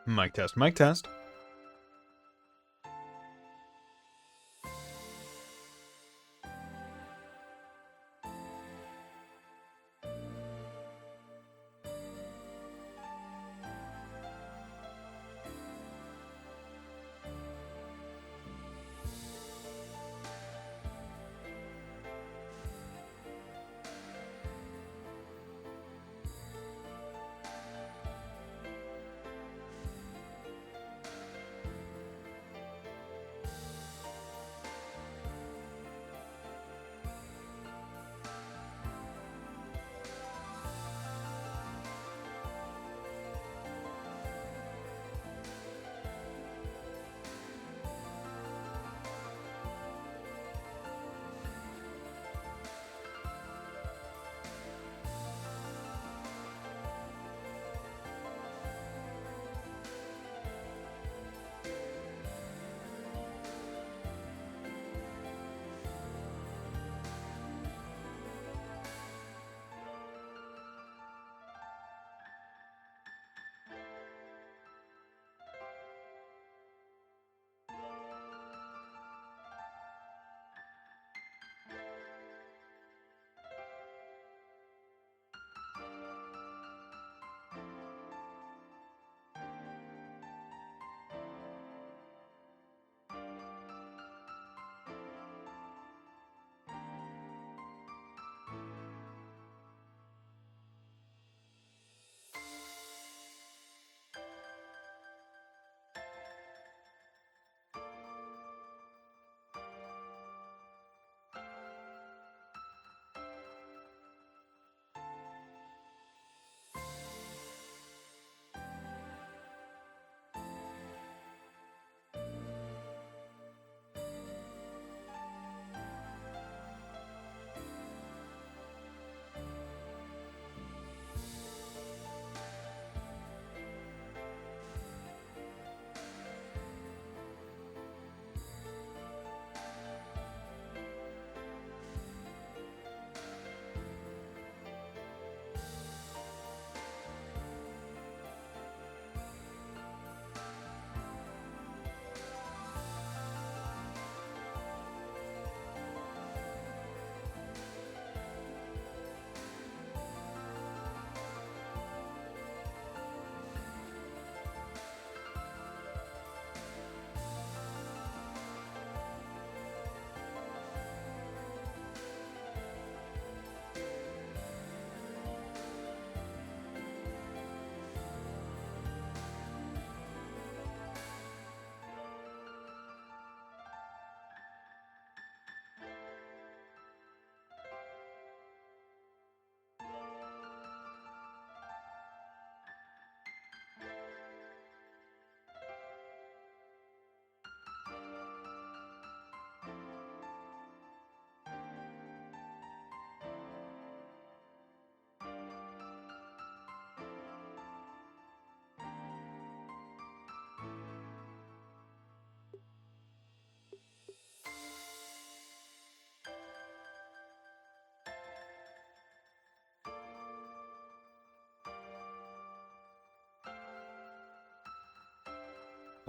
Mic test, mic test.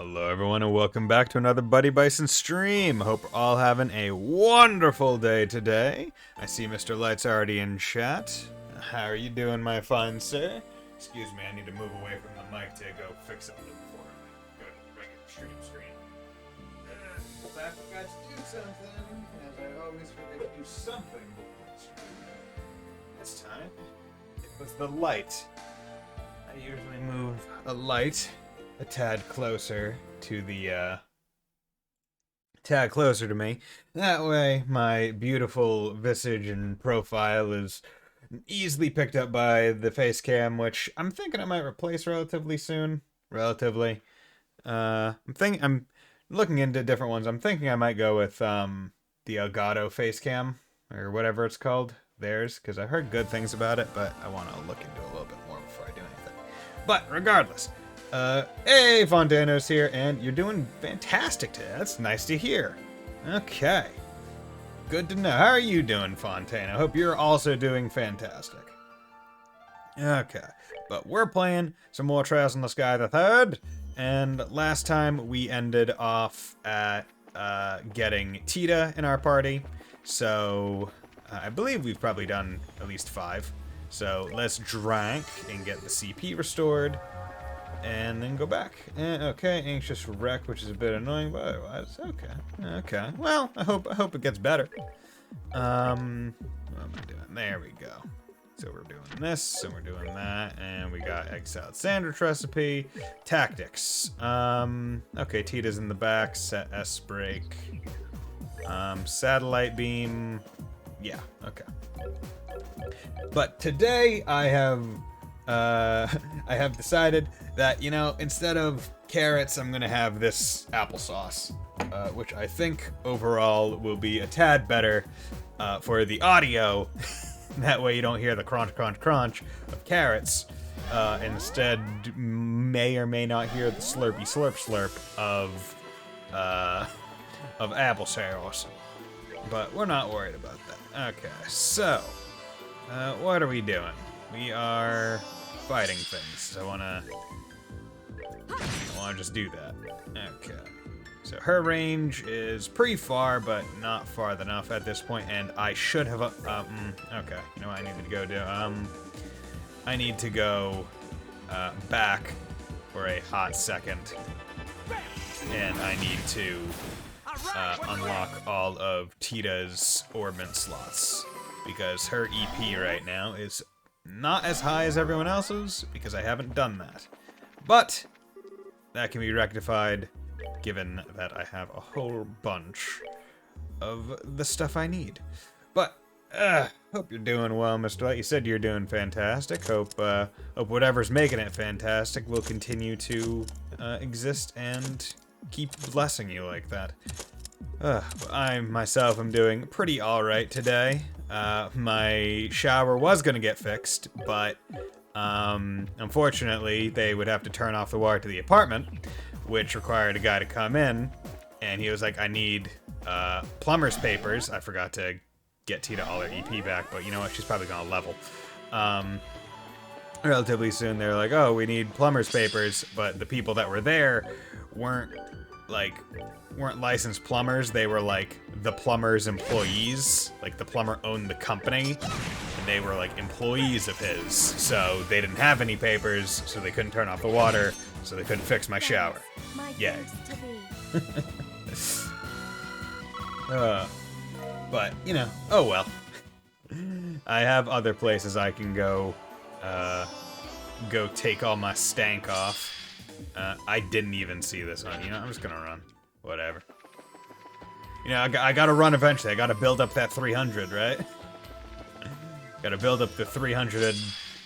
Hello everyone and welcome back to another Buddy Bison stream. Hope we're all having a wonderful day today. I see Mr. Light's already in chat. How are you doing, my fine sir? Excuse me, I need to move away from the mic to go fix something before I go to regular stream screen. I forgot to do something, as I always forget to do something before the stream. This time, it was the light. I usually move a light a tad closer to the, tad closer to me. That way, my beautiful visage and profile is easily picked up by the face cam, which I'm thinking I might replace relatively soon. Relatively. I'm looking into different ones. I'm thinking I might go with, the Elgato face cam, or whatever it's called. Theirs, because I heard good things about it, but I want to look into it a little bit more before I do anything. But, regardless. Hey, Fontano's here, and you're doing fantastic today. That's nice to hear. Okay. Good to know. How are you doing, Fontana? I hope you're also doing fantastic. Okay. But we're playing some more Trails in the Sky the Third, And last time we ended off at getting Tita in our party. So I believe we've probably done at least 5. So let's drink and get the CP restored. And then go back. Okay, anxious wreck, which is a bit annoying, but otherwise, okay. Okay. Well, I hope it gets better. What am I doing? There we go. So we're doing this, and we're doing that, and we got egg salad sandwich recipe. Tactics. Okay, Tita's in the back. Set S brake. Satellite beam. Yeah, okay. But today I have decided that, you know, instead of carrots, I'm gonna have this applesauce, which I think overall will be a tad better for the audio. That way you don't hear the crunch, crunch, crunch of carrots. Instead, may or may not hear the slurpy, slurp, slurp of applesauce. But we're not worried about that. Okay, so what are we doing? We are fighting things. So I wanna just do that. Okay. So her range is pretty far, but not far enough at this point, and I should have okay. You know what I need to go do? I need to go back for a hot second, and I need to unlock all of Tita's orbment slots, because her EP right now is not as high as everyone else's, because I haven't done that. But that can be rectified, given that I have a whole bunch of the stuff I need. But hope you're doing well, Mr. Light. You said you're doing fantastic. Hope whatever's making it fantastic will continue to exist and keep blessing you like that. I myself am doing pretty alright today. My shower was gonna get fixed, but unfortunately they would have to turn off the water to the apartment, which required a guy to come in, and he was like, I need plumber's papers. I forgot to get Tita all her EP back, but you know what, she's probably gonna level. Relatively soon they're like, oh, we need plumber's papers, but the people that were there weren't licensed plumbers. They were like the plumber's employees. Like the plumber owned the company, and they were like employees of his. So they didn't have any papers, so they couldn't turn off the water, so they couldn't fix my shower. Yay. But, you know, oh well. I have other places I can go take all my stank off. I didn't even see this one. You know, I'm just gonna run. Whatever. You know, I gotta run eventually. I gotta build up that 300, right? Gotta build up the 300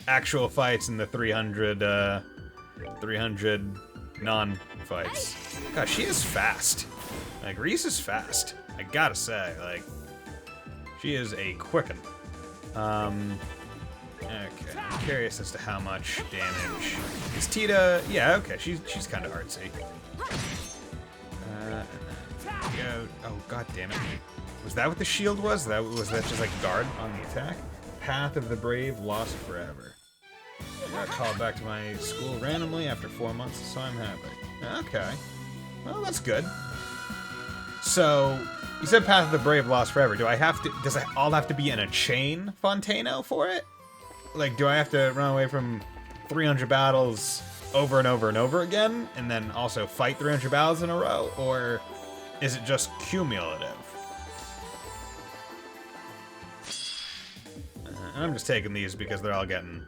actual fights and the 300 non-fights. God, she is fast. Like, Reese is fast. I gotta say, like, she is a quicken. Okay, I'm curious as to how much damage. Is Tita? Yeah, okay, she's kind of artsy. Go. Oh, god damn it. Was that what the shield was? Was that just like guard on the attack? Path of the Brave lost forever. I got called back to my school randomly after 4 months, so I'm happy. Okay. Well, that's good. So, you said Path of the Brave lost forever. Does it all have to be in a chain, Fontano, for it? Like, do I have to run away from 300 battles over and over and over again, and then also fight 300 battles in a row? Or is it just cumulative? I'm just taking these because they're all getting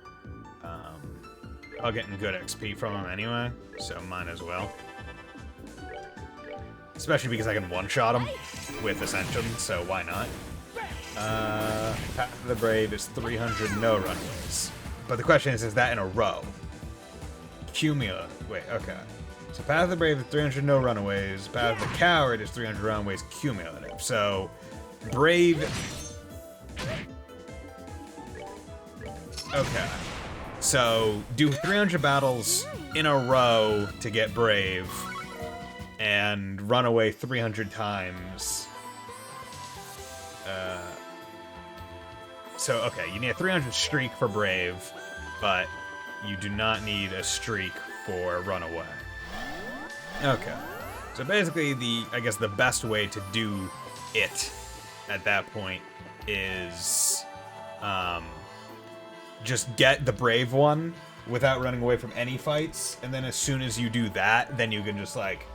good XP from them anyway, so might as well. Especially because I can one-shot them with Ascension, so why not? Path of the Brave is 300 no runaways. But the question is that in a row? Cumulative. Wait, okay. So Path of the Brave is 300 no runaways. Path of the Coward is 300 runaways cumulative. So, Brave... Okay. So, do 300 battles in a row to get Brave, and run away 300 times. So, okay, you need a 300 streak for Brave, but you do not need a streak for Runaway. Okay. So basically, I guess the best way to do it at that point is just get the brave one without running away from any fights, and then as soon as you do that, then you can just, like,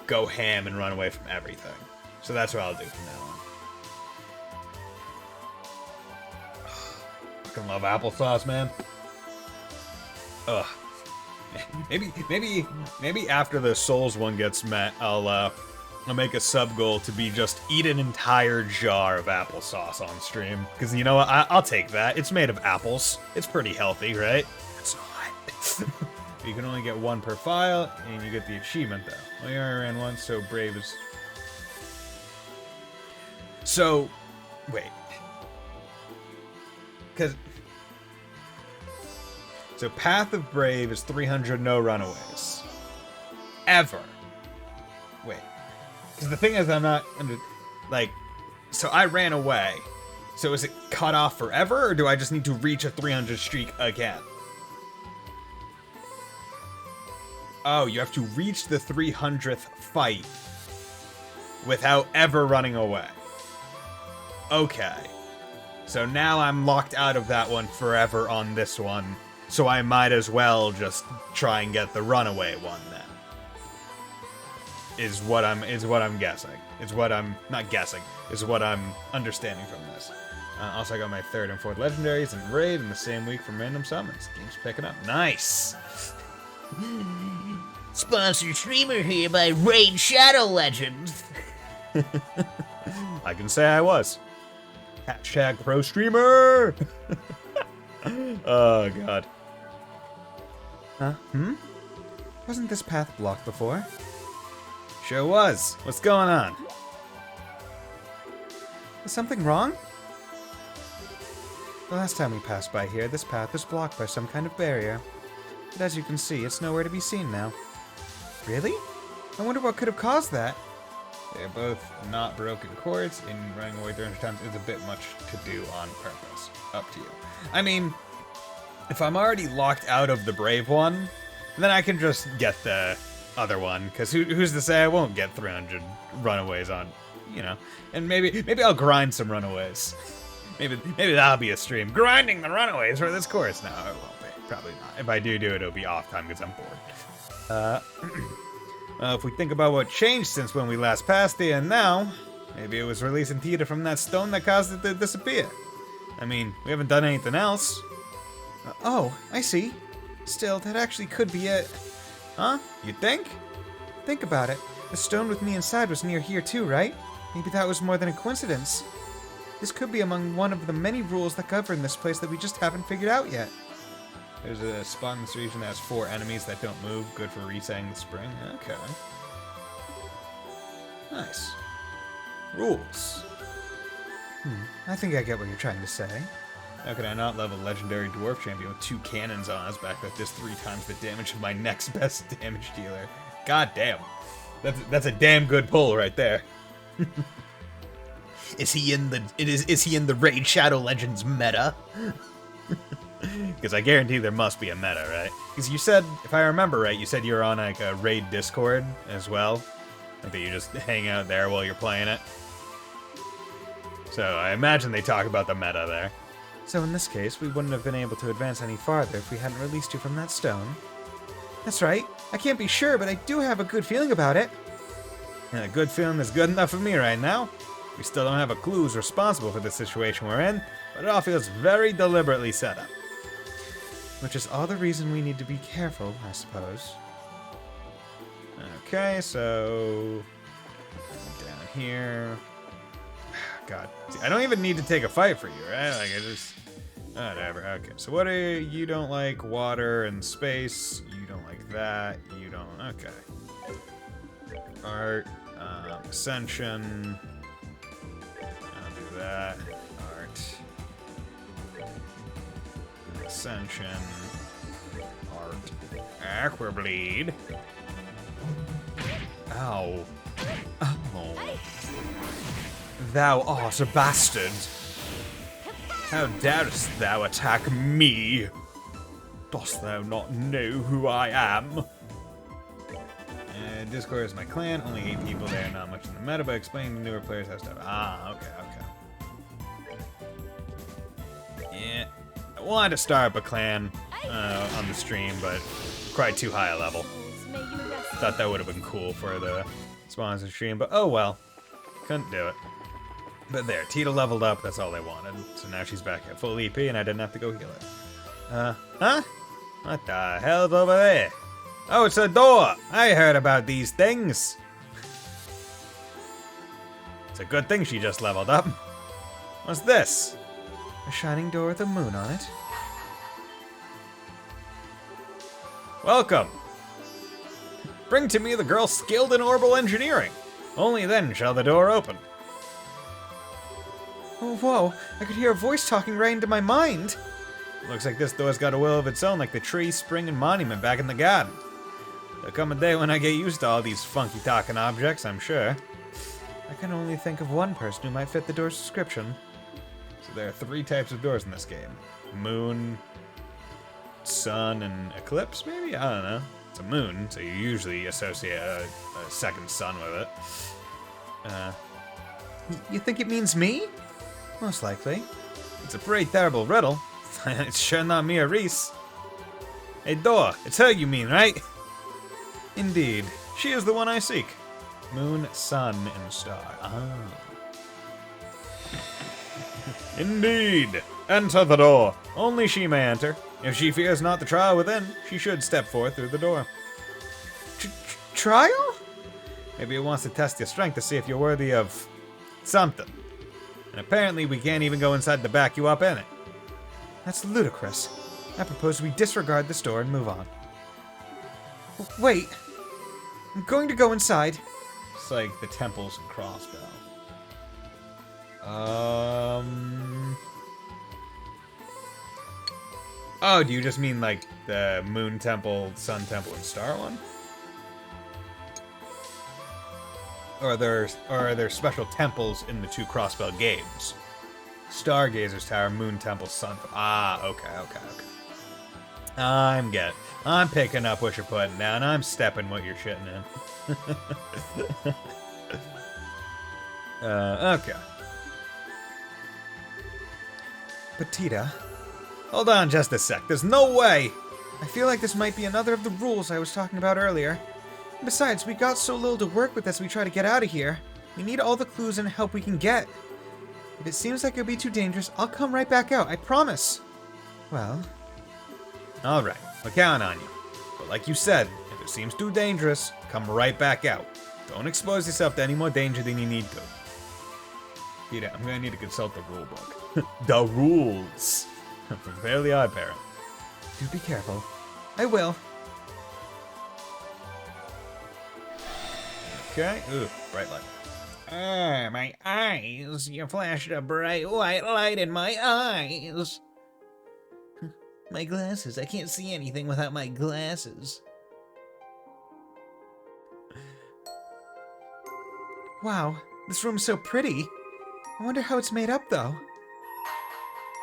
go ham and run away from everything. So that's what I'll do from now on. Fucking love applesauce, man. Ugh. Maybe after the Souls one gets met, I'll make a sub goal to be just eat an entire jar of applesauce on stream. Because you know what? I'll take that. It's made of apples. It's pretty healthy, right? It's not. You can only get one per file, and you get the achievement, though. Well, you already ran one, so Brave is... So, wait. Because... So Path of Brave is 300 no runaways. Ever. Wait. Because the thing is, I'm not... Like, so I ran away. So is it cut off forever, or do I just need to reach a 300 streak again? Oh, you have to reach the 300th fight without ever running away. Okay. So now I'm locked out of that one forever on this one. So I might as well just try and get the runaway one then. Is what I'm guessing. Is what I'm not guessing. Is what I'm understanding from this. Also, I got my 3rd and 4th legendaries and raid in the same week from random summons. Game's picking up. Nice. Sponsored streamer here by Raid Shadow Legends. I can say I was. Hashtag pro streamer. Oh god. Huh? Wasn't this path blocked before? Sure was. What's going on? Is something wrong? The last time we passed by here, this path was blocked by some kind of barrier. But as you can see, it's nowhere to be seen now. Really? I wonder what could have caused that. They're both not broken chords, and running away 300 times is a bit much to do on purpose. Up to you. I mean, if I'm already locked out of the Brave one, then I can just get the other one, because who's to say I won't get 300 runaways on, you know. And maybe I'll grind some runaways. Maybe that'll be a stream. Grinding the runaways for this course. No, it won't be. Probably not. If I do it, it'll be off time because I'm bored. If we think about what changed since when we last passed it and now, maybe it was releasing Tita from that stone that caused it to disappear. I mean, we haven't done anything else. Oh, I see. Still, that actually could be it. Huh? You think? Think about it. The stone with me inside was near here too, right? Maybe that was more than a coincidence. This could be among one of the many rules that govern this place that we just haven't figured out yet. There's a spot in this region that has 4 enemies that don't move. Good for resetting the spring. Okay. Nice. Rules. I think I get what you're trying to say. How could I not level legendary dwarf champion with 2 cannons on his back that does 3 times the damage of my next best damage dealer? God damn. That's a damn good pull right there. Is he in the Raid Shadow Legends meta? Because I guarantee there must be a meta, right? Because you said, if I remember right, you said you were on like a raid Discord as well. Like that you just hang out there while you're playing it. So I imagine they talk about the meta there. So in this case, we wouldn't have been able to advance any farther if we hadn't released you from that stone. That's right. I can't be sure, but I do have a good feeling about it. And a good feeling is good enough for me right now. We still don't have a clue who's responsible for the situation we're in, but it all feels very deliberately set up. Which is all the reason we need to be careful, I suppose. Okay, so... down here... God. See, I don't even need to take a fight for you, right? Like, I just... whatever. Okay, so what are you? You don't like water and space. You don't like that. You don't... Okay. Art. Ascension. I'll do that. Art. Ascension. Art. Aquableed. Ow. Oh. Thou art a bastard. How darest thou attack me? Dost thou not know who I am? Discord is my clan, only 8 people there, not much in the meta, but explaining to newer players how stuff. Ah, okay. Yeah, I wanted to start up a clan on the stream, but probably too high a level. Thought that would have been cool for the sponsor stream, but oh well. Couldn't do it. But there, Tita leveled up, that's all they wanted. So now she's back at full EP and I didn't have to go heal it. Huh? What the hell's over there? Oh, it's a door! I heard about these things! It's a good thing she just leveled up. What's this? A shining door with a moon on it. Welcome! Bring to me the girl skilled in orbital engineering. Only then shall the door open. Oh, whoa. I could hear a voice talking right into my mind. Looks like this door's got a will of its own, like the tree, spring, and monument back in the garden. There'll come a day when I get used to all these funky talking objects, I'm sure. I can only think of one person who might fit the door's description. So there are 3 types of doors in this game. Moon, sun, and eclipse, maybe? I don't know. It's a moon, so you usually associate a second sun with it. You think it means me? Most likely. It's a pretty terrible riddle. It's sure not me or Reese. Hey, door, it's her you mean, right? Indeed. She is the one I seek. Moon, sun, and star. Ah. Indeed. Enter the door. Only she may enter. If she fears not the trial within, she should step forth through the door. Trial? Maybe it wants to test your strength to see if you're worthy of something. And apparently we can't even go inside to back you up in it. That's ludicrous. I propose we disregard this door and move on. Wait. I'm going to go inside. It's like the temples and crossbow. Oh, do you just mean like the moon temple, sun temple, and star one? Or are there special temples in the 2 crossbow games? Stargazer's Tower, Moon Temple, Sun. Ah, okay. I'm picking up what you're putting down. I'm stepping what you're shitting in. Okay. But Tita, hold on just a sec. There's no way. I feel like this might be another of the rules I was talking about earlier. Besides, we got so little to work with as we try to get out of here. We need all the clues and help we can get. If it seems like it'll be too dangerous, I'll come right back out, I promise. Well... Alright, we're counting on you. But like you said, if it seems too dangerous, come right back out. Don't expose yourself to any more danger than you need to. Tita, I'm gonna need to consult the rule book. The rules! From Fairly Odd Parent. Do be careful. I will. Okay, ooh, bright light. Ah, my eyes. You flashed a bright white light in my eyes. My glasses. I can't see anything without my glasses. Wow, this room's so pretty. I wonder how it's made up, though.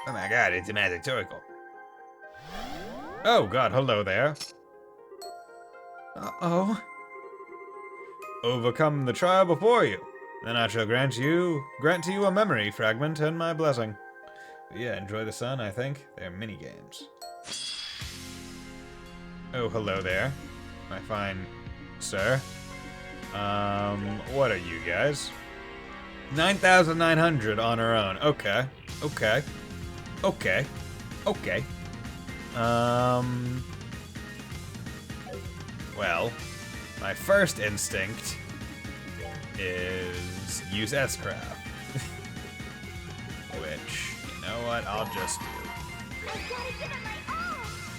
Oh my god, it's magical. Oh god, hello there. Uh-oh. Overcome the trial before you. Then I shall grant to you a memory fragment and my blessing. But yeah, enjoy the sun, I think. They're mini-games. Oh, hello there, my fine sir. What are you guys? 9,900 on her own. Okay. Well, my first instinct is use S-Craft. Which, you know what, I'll just do.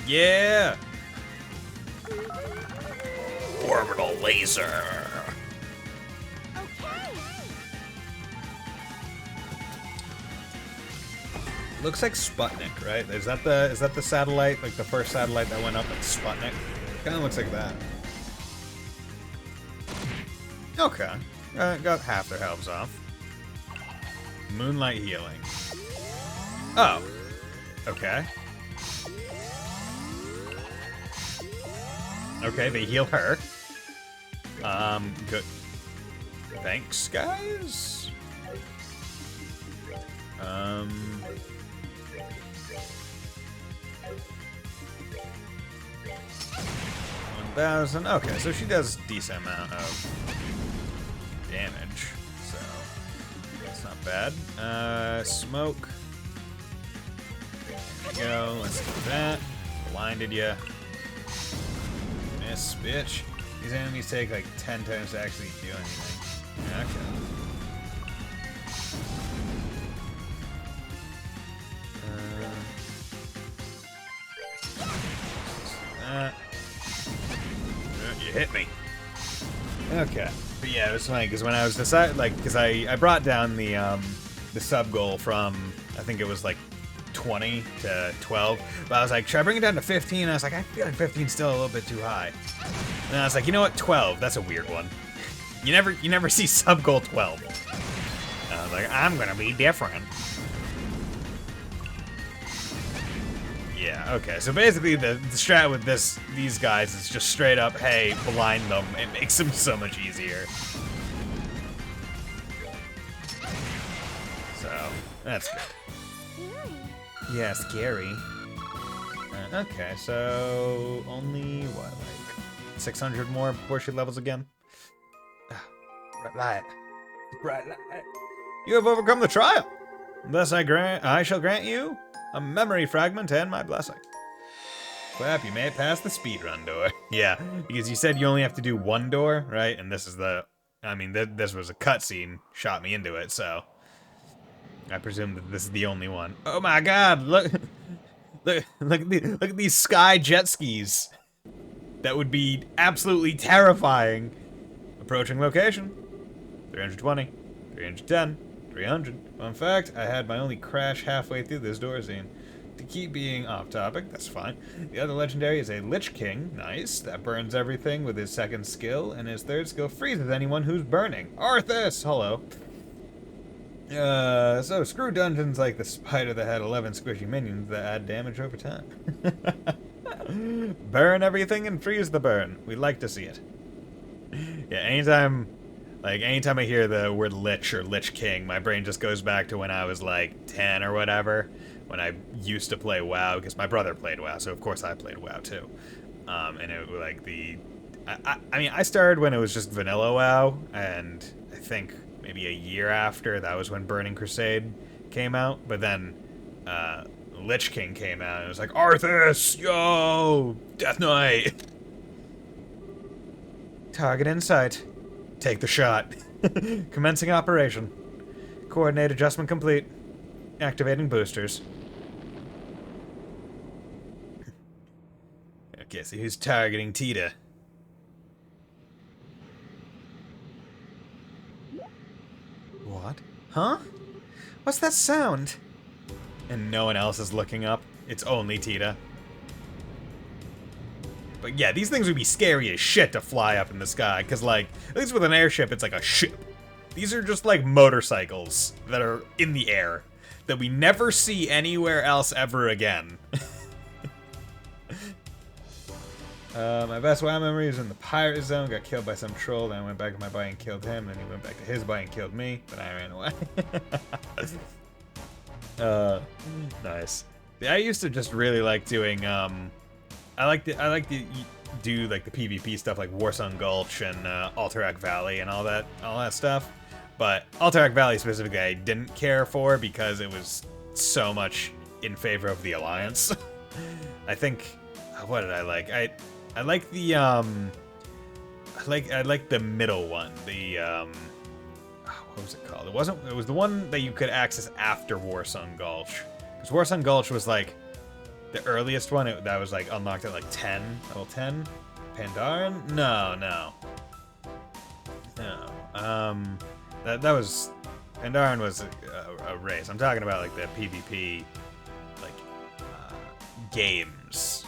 Yeah! Orbital laser! Looks like Sputnik, right? Is that the satellite, like the first satellite that went up at Sputnik? Kinda looks like that. Okay. Got half their health off. Moonlight healing. Oh. Okay. Okay, they heal her. Good. Thanks, guys. 1,000. Okay, so she does decent amount of damage, so that's not bad. Smoke. There we go. Let's do that. Blinded ya. Miss, bitch. These enemies take like 10 times to actually do anything. Okay. You hit me. Okay. But yeah, it was funny because when I was deciding, like, because I brought down the sub goal from, I think it was like 20 to 12, but I was like, should I bring it down to 15? And I was like, I feel like 15's still a little bit too high. And I was like, you know what, 12, that's a weird one. You never see sub goal 12. And I was like, I'm gonna be different. Yeah, okay, so basically the strat with these guys is just straight up, hey, blind them. It makes them so much easier. So, that's good. Yeah, scary. Okay, so only, what, like 600 more before she levels again? Bright light. Bright light. You have overcome the trial. Thus I shall grant you a memory fragment and my blessing. Clap, you may pass the speedrun door. Yeah, because you said you only have to do one door, right? And this is this was a cutscene, shot me into it, so I presume that this is the only one. Oh my god, look at these sky jet skis. That would be absolutely terrifying. Approaching location. 320, 310, 300. Fun fact, I had my only crash halfway through this door scene. To keep being off topic, that's fine. The other legendary is a Lich King, nice, that burns everything with his second skill, and his third skill freezes anyone who's burning. Arthas! Hello. So screw dungeons like the spider that had 11 squishy minions that add damage over time. Burn everything and freeze the burn. We'd like to see it. Yeah, anytime I hear the word Lich or Lich King, my brain just goes back to when I was like 10 or whatever, when I used to play WoW, because my brother played WoW, so of course I played WoW too. And it was like I started when it was just vanilla WoW, and I think maybe a year after, that was when Burning Crusade came out, but then Lich King came out, and it was like, Arthas, yo, Death Knight. Target in sight. Take the shot. Commencing operation. Coordinate adjustment complete. Activating boosters. Okay, so who's targeting Tita? What? Huh? What's that sound? And no one else is looking up. It's only Tita. But yeah, these things would be scary as shit to fly up in the sky, because, like, at least with an airship, it's like a ship. These are just, like, motorcycles that are in the air that we never see anywhere else ever again. My best WoW memory is in the pirate zone, got killed by some troll, then I went back to my body and killed him, then he went back to his body and killed me, then I ran away. Nice. I used to just really like doing, I like to do like the PvP stuff like Warsong Gulch and Alterac Valley and all that stuff. But Alterac Valley specifically I didn't care for because it was so much in favor of the Alliance. I think what did I like? I like the I like the middle one. The what was it called? It was the one that you could access after Warsong Gulch. Because Warsong Gulch was like the earliest one that was like unlocked at like 10, level 10. Pandaren? No. That was Pandaren was a race. I'm talking about like the PvP, like games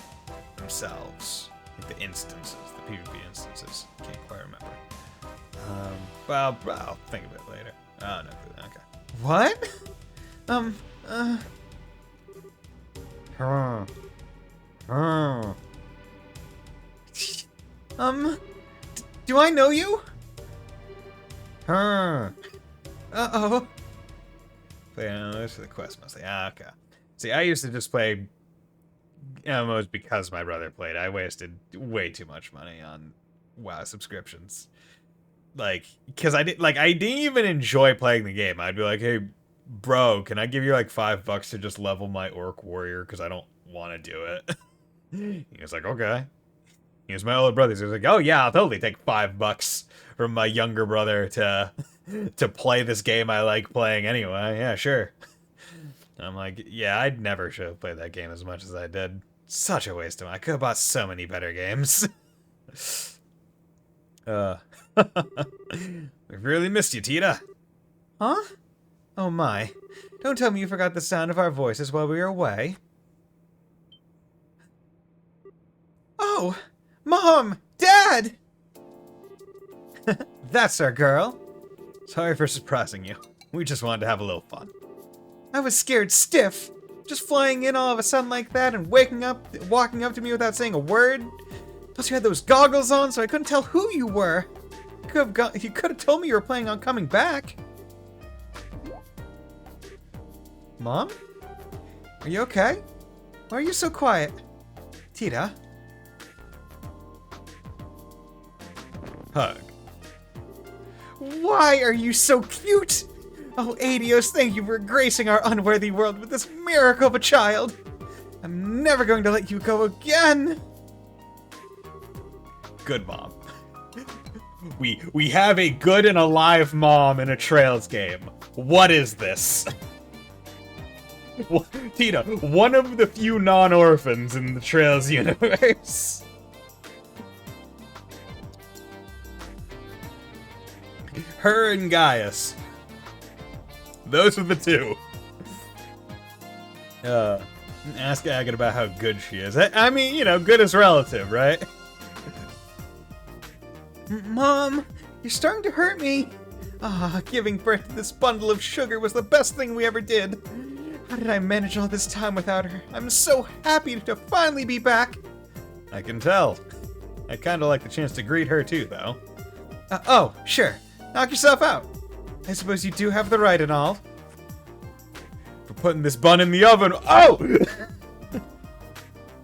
themselves, like the instances, the PvP instances. Can't quite remember. Well, I'll think of it later. Oh no, okay. What? Do I know you? Uh-oh. Play MMOs for the quest mostly. Okay. See, I used to just play MMOs because my brother played. I wasted way too much money on WoW subscriptions. Like, because I didn't even enjoy playing the game. I'd be like, hey, bro, can I give you like $5 to just level my orc warrior? Because I don't want to do it. He was like, okay. He was my older brother. So he was like, oh yeah, I'll totally take $5 from my younger brother to play this game I like playing anyway. Yeah, sure. I'm like, yeah, I never should have played that game as much as I did. Such a waste of time. I could have bought so many better games. We've really missed you, Tita. Huh? Oh my. Don't tell me you forgot the sound of our voices while we were away. Oh! Mom! Dad! That's our girl. Sorry for surprising you. We just wanted to have a little fun. I was scared stiff. Just flying in all of a sudden like that and walking up to me without saying a word. Plus you had those goggles on, so I couldn't tell who you were. You could have told me you were planning on coming back. Mom? Are you okay? Why are you so quiet? Tita? Hug. Why are you so cute? Oh, Adios, thank you for gracing our unworthy world with this miracle of a child. I'm never going to let you go again. Good mom. We have a good and alive mom in a Trails game. What is this? Tita, one of the few non-orphans in the Trails universe. Her and Gaius. Those are the two. Ask Agatha about how good she is. I mean, you know, good is relative, right? Mom, you're starting to hurt me. Giving birth to this bundle of sugar was the best thing we ever did. How did I manage all this time without her? I'm so happy to finally be back. I can tell. I'd kind of like the chance to greet her too, though. Oh, sure. Knock yourself out. I suppose you do have the right and all. For putting this bun in the oven. Oh!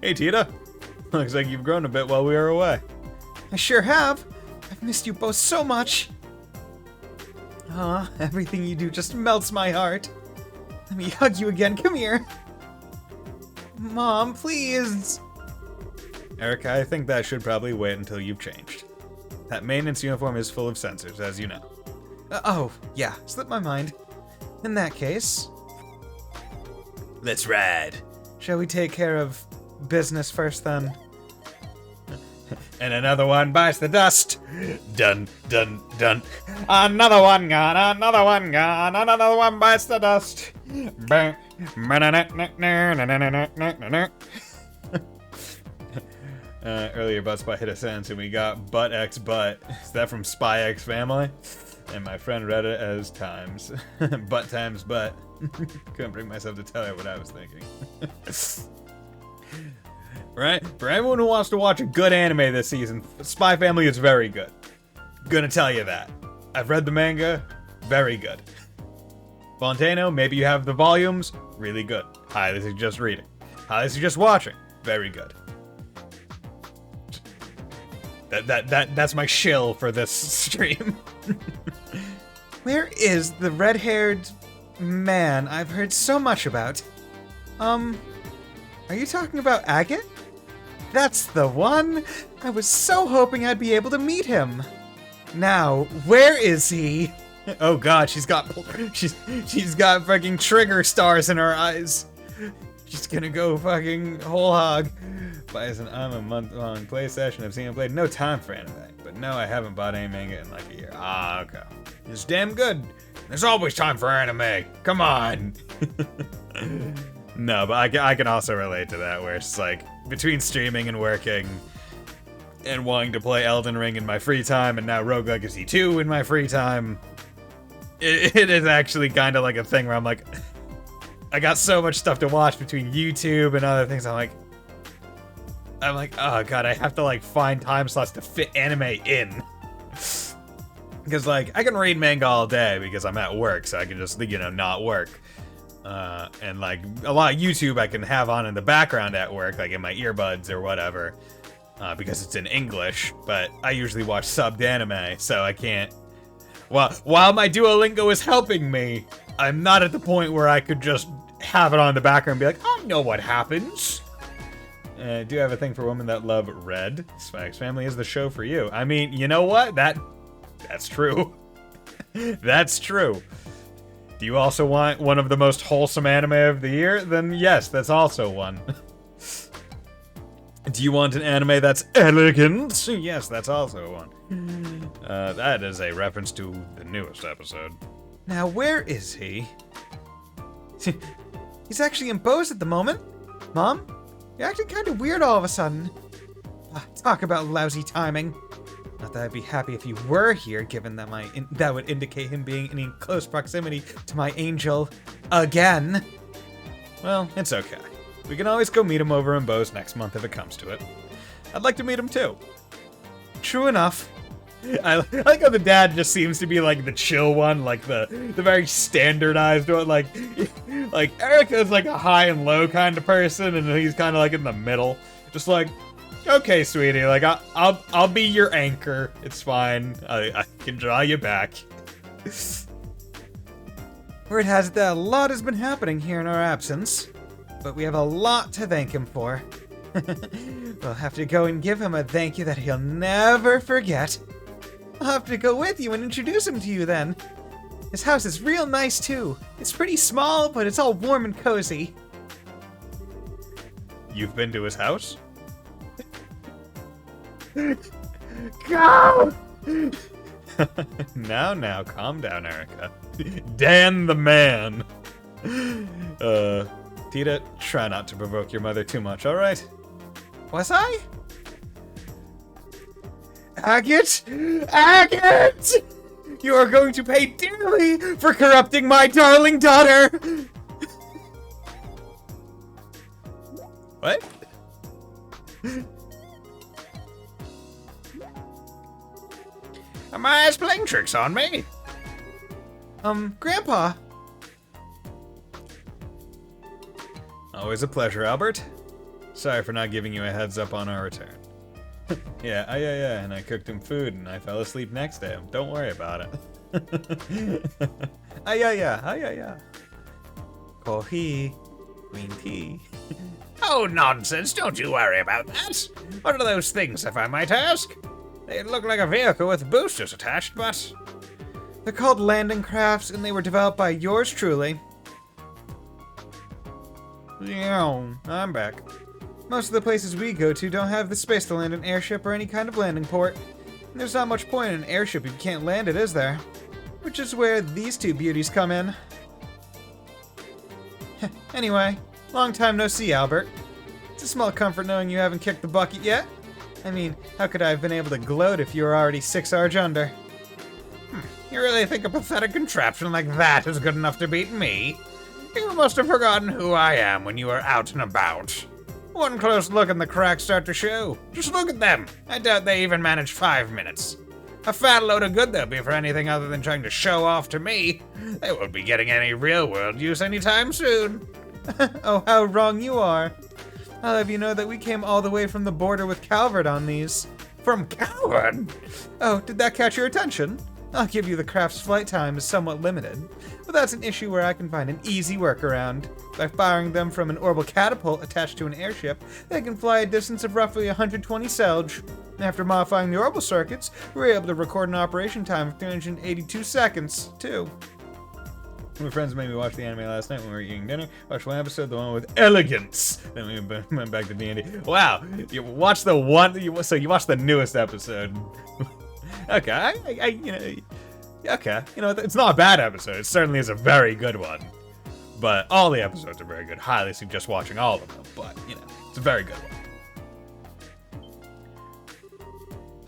Hey, Tita. Looks like you've grown a bit while we were away. I sure have. I've missed you both so much. Everything you do just melts my heart. Let me hug you again. Come here. Mom, please. Erica, I think that should probably wait until you've changed. That maintenance uniform is full of sensors, as you know. Oh, yeah, slipped my mind. In that case... Let's ride. Shall we take care of business first, then? And another one bites the dust. Dun, dun, dun. Another one gone, another one gone, another one bites the dust. Earlier, Butt Spot hit a sentence and we got Butt X Butt. Is that from Spy X Family? And my friend read it as times. Butt times butt. Couldn't bring myself to tell her what I was thinking. Right? For everyone who wants to watch a good anime this season, Spy Family is very good. Gonna tell you that. I've read the manga. Very good. Fontano, maybe you have the volumes. Really good. Highly suggest reading. Highly suggest watching. Very good. That's my shill for this stream. Where is the red-haired man I've heard so much about? Are you talking about Agate? That's the one! I was so hoping I'd be able to meet him. Now, where is he? Oh god, she's got fucking trigger stars in her eyes. She's gonna go fucking whole hog. Bison, I'm a month-long play session. I've seen him play. No time for anime. But no, I haven't bought any manga in like a year. Okay. It's damn good. There's always time for anime. Come on. No, but I can also relate to that, where it's like, between streaming and working, and wanting to play Elden Ring in my free time, and now Rogue Legacy 2 in my free time, it is actually kind of like a thing where I'm like, I got so much stuff to watch between YouTube and other things, I'm like, oh god, I have to like find time slots to fit anime in. Because, like, I can read manga all day because I'm at work, so I can just, not work. And, like, a lot of YouTube I can have on in the background at work, like in my earbuds or whatever, because it's in English, but I usually watch subbed anime, so I can't... While my Duolingo is helping me, I'm not at the point where I could just have it on the background and be like, I know what happens. I do have a thing for women that love Red. Spy X Family is the show for you. I mean, you know what? That's true. That's true. Do you also want one of the most wholesome anime of the year? Then yes, that's also one. Do you want an anime that's elegant? Yes, that's also one. That is a reference to the newest episode. Now, where is he? He's actually in Bose at the moment. Mom, you're acting kind of weird all of a sudden. Talk about lousy timing. Not that I'd be happy if you were here, given that that would indicate him being in close proximity to my angel again. Well, it's okay. We can always go meet him over in Bose next month if it comes to it. I'd like to meet him too. True enough. I like how the dad just seems to be like the chill one, like the very standardized one. Like Erica's like a high and low kind of person, and he's kind of like in the middle. Just like, okay, sweetie, like I'll be your anchor. It's fine. I can draw you back. Word has it that a lot has been happening here in our absence, but we have a lot to thank him for. We'll have to go and give him a thank you that he'll never forget. I'll have to go with you and introduce him to you then. His house is real nice too. It's pretty small, but it's all warm and cozy. You've been to his house? Go! Now, calm down, Erica. Dan the man. Tita, try not to provoke your mother too much, alright? Was I? Agate! Agate! You are going to pay dearly for corrupting my darling daughter! What? Am I playing tricks on me? Grandpa. Always a pleasure, Albert. Sorry for not giving you a heads up on our return. Yeah, and I cooked him food and I fell asleep next to him. Don't worry about it. Yeah. Coffee, green tea. Oh, nonsense, don't you worry about that. What are those things, if I might ask? They look like a vehicle with boosters attached, but... They're called landing crafts, and they were developed by yours truly. Yeah, I'm back. Most of the places we go to don't have the space to land an airship or any kind of landing port. And there's not much point in an airship if you can't land it, is there? Which is where these two beauties come in. Anyway, long time no see, Albert. It's a small comfort knowing you haven't kicked the bucket yet. I mean, how could I have been able to gloat if you were already 6 Arg under? You really think a pathetic contraption like that is good enough to beat me? You must have forgotten who I am when you were out and about. One close look and the cracks start to show. Just look at them. I doubt they even manage 5 minutes. A fat load of good they'll be for anything other than trying to show off to me. They won't be getting any real-world use anytime soon. Oh, how wrong you are. I'll have you know that we came all the way from the border with Calvert on these. From Calvert? Oh, did that catch your attention? I'll give you the craft's flight time is somewhat limited, but that's an issue where I can find an easy workaround. By firing them from an orbital catapult attached to an airship, they can fly a distance of roughly 120 Selge. After modifying the orbital circuits, we're able to record an operation time of 382 seconds, too. My friends made me watch the anime last night when we were eating dinner. Watched one episode, the one with elegance. Then we went back to D&D. Wow, you watched the one. So you watched the newest episode. Okay, okay. You know, it's not a bad episode. It certainly is a very good one. But all the episodes are very good. Highly suggest watching all of them. But it's a very good one.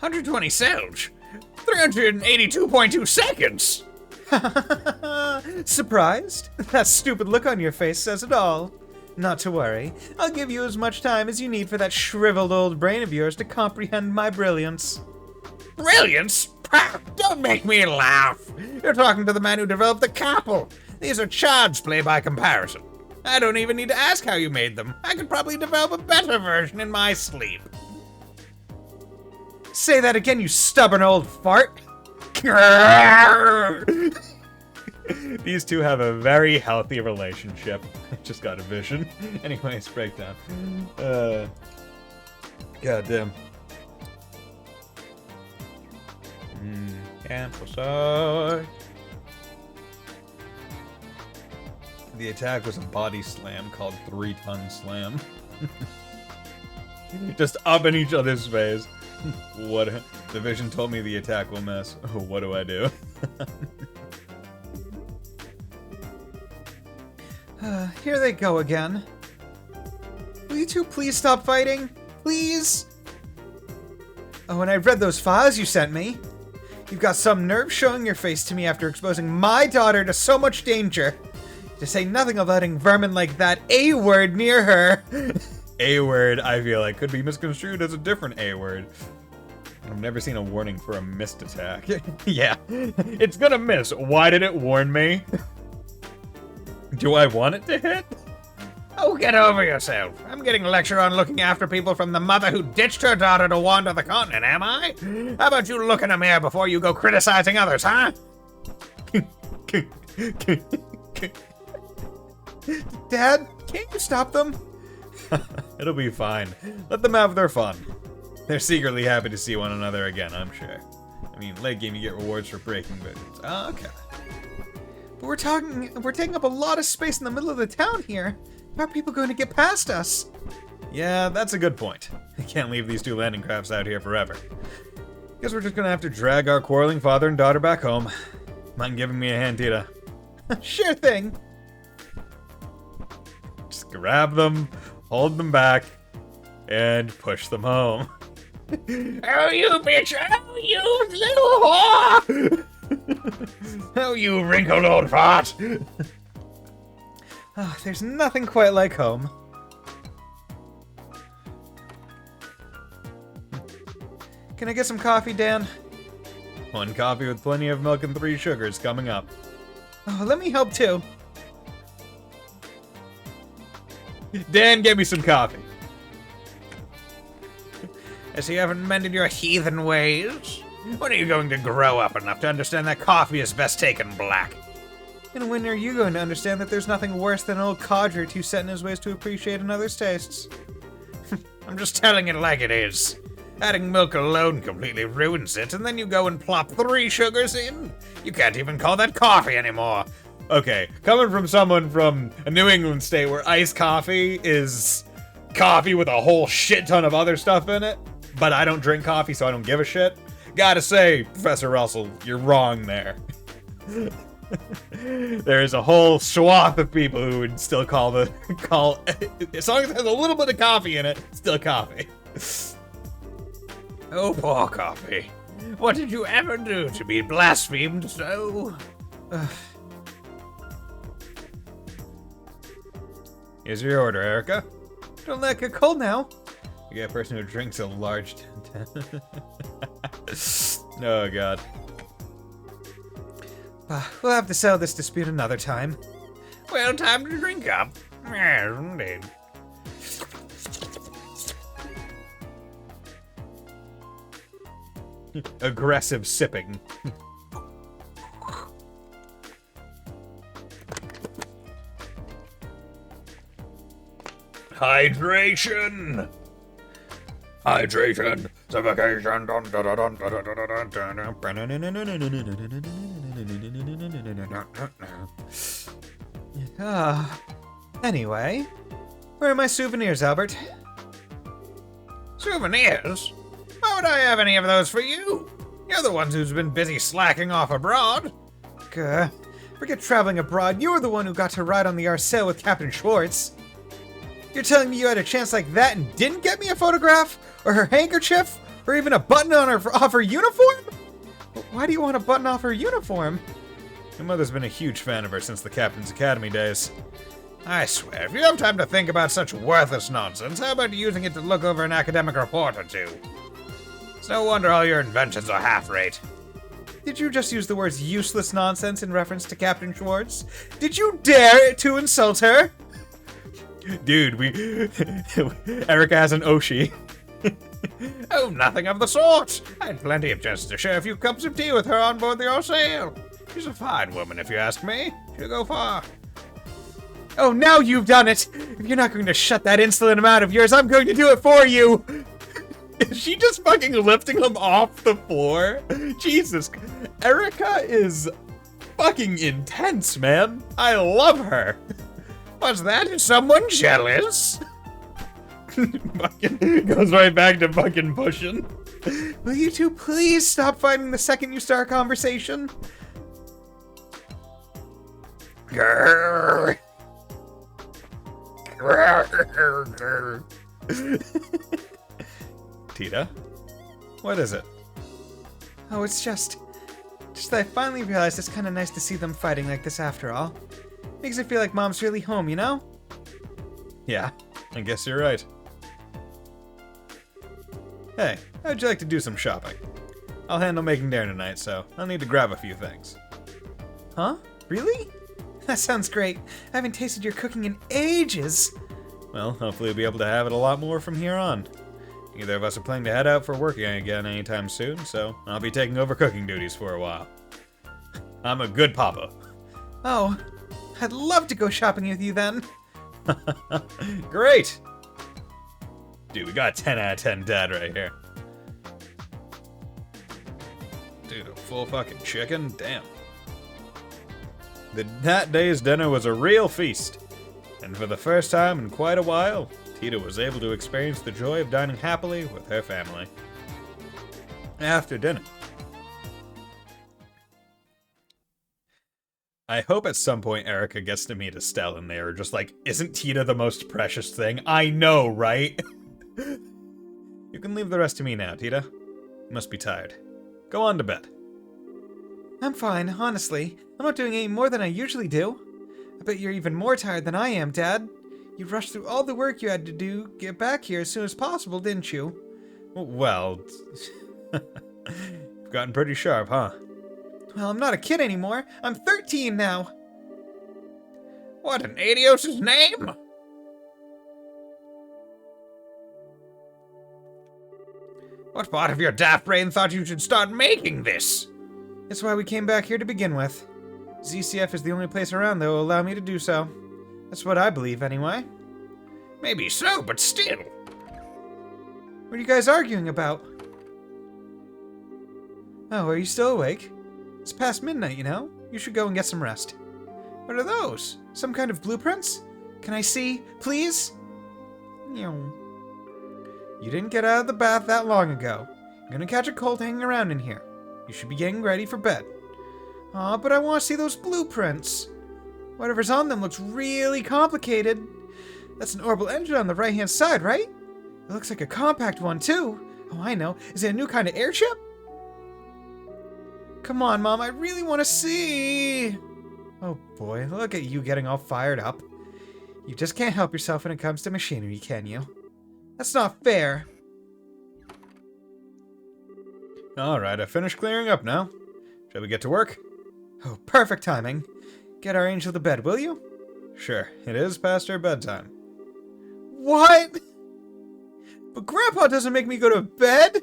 120 Selge, 382.2 seconds. Surprised? That stupid look on your face says it all. Not to worry. I'll give you as much time as you need for that shriveled old brain of yours to comprehend my brilliance. Brilliance? Don't make me laugh. You're talking to the man who developed the capsule. These are child's play by comparison. I don't even need to ask how you made them. I could probably develop a better version in my sleep. Say that again, you stubborn old fart. These two have a very healthy relationship. I just got a vision. Anyways, breakdown. Goddamn. Amplifier. The attack was a body slam called 3-ton slam. Just up in each other's face. What? The vision told me the attack will miss. What do I do? Here they go again. Will you two please stop fighting? Please? Oh, and I've read those files you sent me. You've got some nerve showing your face to me after exposing my daughter to so much danger. To say nothing of letting vermin like that A-word near her. A-word, I feel like, could be misconstrued as a different A-word. I've never seen a warning for a missed attack. Yeah, it's gonna miss. Why did it warn me? Do I want it to hit? Oh, get over yourself. I'm getting a lecture on looking after people from the mother who ditched her daughter to wander the continent, am I? How about you look in a mirror before you go criticizing others, huh? Dad, can't you stop them? It'll be fine. Let them have their fun. They're secretly happy to see one another again, I'm sure. I mean, late game you get rewards for breaking visions. Oh, okay. But we're taking up a lot of space in the middle of the town here. How are people going to get past us? Yeah, that's a good point. I can't leave these two landing crafts out here forever. Guess we're just gonna have to drag our quarreling father and daughter back home. Mind giving me a hand, Tita? Sure thing. Just grab them, hold them back, and push them home. Oh, you bitch! Oh, you little whore! Oh, you wrinkled old fart! Oh, there's nothing quite like home. Can I get some coffee, Dan? 1 coffee with plenty of milk and 3 sugars coming up. Oh, let me help too. Dan, get me some coffee. I see you haven't mended your heathen ways. When are you going to grow up enough to understand that coffee is best taken black? And when are you going to understand that there's nothing worse than an old codger too set in his ways to appreciate another's tastes? I'm just telling it like it is. Adding milk alone completely ruins it, and then you go and plop 3 sugars in? You can't even call that coffee anymore. Okay, coming from someone from a New England state where iced coffee is coffee with a whole shit ton of other stuff in it, but I don't drink coffee, so I don't give a shit. Gotta say, Professor Russell, you're wrong there. There's a whole swath of people who would still call as long as it has a little bit of coffee in it, still coffee. Oh, poor coffee. What did you ever do to be blasphemed so? Here's your order, Erica. Don't let it get cold now. You get a person who drinks a large... Oh, God. We'll have to settle this dispute another time. Well, time to drink up. Yes, indeed. Aggressive sipping. Hydration! Hydration! Suffocation! Dun, dun, dun, dun, dun, dun, dun. Anyway, where are my souvenirs, Albert? Souvenirs? Why would I have any of those for you? You're the ones who's been busy slacking off abroad. Forget traveling abroad. You're the one who got to ride on the Arcel with Captain Schwartz. You're telling me you had a chance like that and didn't get me a photograph? Or her handkerchief? Or even a button on off her uniform? Why do you want a button off her uniform? Your mother's been a huge fan of her since the Captain's Academy days. I swear, if you have time to think about such worthless nonsense, how about using it to look over an academic report or two? It's no wonder all your inventions are half-rate. Did you just use the words useless nonsense in reference to Captain Schwartz? Did you dare to insult her? Dude, Erica has an Oshi. Oh, nothing of the sort. I had plenty of chances to share a few cups of tea with her on board the Osail. She's a fine woman, if you ask me. She'll go far. Oh, now you've done it! If you're not going to shut that insolent mouth of yours, I'm going to do it for you! Is she just fucking lifting him off the floor? Jesus. Erica is fucking intense, man. I love her. Was that? Is someone jealous? Fucking goes right back to fucking pushing. Will you two please stop fighting the second you start a conversation? Grrr. Grrr. Tita? What is it? Oh, it's just that I finally realized it's kind of nice to see them fighting like this after all. Makes it feel like Mom's really home, you know? Yeah, I guess you're right. Hey, how'd you like to do some shopping? I'll handle making dinner tonight, so I'll need to grab a few things. Huh? Really? That sounds great. I haven't tasted your cooking in ages. Well, hopefully we'll be able to have it a lot more from here on. Neither of us are planning to head out for working again anytime soon, so I'll be taking over cooking duties for a while. I'm a good papa. Oh, I'd love to go shopping with you then. Great! Dude, we got a 10 out of 10 dad right here. Dude, a full fucking chicken? Damn. That day's dinner was a real feast. And for the first time in quite a while, Tita was able to experience the joy of dining happily with her family. After dinner. I hope at some point Erica gets to meet Estelle and they are just like, isn't Tita the most precious thing? I know, right? You can leave the rest to me now, Tita. You must be tired. Go on to bed. I'm fine, honestly. I'm not doing any more than I usually do. I bet you're even more tired than I am, Dad. You rushed through all the work you had to do, get back here as soon as possible, didn't you? Well, you've gotten pretty sharp, huh? Well, I'm not a kid anymore. I'm 13 now. What in Adios' name? What part of your daft brain thought you should start making this? That's why we came back here to begin with. ZCF is the only place around that will allow me to do so. That's what I believe, anyway. Maybe so, but still. What are you guys arguing about? Oh, are you still awake? It's past midnight, you know? You should go and get some rest. What are those? Some kind of blueprints? Can I see, please? You didn't get out of the bath that long ago. You're gonna catch a cold hanging around in here. You should be getting ready for bed. Aw, but I want to see those blueprints. Whatever's on them looks really complicated. That's an orbital engine on the right-hand side, right? It looks like a compact one, too. Oh, I know. Is it a new kind of airship? Come on, Mom. I really want to see. Oh, boy. Look at you getting all fired up. You just can't help yourself when it comes to machinery, can you? That's not fair. Alright, I finished clearing up now. Shall we get to work? Oh, perfect timing. Get our angel to bed, will you? Sure, it is past her bedtime. What? But Grandpa doesn't make me go to bed?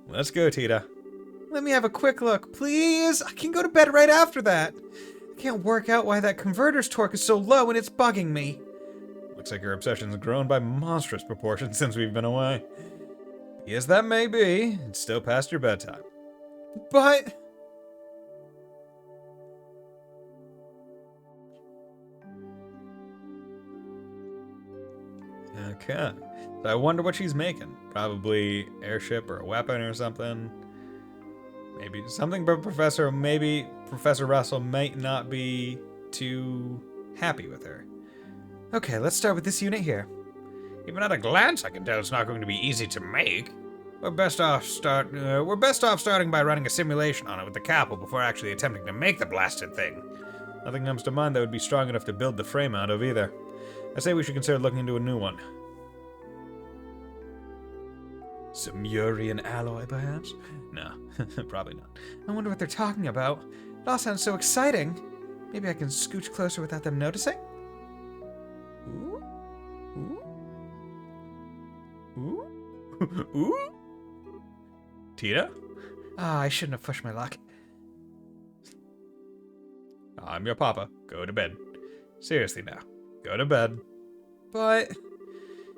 Let's go, Tita. Let me have a quick look, please. I can go to bed right after that. I can't work out why that converter's torque is so low and it's bugging me. Looks like your obsession's grown by monstrous proportions since we've been away. Yes, that may be. It's still past your bedtime. But... Okay. So I wonder what she's making. Probably airship or a weapon or something. Maybe something, but maybe Professor Russell might not be too happy with her. Okay, let's start with this unit here. Even at a glance, I can tell it's not going to be easy to make. We're best off starting by running a simulation on it with the Capel before actually attempting to make the blasted thing. Nothing comes to mind that would be strong enough to build the frame out of either. I say we should consider looking into a new one. Some Urian alloy, perhaps? No, probably not. I wonder what they're talking about. It all sounds so exciting. Maybe I can scooch closer without them noticing? Ooh? Ooh? Ooh? Ooh? Tita? Ah, I shouldn't have pushed my luck. I'm your papa. Go to bed. Seriously now. Go to bed. But...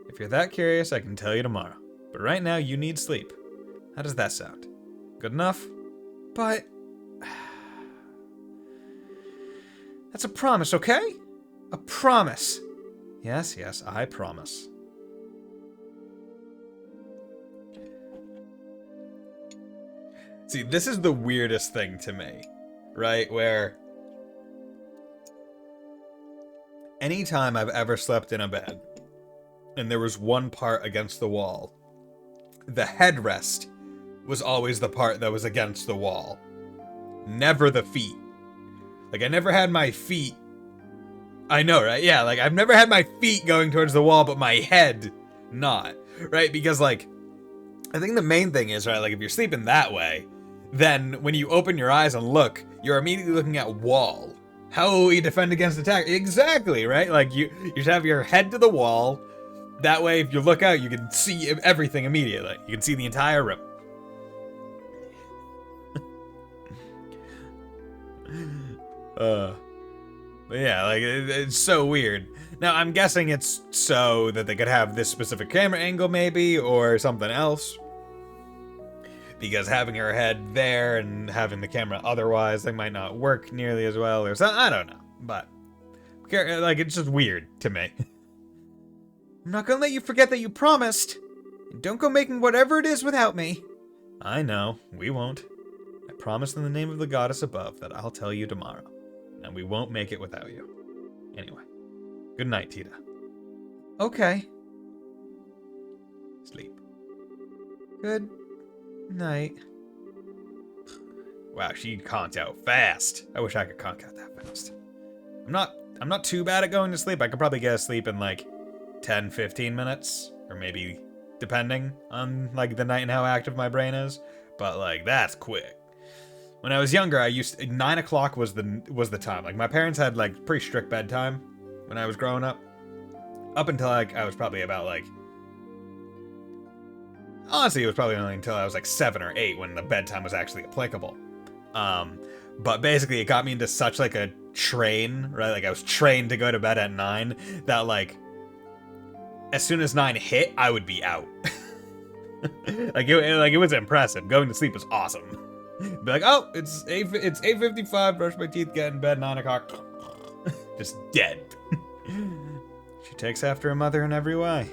If you're that curious, I can tell you tomorrow. But right now, you need sleep. How does that sound? Good enough? But... That's a promise, okay? A promise. Yes, yes, I promise. See, this is the weirdest thing to me, right? Where anytime I've ever slept in a bed, and there was one part against the wall, the headrest was always the part that was against the wall. Never the feet. Like, I never had my feet... I know, right? Yeah, like, I've never had my feet going towards the wall, but my head not, right? Because, like, I think the main thing is, right, like, if you're sleeping that way, then when you open your eyes and look, you're immediately looking at wall. How will you defend against attack? Exactly, right? Like, you should have your head to the wall. That way, if you look out, you can see everything immediately. You can see the entire room. But yeah, like, it's so weird. Now, I'm guessing it's so that they could have this specific camera angle, maybe, or something else. Because having her head there and having the camera otherwise, they might not work nearly as well, or something. I don't know. But, like, it's just weird to me. I'm not gonna let you forget that you promised. And don't go making whatever it is without me. I know, we won't. I promise in the name of the goddess above that I'll tell you tomorrow. And we won't make it without you. Anyway, good night, Tita. Okay. Sleep. Good night. Wow, she conked out fast. I wish I could conk out that fast. I'm not too bad at going to sleep. I could probably get asleep in like 10, 15 minutes, or maybe depending on like the night and how active my brain is. But like, that's quick. When I was younger, 9 o'clock was the time. Like, my parents had like pretty strict bedtime when I was growing up. Up until like I was probably about like, honestly, it was probably only until I was like 7 or 8 when the bedtime was actually applicable. But basically, it got me into such like a train, right? Like, I was trained to go to bed at 9 that like, as soon as 9 hit, I would be out. it was impressive. Going to sleep was awesome. Be like, oh, it's 8:55. Brush my teeth, get in bed. 9 o'clock. Just dead. She takes after her mother in every way.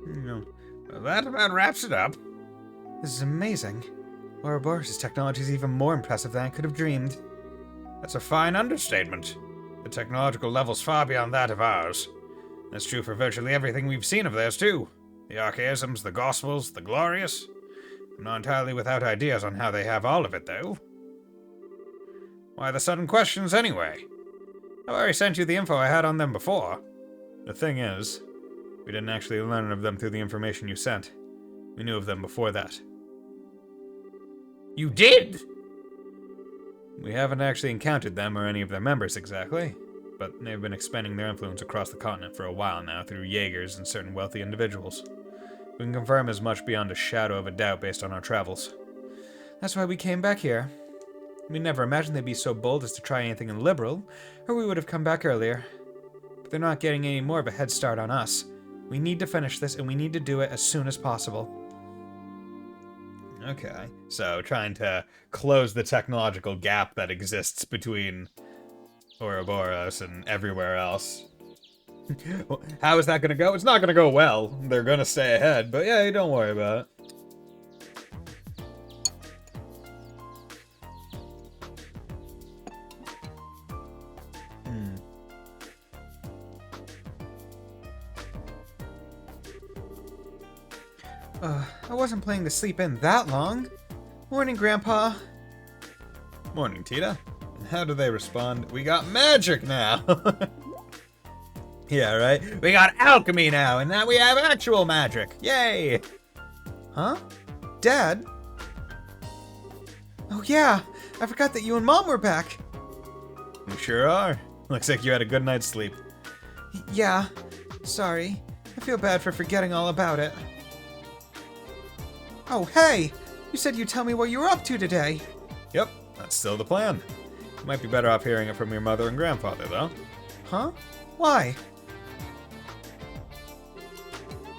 Well, that about wraps it up. This is amazing. Ouroboros' technology is even more impressive than I could have dreamed. That's a fine understatement. The technological level's far beyond that of ours. That's true for virtually everything we've seen of theirs, too. The archaisms, the gospels, the glorious. I'm not entirely without ideas on how they have all of it, though. Why the sudden questions, anyway? I've already sent you the info I had on them before. The thing is, we didn't actually learn of them through the information you sent. We knew of them before that. You did? We haven't actually encountered them or any of their members exactly, but they've been expanding their influence across the continent for a while now through Jaegers and certain wealthy individuals. We can confirm as much beyond a shadow of a doubt based on our travels. That's why we came back here. We never imagined they'd be so bold as to try anything illiberal, or we would have come back earlier. But they're not getting any more of a head start on us. We need to finish this, and we need to do it as soon as possible. Okay, so trying to close the technological gap that exists between Ouroboros and everywhere else. How is that going to go? It's not going to go well. They're going to stay ahead, but yeah, don't worry about it. I wasn't planning to sleep in that long. Morning, Grandpa. Morning, Tita. How do they respond? We got magic now! Yeah, right? We got alchemy now, and now we have actual magic. Yay! Huh? Dad? Oh yeah, I forgot that you and Mom were back. We sure are. Looks like you had a good night's sleep. Yeah, sorry. I feel bad for forgetting all about it. Oh, hey! You said you'd tell me what you were up to today. Yep, that's still the plan. You might be better off hearing it from your mother and grandfather, though. Huh? Why?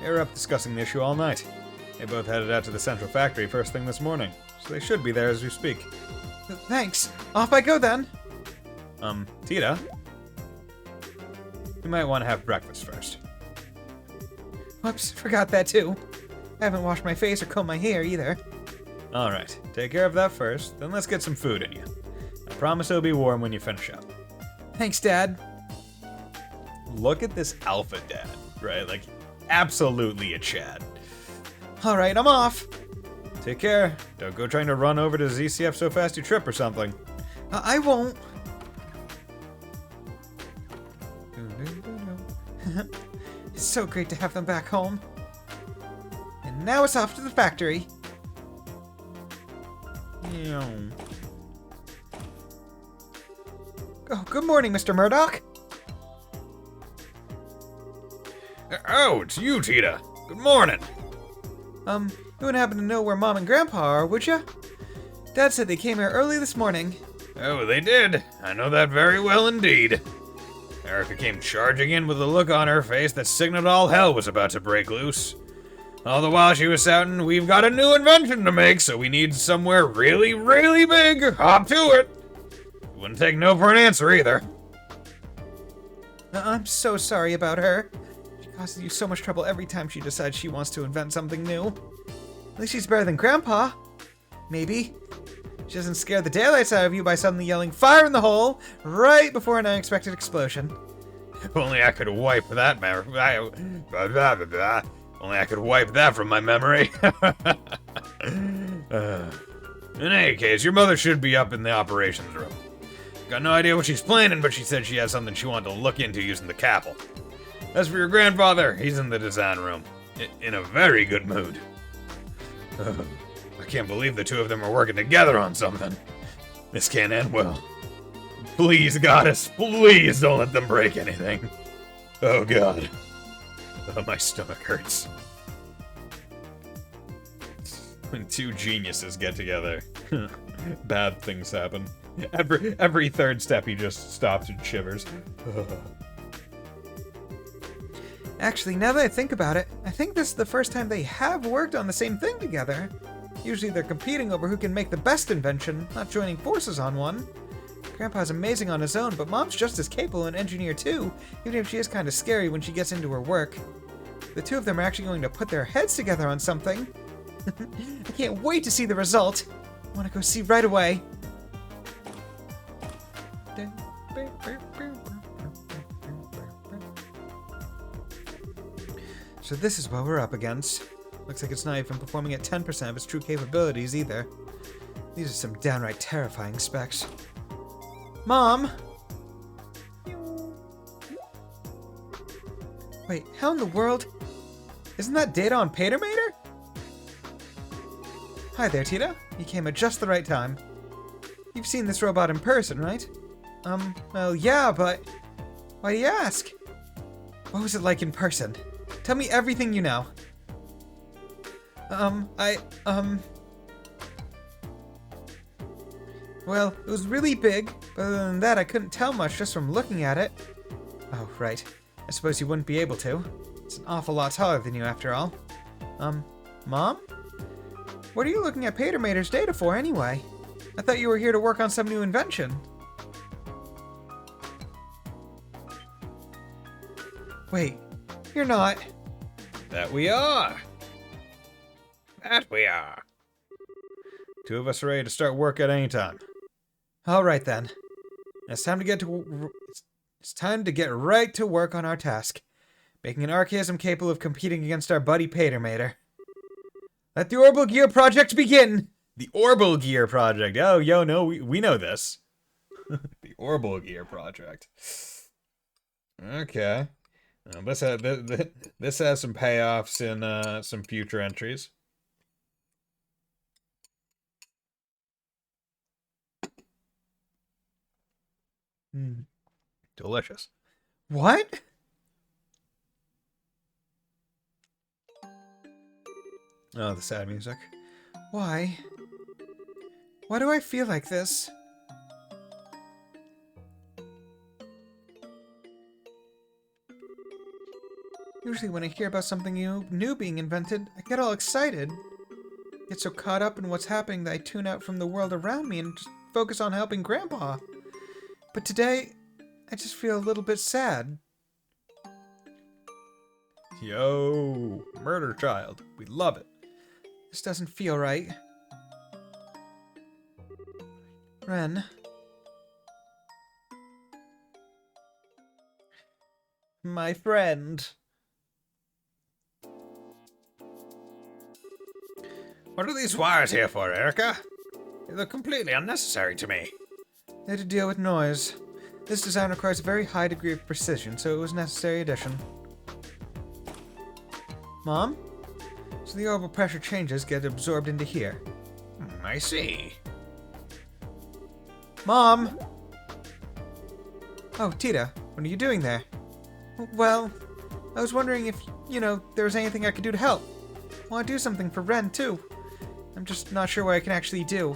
They were up discussing the issue all night. They both headed out to the central factory first thing this morning, so they should be there as we speak. Thanks. Off I go then. Tita? You might want to have breakfast first. Whoops, forgot that too. I haven't washed my face or combed my hair either. Alright, take care of that first, then let's get some food in you. I promise it'll be warm when you finish up. Thanks, Dad. Look at this alpha dad, right? Like, absolutely a Chad. Alright, I'm off. Take care. Don't go trying to run over to ZCF so fast you trip or something. I won't. It's so great to have them back home. And now it's off to the factory. Oh, good morning, Mr. Murdoch. Oh, it's you, Tita. Good morning. You wouldn't happen to know where Mom and Grandpa are, would ya? Dad said they came here early this morning. Oh, they did. I know that very well indeed. Erica came charging in with a look on her face that signaled all hell was about to break loose. All the while she was shouting, "We've got a new invention to make, so we need somewhere really, really big. Hop to it." Wouldn't take no for an answer either. I'm so sorry about her. She causes you so much trouble every time she decides she wants to invent something new. At least she's better than Grandpa. Maybe. She doesn't scare the daylights out of you by suddenly yelling, "Fire in the hole!" right before an unexpected explosion. If only I could wipe that Only I could wipe that from my memory. In any case, your mother should be up in the operations room. Got no idea what she's planning, but she said she has something she wanted to look into using the Capel. As for your grandfather, he's in the design room, in a very good mood. I can't believe the two of them are working together on something. This can't end well. Please, Goddess, please don't let them break anything. Oh, God. Oh, my stomach hurts. When two geniuses get together, bad things happen. Every third step he just stops and shivers. Actually, now that I think about it, I think this is the first time they have worked on the same thing together. Usually they're competing over who can make the best invention, not joining forces on one. Grandpa's amazing on his own, but Mom's just as capable an engineer too, even if she is kind of scary when she gets into her work. The two of them are actually going to put their heads together on something. I can't wait to see the result. I want to go see right away. So this is what we're up against. Looks like it's not even performing at 10% of its true capabilities either. These are some downright terrifying specs. Mom! Wait, how in the world? Isn't that Data on Patermater? Hi there, Tita. You came at just the right time. You've seen this robot in person, right? Well, yeah, but... Why do you ask? What was it like in person? Tell me everything you know. Well, it was really big, but other than that I couldn't tell much just from looking at it. Oh, right. I suppose you wouldn't be able to. It's an awful lot taller than you after all. Mom? What are you looking at Patermater's data for anyway? I thought you were here to work on some new invention. Wait, you're not. That we are. That we are. Two of us are ready to start work at any time. All right then. It's time to get right to work on our task, making an archaism capable of competing against our buddy Patermater. Let the Orbital Gear Project begin! The Orbital Gear Project. Oh, no, we know this. The Orbital Gear Project. Okay. This has some payoffs in some future entries. Delicious. What? Oh, the sad music. Why? Why do I feel like this? Usually when I hear about something new being invented, I get all excited. Get so caught up in what's happening that I tune out from the world around me and just focus on helping Grandpa. But today, I just feel a little bit sad. Yo, murder child. We love it. This doesn't feel right. Ren. My friend. What are these wires here for, Erica? They're completely unnecessary to me. They're to deal with noise. This design requires a very high degree of precision, so it was a necessary addition. Mom? So the orbital pressure changes get absorbed into here. I see. Mom! Oh, Tita, what are you doing there? Well, I was wondering if, there was anything I could do to help. I want to do something for Ren, too. I'm just not sure what I can actually do.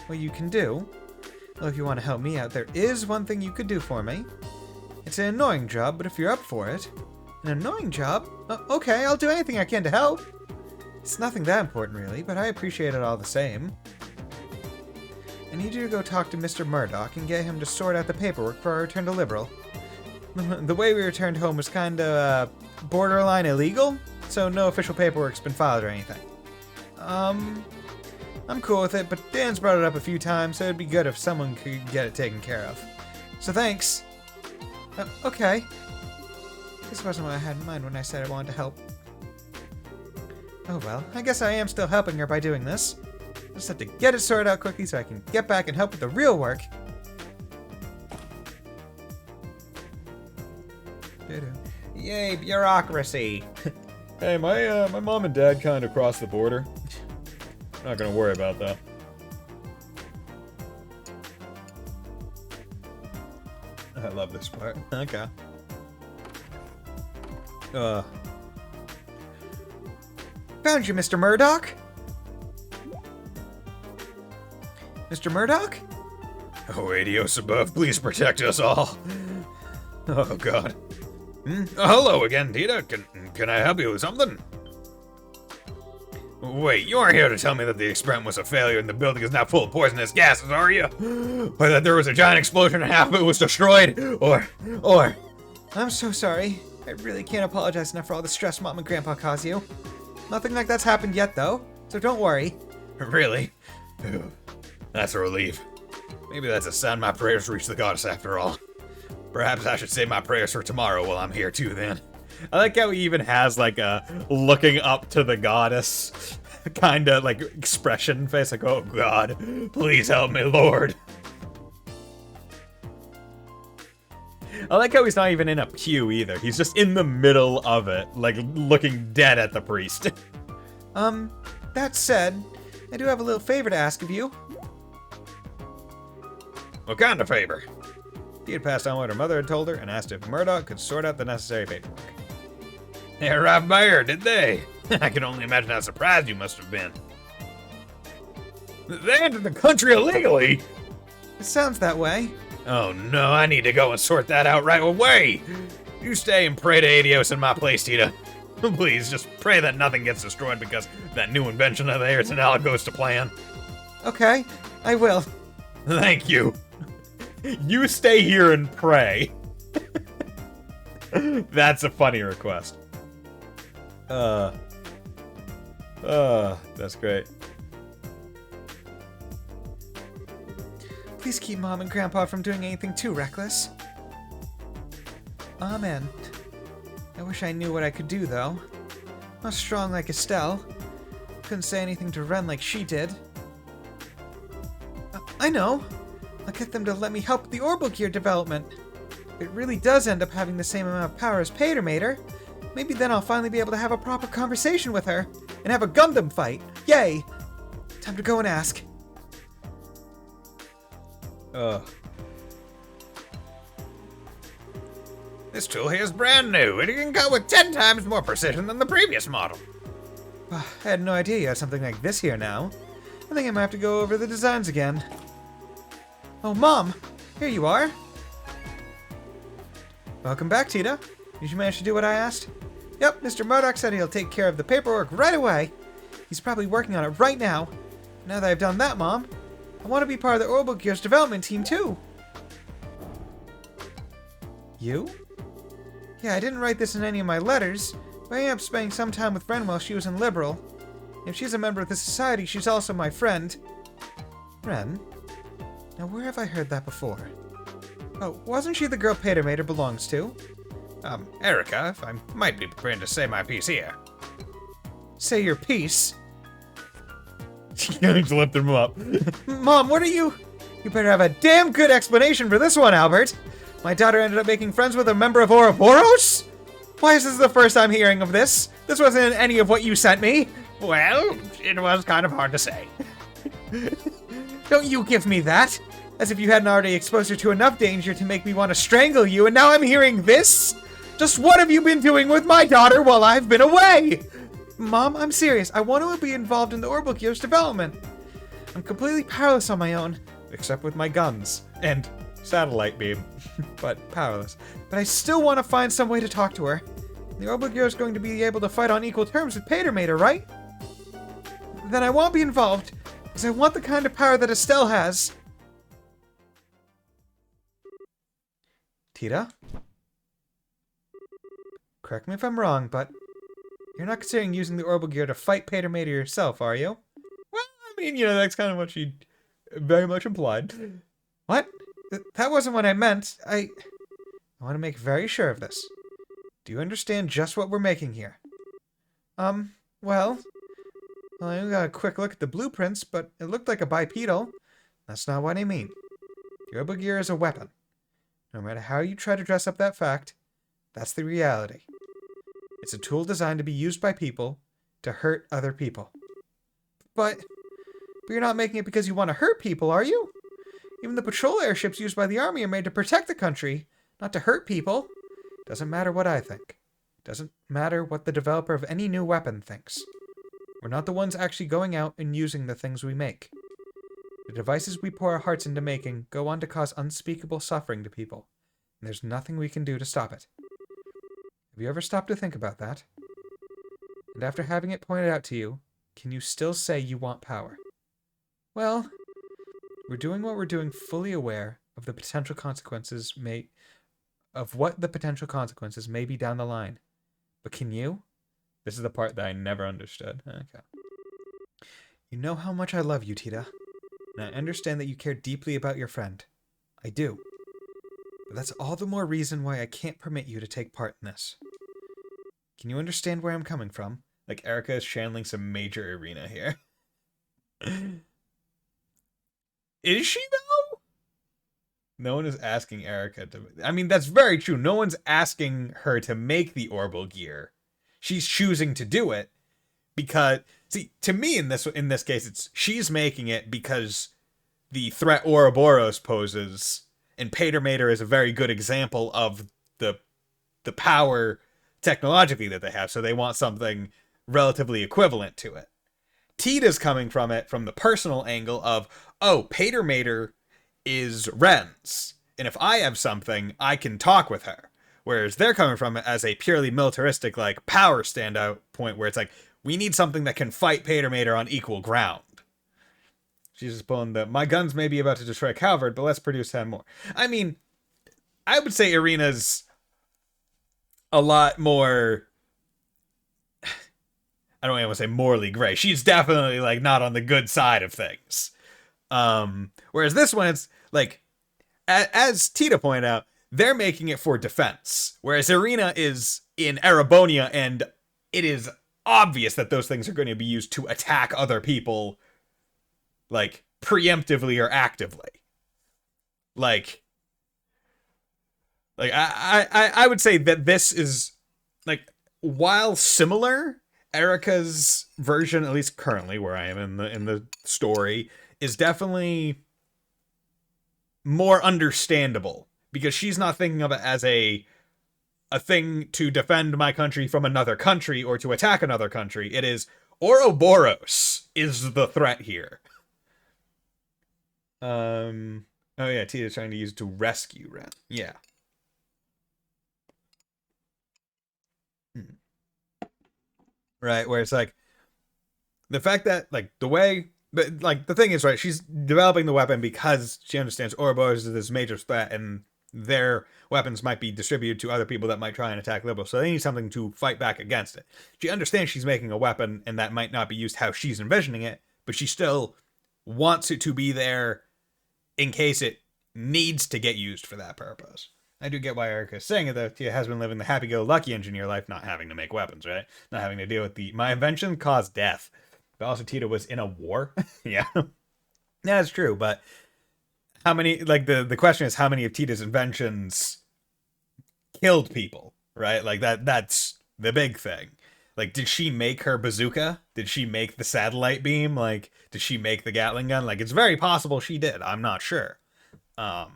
What you can do? Well, if you want to help me out, there is one thing you could do for me. It's an annoying job, but if you're up for it... An annoying job? Okay, I'll do anything I can to help. It's nothing that important, really, but I appreciate it all the same. I need you to go talk to Mr. Murdoch and get him to sort out the paperwork for our return to Liberal. The way we returned home was kinda, borderline illegal, so no official paperwork's been filed or anything. I'm cool with it, but Dan's brought it up a few times, so it'd be good if someone could get it taken care of. So thanks. Okay. This wasn't what I had in mind when I said I wanted to help. Oh well, I guess I am still helping her by doing this. Just have to get it sorted out quickly so I can get back and help with the real work. Yay, bureaucracy! Hey, my mom and dad kind of crossed the border. Not gonna worry about that. I love this part. Okay. Found you, Mr. Murdoch! Mr. Murdoch? Oh, Adios above, please protect us all. Oh, God. Hello again, Tita. Can I help you with something? Wait, you aren't here to tell me that the experiment was a failure and the building is now full of poisonous gases, are you? Or that there was a giant explosion and half of it was destroyed? Or... I'm so sorry. I really can't apologize enough for all the stress Mom and Grandpa caused you. Nothing like that's happened yet, though, so don't worry. Really? That's a relief. Maybe that's a sign my prayers reach the goddess after all. Perhaps I should save my prayers for tomorrow while I'm here too then. I like how he even has like a looking up to the goddess kind of like expression face, like, oh God, please help me, Lord. I like how he's not even in a pew either. He's just in the middle of it, like looking dead at the priest. That said, I do have a little favor to ask of you. What kind of favor? She had passed on what her mother had told her and asked if Murdoch could sort out the necessary paperwork. They arrived by her, did they? I can only imagine how surprised you must have been. They entered the country illegally? It sounds that way. Oh no, I need to go and sort that out right away. You stay and pray to Adios in my place, Tita. Please, just pray that nothing gets destroyed because that new invention of theirs and how it goes to plan. Okay, I will. Thank you. You stay here and pray. That's a funny request. That's great. Please keep Mom and Grandpa from doing anything too reckless. Amen. I wish I knew what I could do, though. Not strong like Estelle. Couldn't say anything to Ren like she did. I know. I'll get them to let me help with the orbital gear development. if it really does end up having the same amount of power as Patermater, maybe then I'll finally be able to have a proper conversation with her and have a Gundam fight. Yay! Time to go and ask. This tool here is brand new, and it can cut with 10 times more precision than the previous model. I had no idea you had something like this here now. I think I might have to go over the designs again. Oh, Mom! Here you are! Welcome back, Tita. Did you manage to do what I asked? Yep, Mr. Murdoch said he'll take care of the paperwork right away. He's probably working on it right now. Now that I've done that, Mom, I want to be part of the Orbital Gears development team, too. You? Yeah, I didn't write this in any of my letters, but I ended up spending some time with Ren while she was in Liberal. If she's a member of the society, she's also my friend. Ren? Now, where have I heard that before? Oh, wasn't she the girl Patermater belongs to? Erica, if I might be prepared to say my piece here. Say your piece? Just lifted him up. Mom, what are you? You better have a damn good explanation for this one, Albert. My daughter ended up making friends with a member of Ouroboros? Why is this the first I'm hearing of this? This wasn't in any of what you sent me. Well, it was kind of hard to say. Don't you give me that. As if you hadn't already exposed her to enough danger to make me want to strangle you, and now I'm hearing this? Just what have you been doing with my daughter while I've been away? Mom, I'm serious. I want to be involved in the Orbital Gears development. I'm completely powerless on my own, except with my guns and satellite beam, but powerless. But I still want to find some way to talk to her. The Orbital Gears is going to be able to fight on equal terms with Patermater, right? Then I won't be involved, because I want the kind of power that Estelle has. Tita? Correct me if I'm wrong, but you're not considering using the Orbital Gear to fight Patermater yourself, are you? Well, I mean, that's kind of what she very much implied. What? That wasn't what I meant. I want to make very sure of this. Do you understand just what we're making here? Well, I got a quick look at the blueprints, but it looked like a bipedal. That's not what I mean. The Orbital Gear is a weapon. No matter how you try to dress up that fact, that's the reality. It's a tool designed to be used by people to hurt other people. But you're not making it because you want to hurt people, are you? Even the patrol airships used by the army are made to protect the country, not to hurt people. Doesn't matter what I think. Doesn't matter what the developer of any new weapon thinks. We're not the ones actually going out and using the things we make. The devices we pour our hearts into making go on to cause unspeakable suffering to people, and there's nothing we can do to stop it. Have you ever stopped to think about that? And after having it pointed out to you, can you still say you want power? Well, we're doing what we're doing fully aware of the potential consequences what the potential consequences may be down the line. But can you? This is the part that I never understood. Okay. You know how much I love you, Tita. And I understand that you care deeply about your friend. I do. But that's all the more reason why I can't permit you to take part in this. Can you understand where I'm coming from? Like, Erica is channeling some major Irina here. Is she, though? No one is asking Erica to... I mean, that's very true. No one's asking her to make the Orbital Gear. She's choosing to do it because... See, to me, in this case, it's she's making it because the threat Ouroboros poses, and Patermater is a very good example of the power technologically that they have, so they want something relatively equivalent to it. Tita's coming from it from the personal angle of, oh, Patermater is Ren's, and if I have something, I can talk with her. Whereas they're coming from it as a purely militaristic, like, power standout point where it's like, we need something that can fight Patermater on equal ground. She's just pulling my guns may be about to destroy Calvert, but let's produce 10 more. I mean, I would say Irina's a lot more... I don't even want to say morally gray. She's definitely, like, not on the good side of things. Whereas this one, it's, like, as Tita pointed out, they're making it for defense. Whereas Irina is in Erebonia, and it is obvious that those things are going to be used to attack other people, like, preemptively or actively. Like, Like, I would say that this is, like, while similar, Erica's version, at least currently where I am in the story, is definitely more understandable because she's not thinking of it as a thing to defend my country from another country or to attack another country. It is Ouroboros is the threat here. Oh yeah, Tita's trying to use it to rescue Ren. Yeah. Right, where it's like the fact that like the way, but like the thing is, right, she's developing the weapon because she understands Ouroboros is this major threat and their weapons might be distributed to other people that might try and attack liberals, so they need something to fight back against it. She understands she's making a weapon and that might not be used how she's envisioning it, but she still wants it to be there in case it needs to get used for that purpose. I do get why Erica's saying it, though. Tia has been living the happy-go-lucky engineer life, not having to make weapons, right? Not having to deal with my invention caused death. But also Tita was in a war. Yeah. Yeah, that's true, but how many, like, the question is how many of Tita's inventions killed people, right? Like, that's the big thing. Like, did she make her bazooka? Did she make the satellite beam? Like, did she make the Gatling gun? Like, it's very possible she did. I'm not sure. But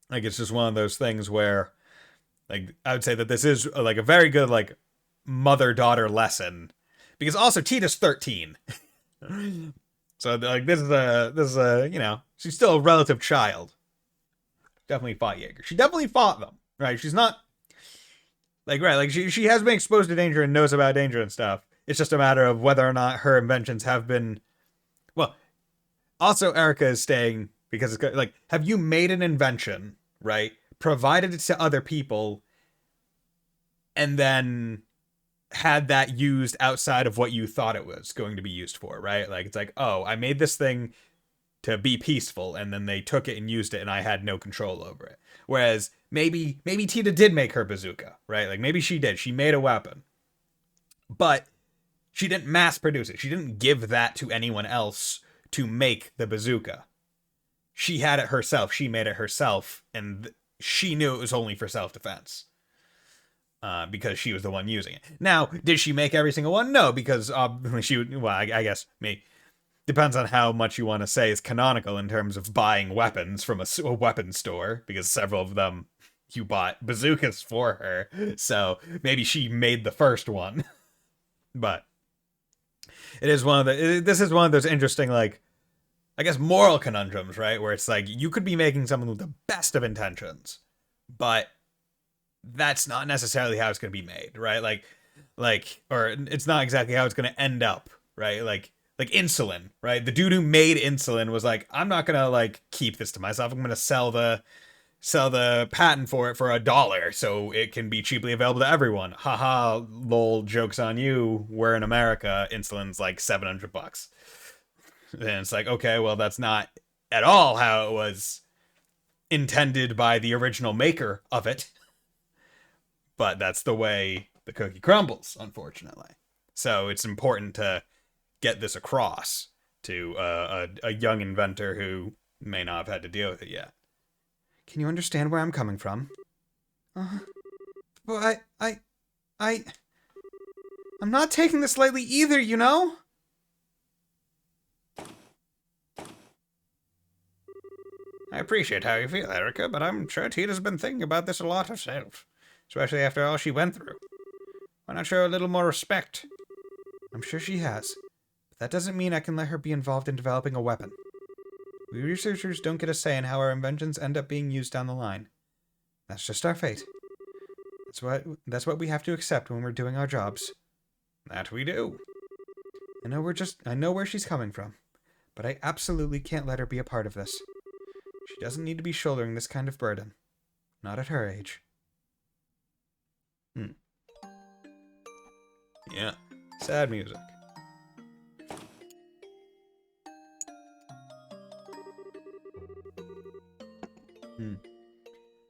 like, it's just one of those things where, like, I would say that this is like a very good like mother-daughter lesson, because also Tita's 13. So like this is a you know, she's still a relative child. Definitely fought Jaeger. She definitely fought them, right? She's not like, right, like she has been exposed to danger and knows about danger and stuff. It's just a matter of whether or not her inventions have been, well, also Erica is staying because it's like, have you made an invention, right? Provided it to other people and then had that used outside of what you thought it was going to be used for, right? Like, it's like, oh, I made this thing to be peaceful and then they took it and used it and I had no control over it. Whereas maybe Tita did make her bazooka, right? Like, maybe she did. She made a weapon. But she didn't mass produce it. She didn't give that to anyone else to make the bazooka. She had it herself. She made it herself, and she knew it was only for self-defense. Because she was the one using it. Now, did she make every single one? No, because she would, well, I guess, depends on how much you want to say is canonical in terms of buying weapons from a weapons store, because several of them you bought bazookas for her, so maybe she made the first one. But it is this is one of those interesting, like, I guess, moral conundrums, right? Where it's like, you could be making something with the best of intentions, but that's not necessarily how it's going to be made, right? Like, or it's not exactly how it's going to end up, right? Like insulin, right? The dude who made insulin was like, I'm not going to like keep this to myself. I'm going to sell the patent for it for $1 so it can be cheaply available to everyone. Haha, lol, joke's on you. We're in America. Insulin's like $700. And it's like, okay, well, that's not at all how it was intended by the original maker of it. But that's the way the cookie crumbles, unfortunately. So it's important to get this across to a young inventor who may not have had to deal with it yet. Can you understand where I'm coming from? But I'm not taking this lightly either, you know? I appreciate how you feel, Erica, but I'm sure Tita's been thinking about this a lot herself. Especially after all she went through. Why not show a little more respect? I'm sure she has. But that doesn't mean I can let her be involved in developing a weapon. We researchers don't get a say in how our inventions end up being used down the line. That's just our fate. That's what we have to accept when we're doing our jobs. That we do. I know where she's coming from, but I absolutely can't let her be a part of this. She doesn't need to be shouldering this kind of burden. Not at her age. Yeah. Sad music.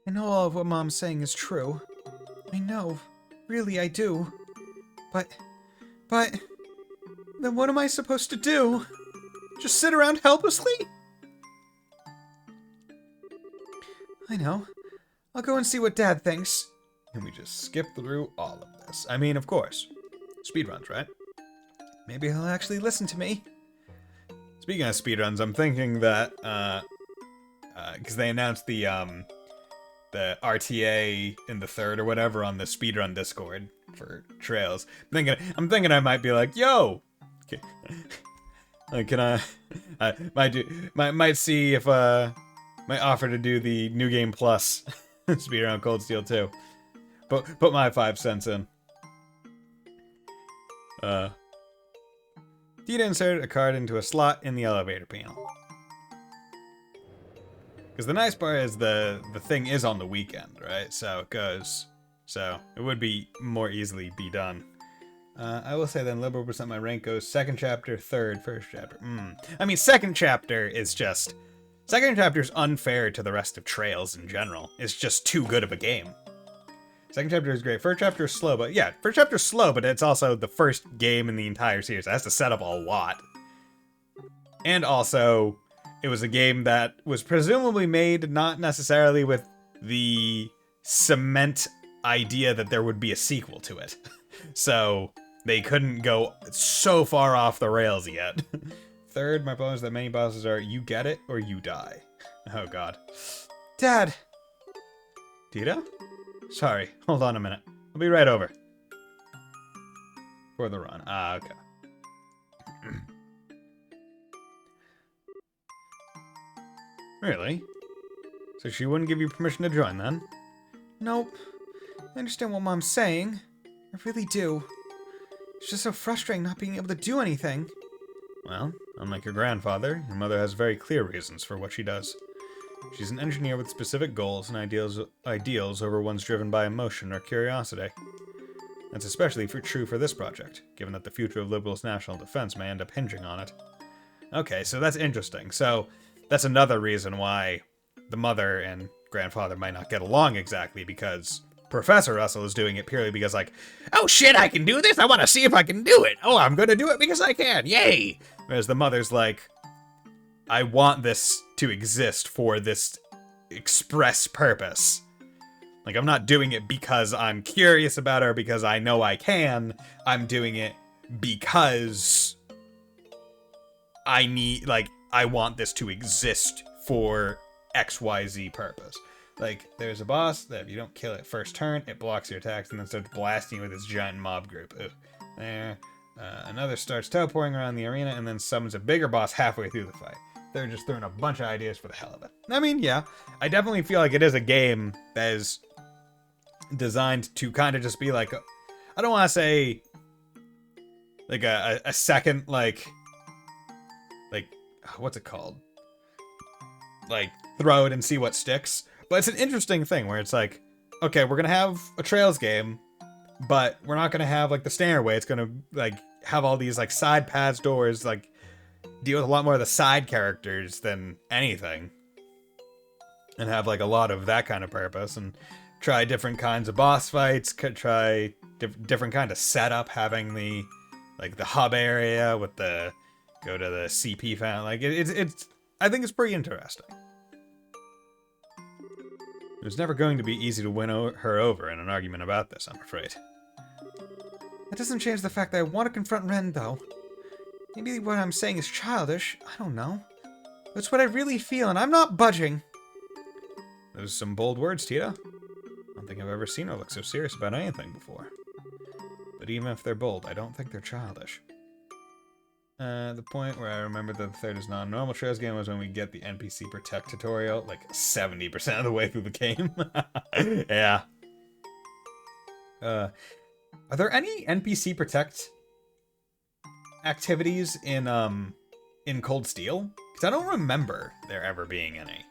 I know all of what Mom's saying is true. I know. Really, I do. But... then what am I supposed to do? Just sit around helplessly? I know. I'll go and see what Dad thinks. And we just skip through all of this. I mean, of course. Speedruns, right? Maybe he'll actually listen to me. Speaking of speedruns, I'm thinking that, because they announced the RTA in the third or whatever on the speedrun Discord for Trails. I'm thinking I might be like, yo! Okay. Like, can I might see if, might offer to do the New Game Plus speedrun Cold Steel 2. Put my 5 cents in. Tita inserted a card into a slot in the elevator panel. Because the nice part is the thing is on the weekend, right? So it goes. So it would be more easily be done. I will say then liberal percent my rank goes second chapter, third, first chapter. I mean, second chapter is just... Second chapter is unfair to the rest of Trails in general. It's just too good of a game. Second chapter is great. First chapter is slow, but yeah, first chapter is slow, but it's also the first game in the entire series. It has to set up a lot. And also, it was a game that was presumably made not necessarily with the cement idea that there would be a sequel to it. So, they couldn't go so far off the rails yet. Third, my bonus that many bosses are you get it or you die. Oh god. Dad! Tita? Sorry, hold on a minute. I'll be right over. For the run. Ah, okay. Really? So she wouldn't give you permission to join then? Nope. I understand what Mom's saying. I really do. It's just so frustrating not being able to do anything. Well, unlike your grandfather, your mother has very clear reasons for what she does. She's an engineer with specific goals and ideals over ones driven by emotion or curiosity. That's especially true for this project, given that the future of Liberal's national defense may end up hinging on it. Okay, so that's interesting. So that's another reason why the mother and grandfather might not get along exactly, because Professor Russell is doing it purely because, like, oh shit, I can do this? I want to see if I can do it. Oh, I'm going to do it because I can. Yay! Whereas the mother's like, I want this to exist for this express purpose. Like, I'm not doing it because I'm curious about it or because I know I can. I'm doing it because I need, like, I want this to exist for XYZ purpose. Like, there's a boss that if you don't kill it first turn, it blocks your attacks and then starts blasting you with its giant mob group. Ugh. There. Another starts teleporting around the arena and then summons a bigger boss halfway through the fight. They're just throwing a bunch of ideas for the hell of it. I mean, yeah, I definitely feel like it is a game that is designed to kind of just be like, I don't want to say like a second, like, what's it called? Like, throw it and see what sticks. But it's an interesting thing where it's like, okay, we're gonna have a Trails game, but we're not gonna have like the standard way. It's gonna like have all these like side paths, doors, like deal with a lot more of the side characters than anything, and have like a lot of that kind of purpose, and try different kinds of boss fights, try different kind of setup, having the like the hub area with the go to the CP fan. Like it's I think it's pretty interesting. It was never going to be easy to win her over in an argument about this, I'm afraid. That doesn't change the fact that I want to confront Ren, though. Maybe what I'm saying is childish. I don't know. It's what I really feel, and I'm not budging. Those are some bold words, Tita. I don't think I've ever seen her look so serious about anything before. But even if they're bold, I don't think they're childish. The point where I remember that the third is not a normal Trails game was when we get the NPC Protect tutorial, like 70% of the way through the game. Yeah. Are there any NPC Protect activities in Cold Steel? Because I don't remember there ever being any.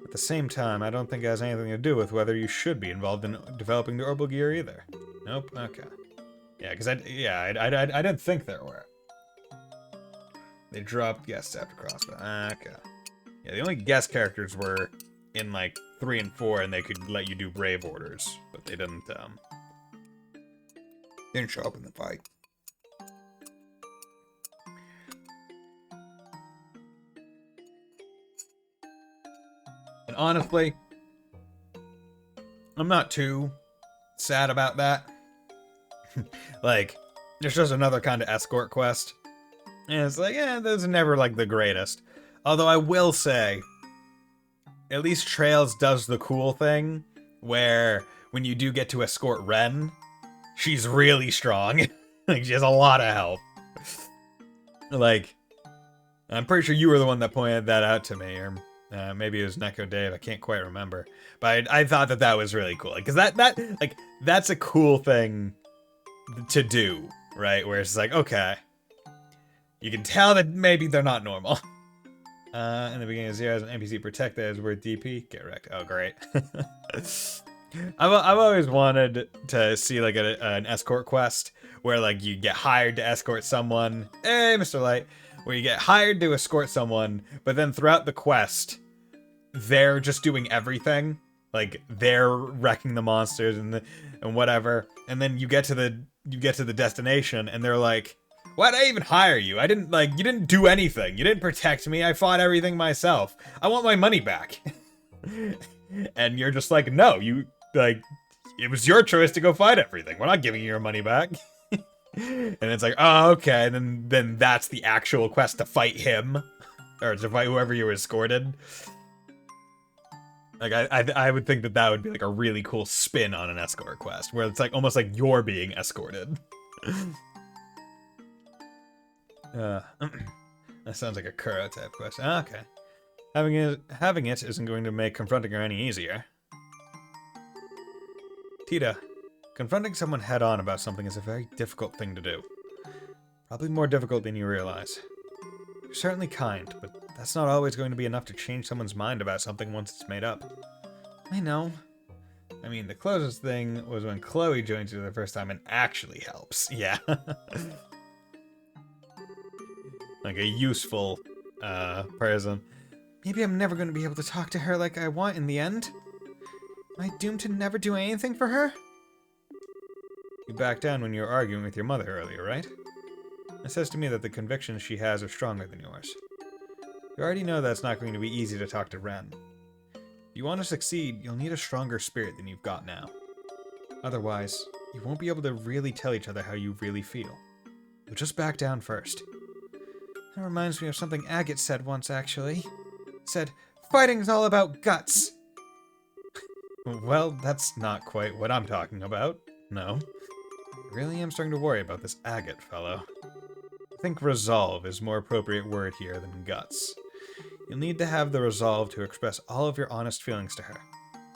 At the same time, I don't think it has anything to do with whether you should be involved in developing the orbital gear either. Nope. Okay. Yeah, because I didn't think there were. They dropped guests after Crossbow. Okay. Yeah, the only guest characters were in like 3 and 4, and they could let you do brave orders, but they didn't show up in the fight. And honestly, I'm not too sad about that. Like, it's just another kind of escort quest. And it's like, those are never, like, the greatest. Although I will say, at least Trails does the cool thing, where when you do get to escort Ren, she's really strong. Like, she has a lot of help. Like, I'm pretty sure you were the one that pointed that out to me, or maybe it was Neko Dave, I can't quite remember. But I thought that was really cool. Because that's a cool thing to do, right? Where it's like, okay, you can tell that maybe they're not normal. In the beginning of Zero, as an NPC protect that is worth DP. Get wrecked. Oh, great. I've always wanted to see like an escort quest where like you get hired to escort someone. Hey, Mr. Light. Where you get hired to escort someone, but then throughout the quest, they're just doing everything. Like they're wrecking the monsters and whatever. And then you get to the destination, and they're like, "Why'd I even hire you? You didn't do anything. You didn't protect me. I fought everything myself. I want my money back." And you're just like, "No, it was your choice to go fight everything. We're not giving you your money back." And it's like, oh, okay. And then that's the actual quest to fight him, or to fight whoever you escorted. Like, I would think that would be like a really cool spin on an escort quest, where it's like almost like you're being escorted. That sounds like a Kuro type quest. Okay. Having it isn't going to make confronting her any easier. Tita, confronting someone head-on about something is a very difficult thing to do. Probably more difficult than you realize. You're certainly kind, but that's not always going to be enough to change someone's mind about something once it's made up. I know. I mean, the closest thing was when Chloe joins you the first time and actually helps. Yeah. Like a useful, person. Maybe I'm never going to be able to talk to her like I want in the end. Am I doomed to never do anything for her? You backed down when you were arguing with your mother earlier, right? It says to me that the convictions she has are stronger than yours. You already know that it's not going to be easy to talk to Ren. If you want to succeed, you'll need a stronger spirit than you've got now. Otherwise, you won't be able to really tell each other how you really feel. You'll just back down first. That reminds me of something Agate said once, actually. It said, "Fighting's all about guts." Well, that's not quite what I'm talking about. No. I really am starting to worry about this Agate fellow. I think resolve is a more appropriate word here than guts. You'll need to have the resolve to express all of your honest feelings to her.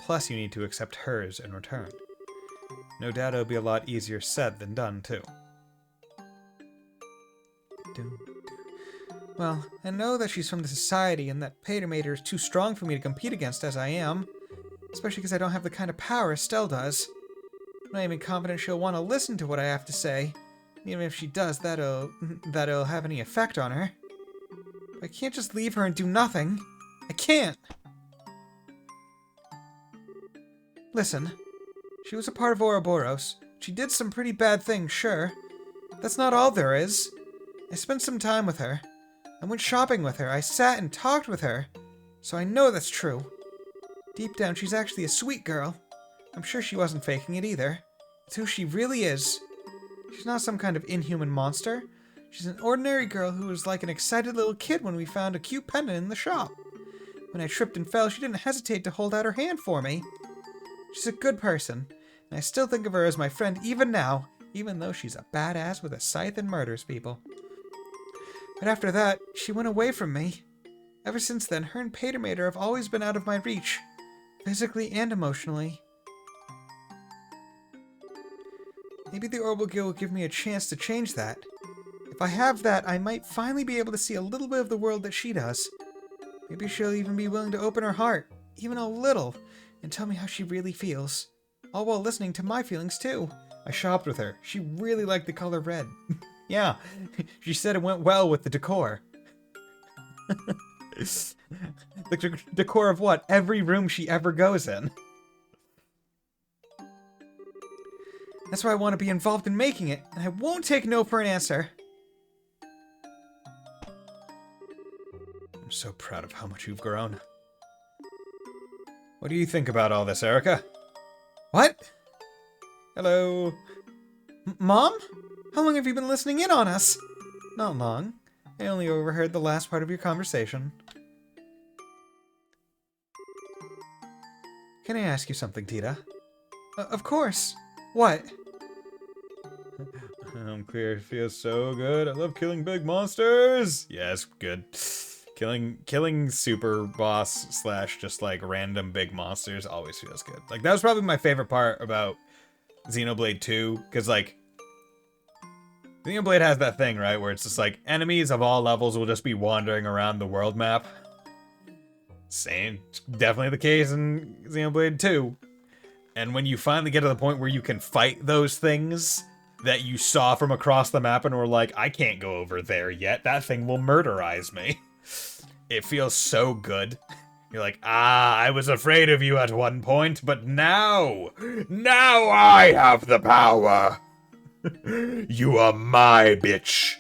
Plus, you need to accept hers in return. No doubt it'll be a lot easier said than done, too. Well, I know that she's from the society and that Patermater is too strong for me to compete against as I am. Especially because I don't have the kind of power Estelle does. I'm not even confident she'll want to listen to what I have to say. Even if she does, that'll have any effect on her. I can't just leave her and do nothing. I can't! Listen, she was a part of Ouroboros. She did some pretty bad things, sure. That's not all there is. I spent some time with her. I went shopping with her. I sat and talked with her. So I know that's true. Deep down, she's actually a sweet girl. I'm sure she wasn't faking it either. It's who she really is. She's not some kind of inhuman monster. She's an ordinary girl who was like an excited little kid when we found a cute pendant in the shop. When I tripped and fell, she didn't hesitate to hold out her hand for me. She's a good person, and I still think of her as my friend even now, even though she's a badass with a scythe and murders people. But after that, she went away from me. Ever since then, her and Patermater have always been out of my reach. Physically and emotionally. Maybe the Orbital Guild will give me a chance to change that. If I have that, I might finally be able to see a little bit of the world that she does. Maybe she'll even be willing to open her heart, even a little, and tell me how she really feels. All while listening to my feelings too. I shopped with her. She really liked the color red. Yeah, she said it went well with the decor. The decor of what? Every room she ever goes in. That's why I want to be involved in making it, and I won't take no for an answer. I'm so proud of how much you've grown. What do you think about all this, Erica? What? Hello? Mom? How long have you been listening in on us? Not long. I only overheard the last part of your conversation. Can I ask you something, Tita? Of course. What? I'm clear. It feels so good. I love killing big monsters. Yes, good. Killing super boss slash just like random big monsters always feels good. Like that was probably my favorite part about Xenoblade 2, because like Xenoblade has that thing, right, where it's just like enemies of all levels will just be wandering around the world map. Same, definitely the case in Xenoblade 2. And when you finally get to the point where you can fight those things that you saw from across the map and were like, I can't go over there yet, that thing will murderize me. It feels so good. You're like, I was afraid of you at one point, but now I have the power. You are my bitch.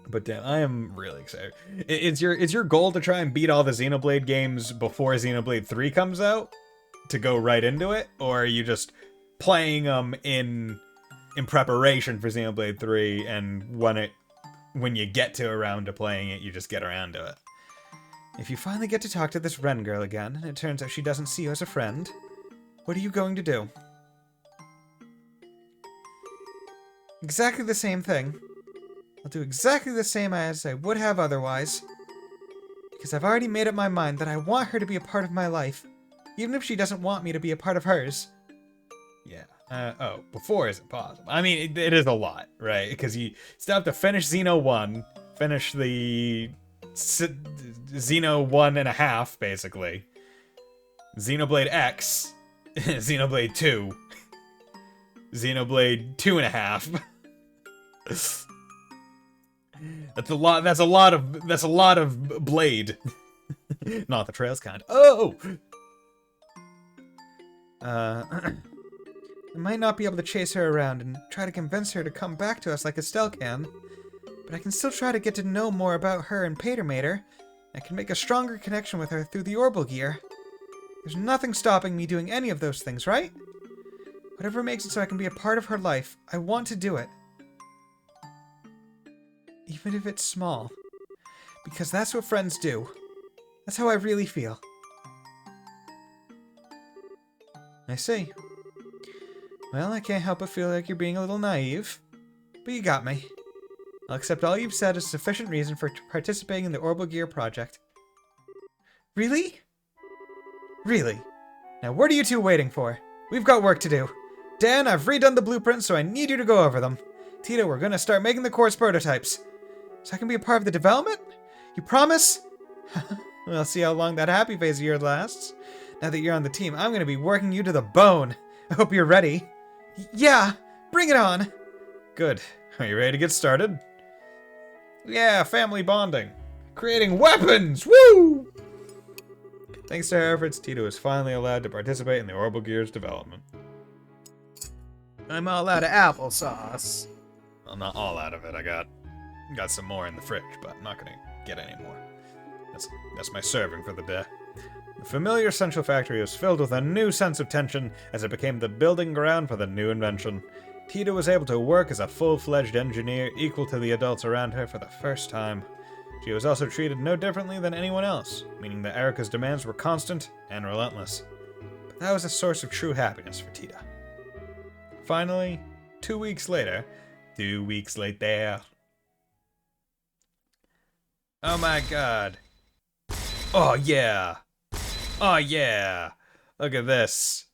But damn, I am really excited. Is your goal to try and beat all the Xenoblade games before Xenoblade 3 comes out? To go right into it? Or are you just playing them in preparation for Xenoblade 3, and when you get to around to playing it, you just get around to it? If you finally get to talk to this Wren girl again, and it turns out she doesn't see you as a friend, what are you going to do? Exactly the same thing. I'll do exactly the same as I would have otherwise. Because I've already made up my mind that I want her to be a part of my life, even if she doesn't want me to be a part of hers. Yeah. Before isn't possible. I mean, it is a lot, right? Because you still have to finish Xeno 1, finish the Xeno 1.5, basically. Xenoblade X, Xenoblade 2, Xenoblade 2.5. That's a lot of blade. Not the Trails kind. Oh! I might not be able to chase her around and try to convince her to come back to us like Estelle can, but I can still try to get to know more about her and Patermater. I can make a stronger connection with her through the Orbital Gear. There's nothing stopping me doing any of those things, right? Whatever makes it so I can be a part of her life, I want to do it. Even if it's small. Because that's what friends do. That's how I really feel. I see. Well, I can't help but feel like you're being a little naive. But you got me. I'll accept all you've said as sufficient reason for participating in the Orbital Gear project. Really? Really? Now what are you two waiting for? We've got work to do. Dan, I've redone the blueprints, so I need you to go over them. Tita, we're gonna start making the quartz prototypes. So I can be a part of the development? You promise? We'll see how long that happy phase of yours lasts. Now that you're on the team, I'm gonna be working you to the bone. I hope you're ready. Yeah, bring it on. Good. Are you ready to get started? Yeah, family bonding. Creating weapons! Woo! Thanks to her efforts, Tita was finally allowed to participate in the Orbital Gear's development. I'm all out of applesauce. I'm not all out of it. I got some more in the fridge, but I'm not gonna get any more. That's my serving for the day. The familiar Central Factory was filled with a new sense of tension as it became the building ground for the new invention. Tita was able to work as a full-fledged engineer equal to the adults around her for the first time. She was also treated no differently than anyone else, meaning that Erica's demands were constant and relentless. But that was a source of true happiness for Tita. Finally, 2 weeks later... 2 weeks later... Oh my god. Oh yeah. Oh yeah. Look at this.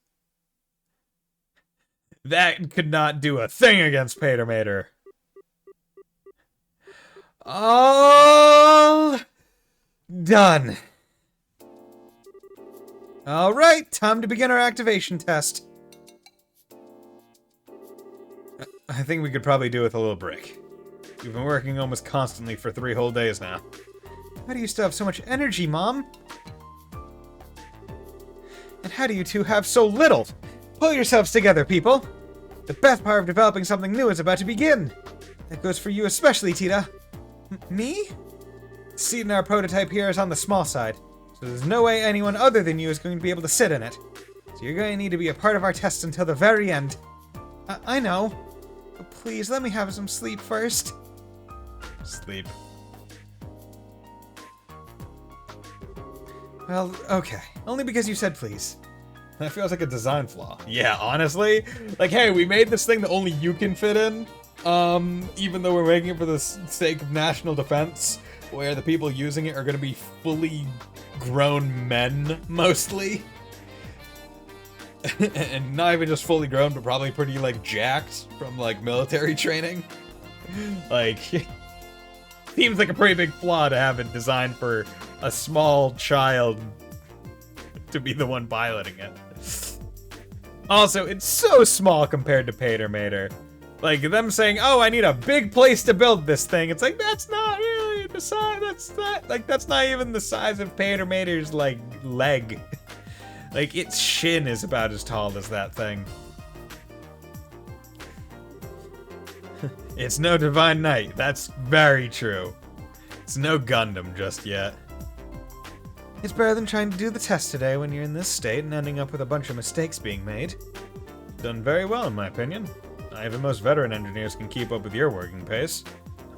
That could not do a thing against Patermater. All done. All right, time to begin our activation test. I think we could probably do with a little break. We've been working almost constantly for 3 whole days now. Why do you still have so much energy, Mom? And how do you two have so little? Pull yourselves together, people. The best part of developing something new is about to begin. That goes for you especially, Tita. Me? The seed in our prototype here is on the small side. So there's no way anyone other than you is going to be able to sit in it. So you're going to need to be a part of our test until the very end. I know. But please, let me have some sleep first. Sleep. Well, okay. Only because you said please. That feels like a design flaw. Yeah, honestly. Like, hey, we made this thing that only you can fit in. Even though we're making it for the sake of national defense, where the people using it are going to be fully grown men, mostly. And not even just fully grown, but probably pretty, like, jacked from, like, military training. Like, seems like a pretty big flaw to have it designed for a small child to be the one piloting it. Also, it's so small compared to Pater Mater. Like, them saying, oh, I need a big place to build this thing. It's like, that's not really the size, that's not even the size of Pater Mater's, like, leg. Like, its shin is about as tall as that thing. It's no Divine Knight, that's very true. It's no Gundam just yet. It's better than trying to do the test today when you're in this state and ending up with a bunch of mistakes being made. Done very well, in my opinion. Even most veteran engineers can keep up with your working pace.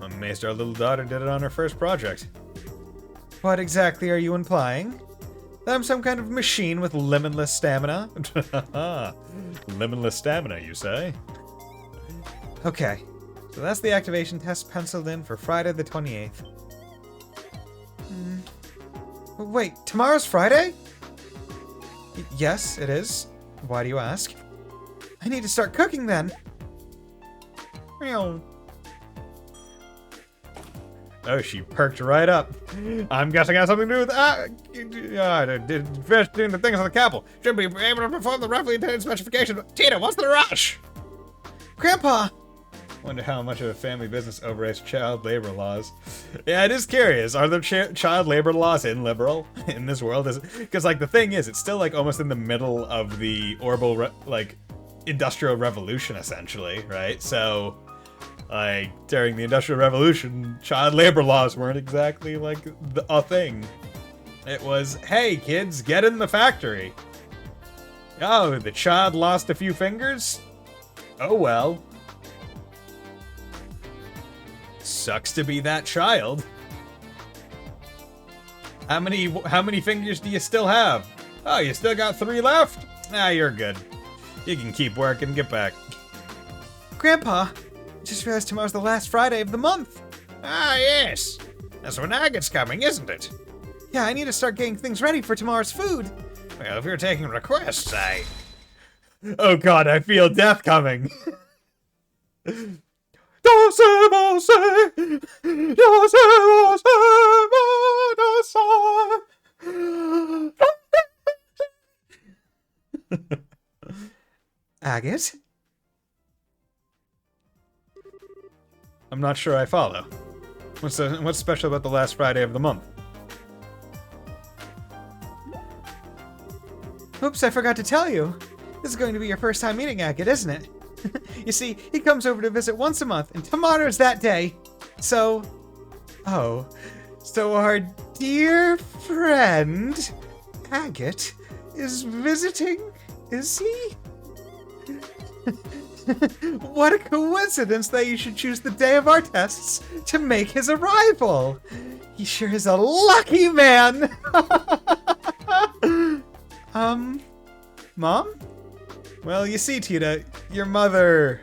I'm amazed our little daughter did it on her first project. What exactly are you implying? That I'm some kind of machine with limitless stamina? Limitless stamina, you say? Okay, so that's the activation test penciled in for Friday the 28th. Wait, tomorrow's Friday? Yes, it is. Why do you ask? I need to start cooking then. Oh, she perked right up. I'm guessing it has something to do with fish doing the things on the capsule. Should be able to perform the roughly intended specification. Tita, what's the rush? Grandpa! Wonder how much of a family business overrides child labor laws. Yeah, it is curious. Are there child labor laws in Liberal in this world? Because, like, the thing is, it's still, like, almost in the middle of the orbital, Industrial Revolution, essentially, right? So, like, during the Industrial Revolution, child labor laws weren't exactly, like, a thing. It was, hey, kids, get in the factory. Oh, the child lost a few fingers? Oh, well. Sucks to be that child. How many fingers do you still have? Oh, you still got 3 left? Ah, you're good. You can keep working, get back. Grandpa, I just realized tomorrow's the last Friday of the month. Ah, yes. That's when Agate's coming, isn't it? Yeah, I need to start getting things ready for tomorrow's food. Well, if you're taking requests, Oh god, I feel death coming. Agate? I'm not sure I follow. What's special about the last Friday of the month? Oops, I forgot to tell you. This is going to be your first time meeting Agate, isn't it? You see, he comes over to visit once a month, and tomorrow's that day. So... Oh. So our dear friend, Agate, is visiting, is he? What a coincidence that you should choose the day of our tests to make his arrival. He sure is a lucky man. Mom? Well, you see, Tita, your mother...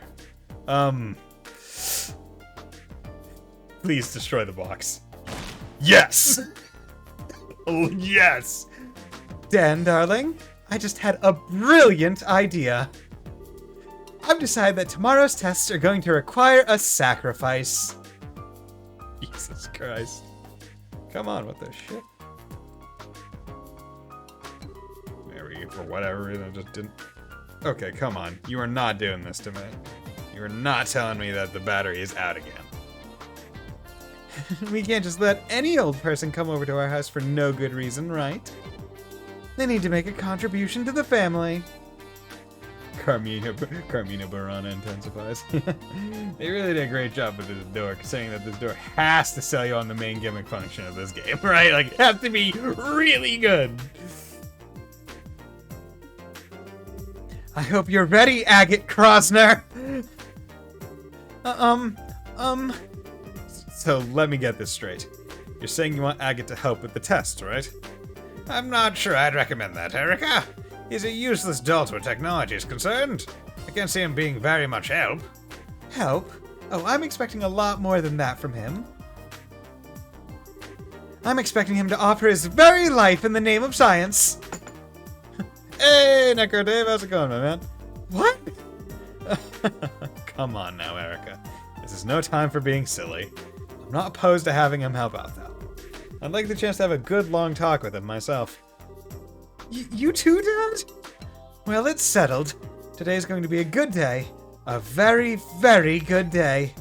Please destroy the box. Yes! Oh, yes! Dan, darling, I just had a brilliant idea. I've decided that tomorrow's tests are going to require a sacrifice. Jesus Christ. Come on, what the shit? There we go, for whatever reason, I just didn't... Okay, come on. You are not doing this to me. You are not telling me that the battery is out again. We can't just let any old person come over to our house for no good reason, right? They need to make a contribution to the family. Carmina Burana intensifies. They really did a great job with this door, saying that this door has to sell you on the main gimmick function of this game, right? Like, it has to be really good. I hope you're ready, Agate Krosner. So let me get this straight. You're saying you want Agate to help with the test, right? I'm not sure I'd recommend that, Erica. He's a useless dolt where technology is concerned. I can't see him being very much help. Help? Oh, I'm expecting a lot more than that from him. I'm expecting him to offer his very life in the name of science. Hey, Necro Dave, how's it going, my man? What? Come on now, Erica. This is no time for being silly. I'm not opposed to having him help out, though. I'd like the chance to have a good long talk with him myself. You too, Dad? Well, it's settled. Today's going to be a good day. A very, very good day.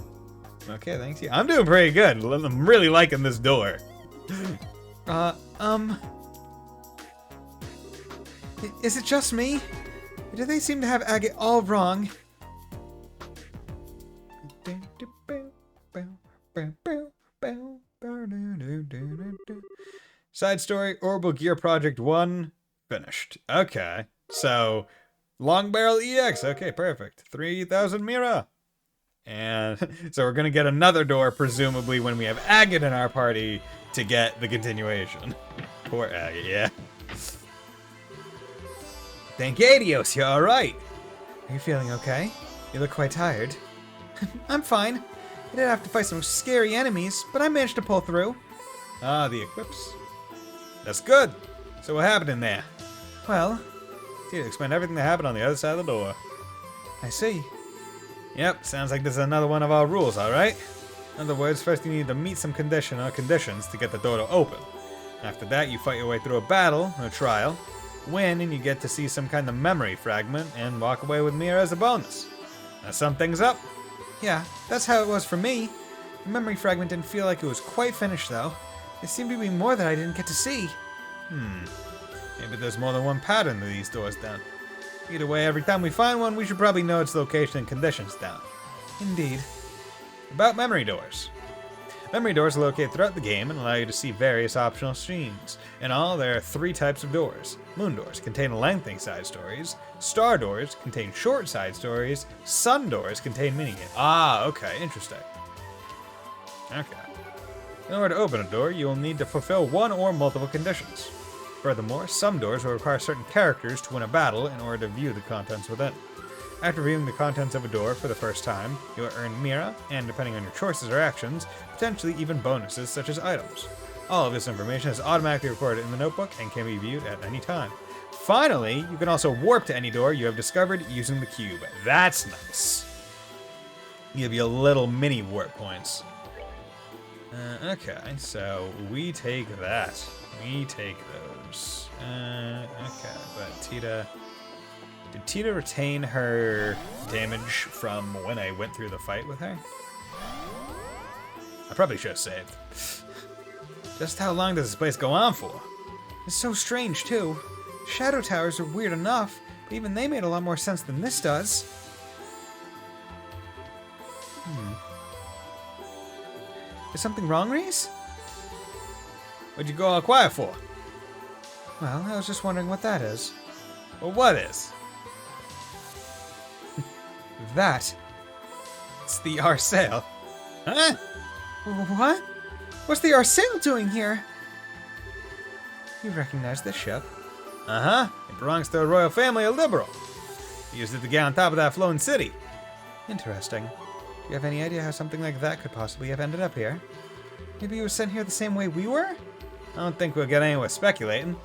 Okay, thanks. Yeah, I'm doing pretty good. I'm really liking this door. Is it just me? Or do they seem to have Agate all wrong? Side story, Orbital Gear Project 1, finished. Okay, so, Long Barrel EX, okay, perfect. 3,000 Mira. And so we're gonna get another door, presumably when we have Agate in our party, to get the continuation. Poor Agate, yeah. Thank Adios, you're alright. Are you feeling okay? You look quite tired. I'm fine. I did have to fight some scary enemies, but I managed to pull through. Ah, the equips. That's good. So what happened in there? Well, Tita, explain everything that happened on the other side of the door. I see. Yep, sounds like this is another one of our rules, alright? In other words, first you need to meet some conditions to get the door to open. After that, you fight your way through a battle, or a trial, win, and you get to see some kind of memory fragment, and walk away with Mira as a bonus. Now sum things up. Yeah, that's how it was for me. The memory fragment didn't feel like it was quite finished, though. There seemed to be more that I didn't get to see. Maybe there's more than one pattern to these doors then. Either way, every time we find one, we should probably know its location and conditions down. Indeed. About memory doors. Memory doors are located throughout the game and allow you to see various optional streams. In all, there are 3 types of doors. Moon doors contain lengthy side stories. Star doors contain short side stories. Sun doors contain minigame. Ah, okay, interesting. Okay. In order to open a door, you will need to fulfill one or multiple conditions. Furthermore, some doors will require certain characters to win a battle in order to view the contents within. After viewing the contents of a door for the first time, you will earn Mira, and depending on your choices or actions, potentially even bonuses such as items. All of this information is automatically recorded in the notebook and can be viewed at any time. Finally, you can also warp to any door you have discovered using the cube. That's nice. Give you little mini warp points. Okay, so we take that. We take those. Okay, but Tita... Did Tita retain her damage from when I went through the fight with her? I probably should have saved. Just how long does this place go on for? It's so strange, too. Shadow towers are weird enough, but even they made a lot more sense than this does. Is something wrong, Reese? What'd you go all quiet for? Well, I was just wondering what that is. Well, what is? That. It's the Arsail. Huh? What? What's the Arsail doing here? You recognize this ship? Uh-huh. It belongs to a royal family of Liberal. He used it to get on top of that floating city. Interesting. Do you have any idea how something like that could possibly have ended up here? Maybe it was sent here the same way we were? I don't think we'll get anywhere speculating.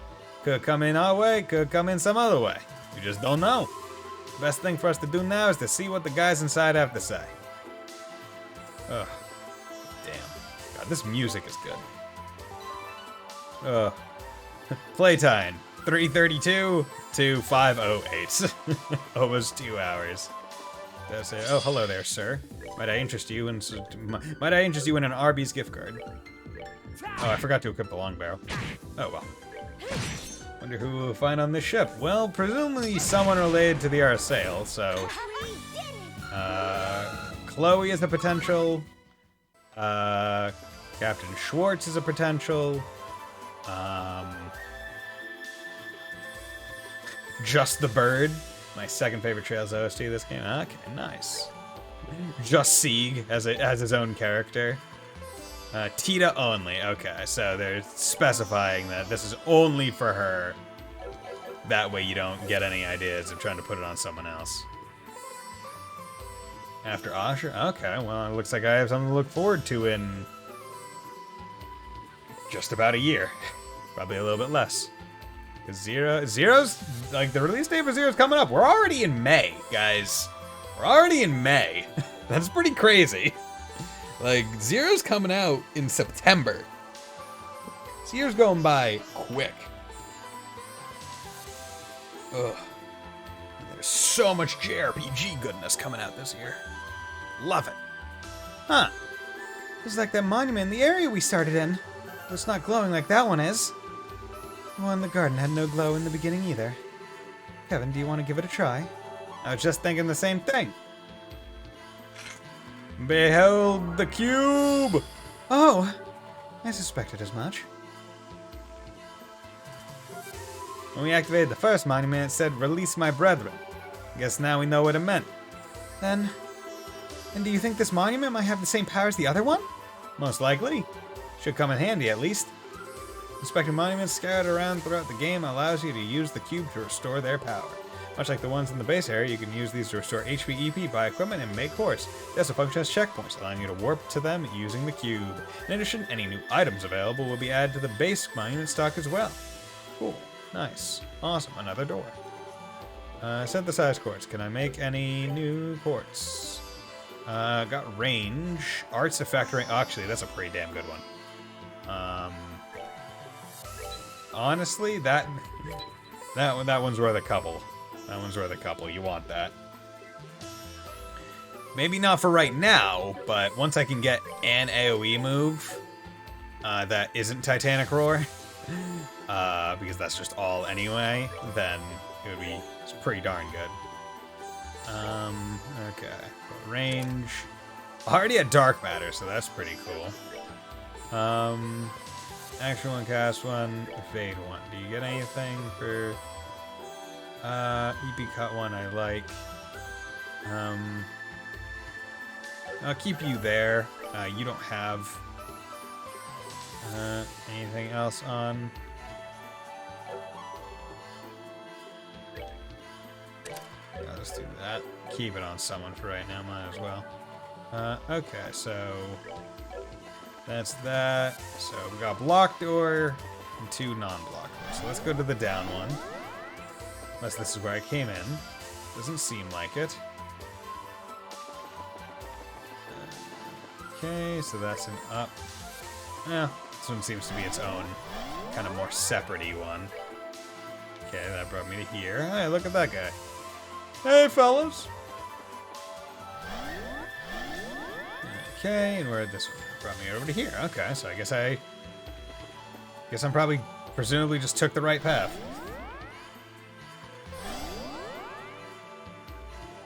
Could come in our way, could come in some other way. We just don't know. The best thing for us to do now is to see what the guys inside have to say. Ugh. Damn. God, this music is good. Ugh. Playtime. 3:32 to 5:08. Almost 2 hours. Oh, hello there, sir. Might I interest you in an Arby's gift card? Oh, I forgot to equip the long barrel. Oh well. Wonder who we'll find on this ship. Well, presumably someone related to the Arsail, so... Chloe is a potential. Captain Schwartz is a potential. Just the Bird, my second favorite Trails OST this game. Okay, nice. Just Sieg as his own character. Tita only. Okay, so they're specifying that this is only for her. That way you don't get any ideas of trying to put it on someone else. After Asher? Okay, well, it looks like I have something to look forward to in just about a year. Probably a little bit less. Because Zero's, like, the release date for Zero's coming up. We're already in May, guys. We're already in May. That's pretty crazy. Like, Zero's coming out in September. This year's going by quick. Ugh. There's so much JRPG goodness coming out this year. Love it. Huh. It's like that monument in the area we started in. But it's not glowing like that one is. The one in the garden had no glow in the beginning either. Kevin, do you want to give it a try? I was just thinking the same thing. Behold the cube! Oh, I suspected as much. When we activated the first monument, it said, "Release my brethren." Guess now we know what it meant. Then, and do you think this monument might have the same power as the other one? Most likely. Should come in handy, at least. Inspecting monuments scattered around throughout the game allows you to use the cube to restore their power. Much like the ones in the base area, you can use these to restore HP, EP, buy equipment, and make course. They also function as checkpoints, allowing you to warp to them using the cube. In addition, any new items available will be added to the base monument stock as well. Cool. Nice. Awesome. Another door. Synthesize quartz. Can I make any new quartz? Got range. Arts effect range. Actually, that's a pretty damn good one. Honestly, that one's worth a couple. That one's worth a couple. You want that. Maybe not for right now, but once I can get an AoE move that isn't Titanic Roar, because that's just all anyway, then it's pretty darn good. Okay. Range. I already had Dark Matter, so that's pretty cool. Action one, cast one, evade one. Do you get anything for EP cut one? I like. I'll keep you there. You don't have anything else on. I'll just do that. Keep it on someone for right now, might as well. Okay, so that's that. So we got block door and 2 non-block doors. So let's go to the down one. Unless this is where I came in. Doesn't seem like it. Okay, so that's an up. Yeah, this one seems to be its own kind of more separate-y one. Okay, that brought me to here. Hey, look at that guy. Hey, fellas. Okay, and where did this one brought me over to here? Okay, so I guess I'm probably presumably just took the right path.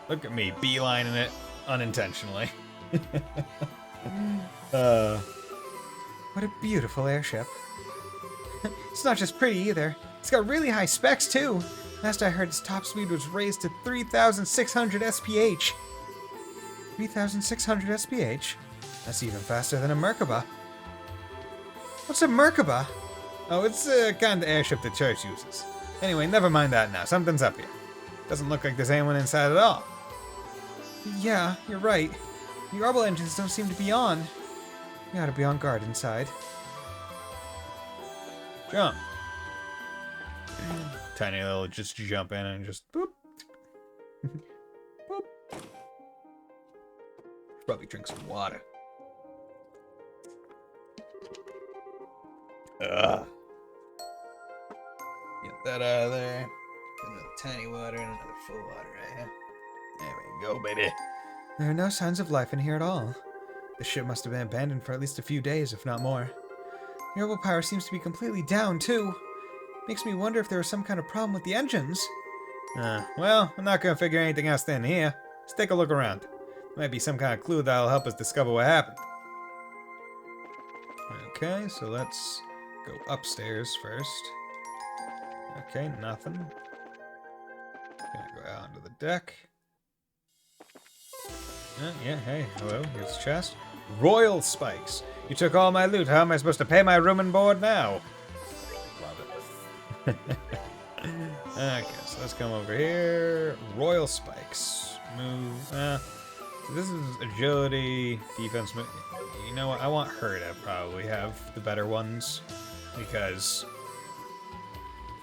Look at me beelining it unintentionally. What a beautiful airship. It's not just pretty either. It's got really high specs too. Last I heard, its top speed was raised to 3,600 SPH. 3,600 SPH? That's even faster than a Merkaba. What's a Merkaba? Oh, it's a kind of airship the church uses. Anyway, never mind that now. Something's up here. Doesn't look like there's anyone inside at all. Yeah, you're right. The orbital engines don't seem to be on. We ought to be on guard inside. Jump. Tiny little just jump in and just boop. Boop. Probably drink some water. Ugh. Get that out of there. Get another tiny water and another full water right here. There we go, baby. There are no signs of life in here at all. The ship must have been abandoned for at least a few days, if not more. The orbital power seems to be completely down, too. Makes me wonder if there was some kind of problem with the engines. Well, I'm not gonna figure anything else in here. Let's take a look around. Might be some kind of clue that'll help us discover what happened. Okay, so let's go upstairs first. Okay, nothing. Gonna go out onto the deck. Yeah, hey, hello, here's the chest. Royal spikes. You took all my loot. How am I supposed to pay my room and board now? Love it. Okay, so let's come over here. Royal spikes. Move. So this is agility, defense. You know what? I want her to probably have the better ones because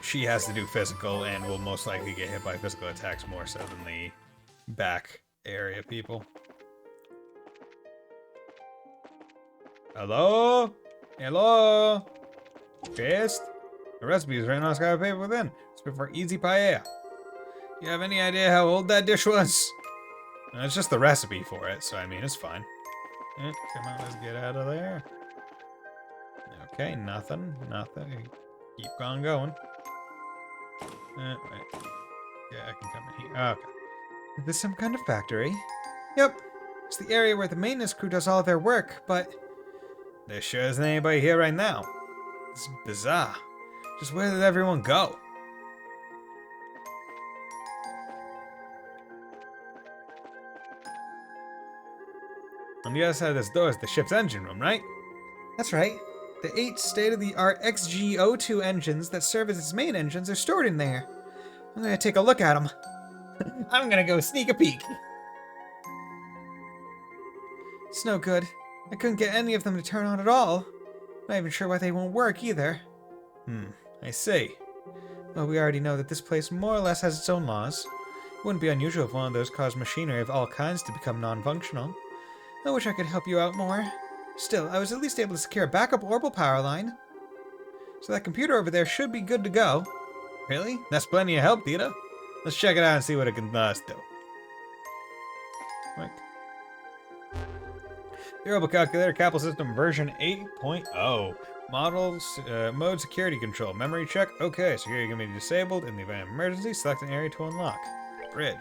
she has to do physical and will most likely get hit by physical attacks more so than the back area people. Hello? Hello? Fist? The recipe is written on scrap paper within. It's for easy paella. You have any idea how old that dish was? It's just the recipe for it, so I mean, it's fine. Come on, let's get out of there. Okay, nothing. Keep on going. Wait. Yeah, I can come in here. Okay. Is this some kind of factory? Yep. It's the area where the maintenance crew does all their work, but there sure isn't anybody here right now. It's bizarre. Just where did everyone go? On the other side of this door is the ship's engine room, right? That's right. The 8 state-of-the-art XGO2 engines that serve as its main engines are stored in there. I'm gonna take a look at them. I'm gonna go sneak a peek. It's no good. I couldn't get any of them to turn on at all. Not even sure why they won't work either. I see. Well, we already know that this place more or less has its own laws. It wouldn't be unusual if one of those caused machinery of all kinds to become non-functional. I wish I could help you out more. Still, I was at least able to secure a backup orbital power line. So that computer over there should be good to go. Really? That's plenty of help, Tita. Let's check it out and see what it can do. Right. The orbital calculator, Capsule System version 8.0. Models, mode security control. Memory check. Okay, security can be disabled in the event of emergency. Select an area to unlock. Bridge.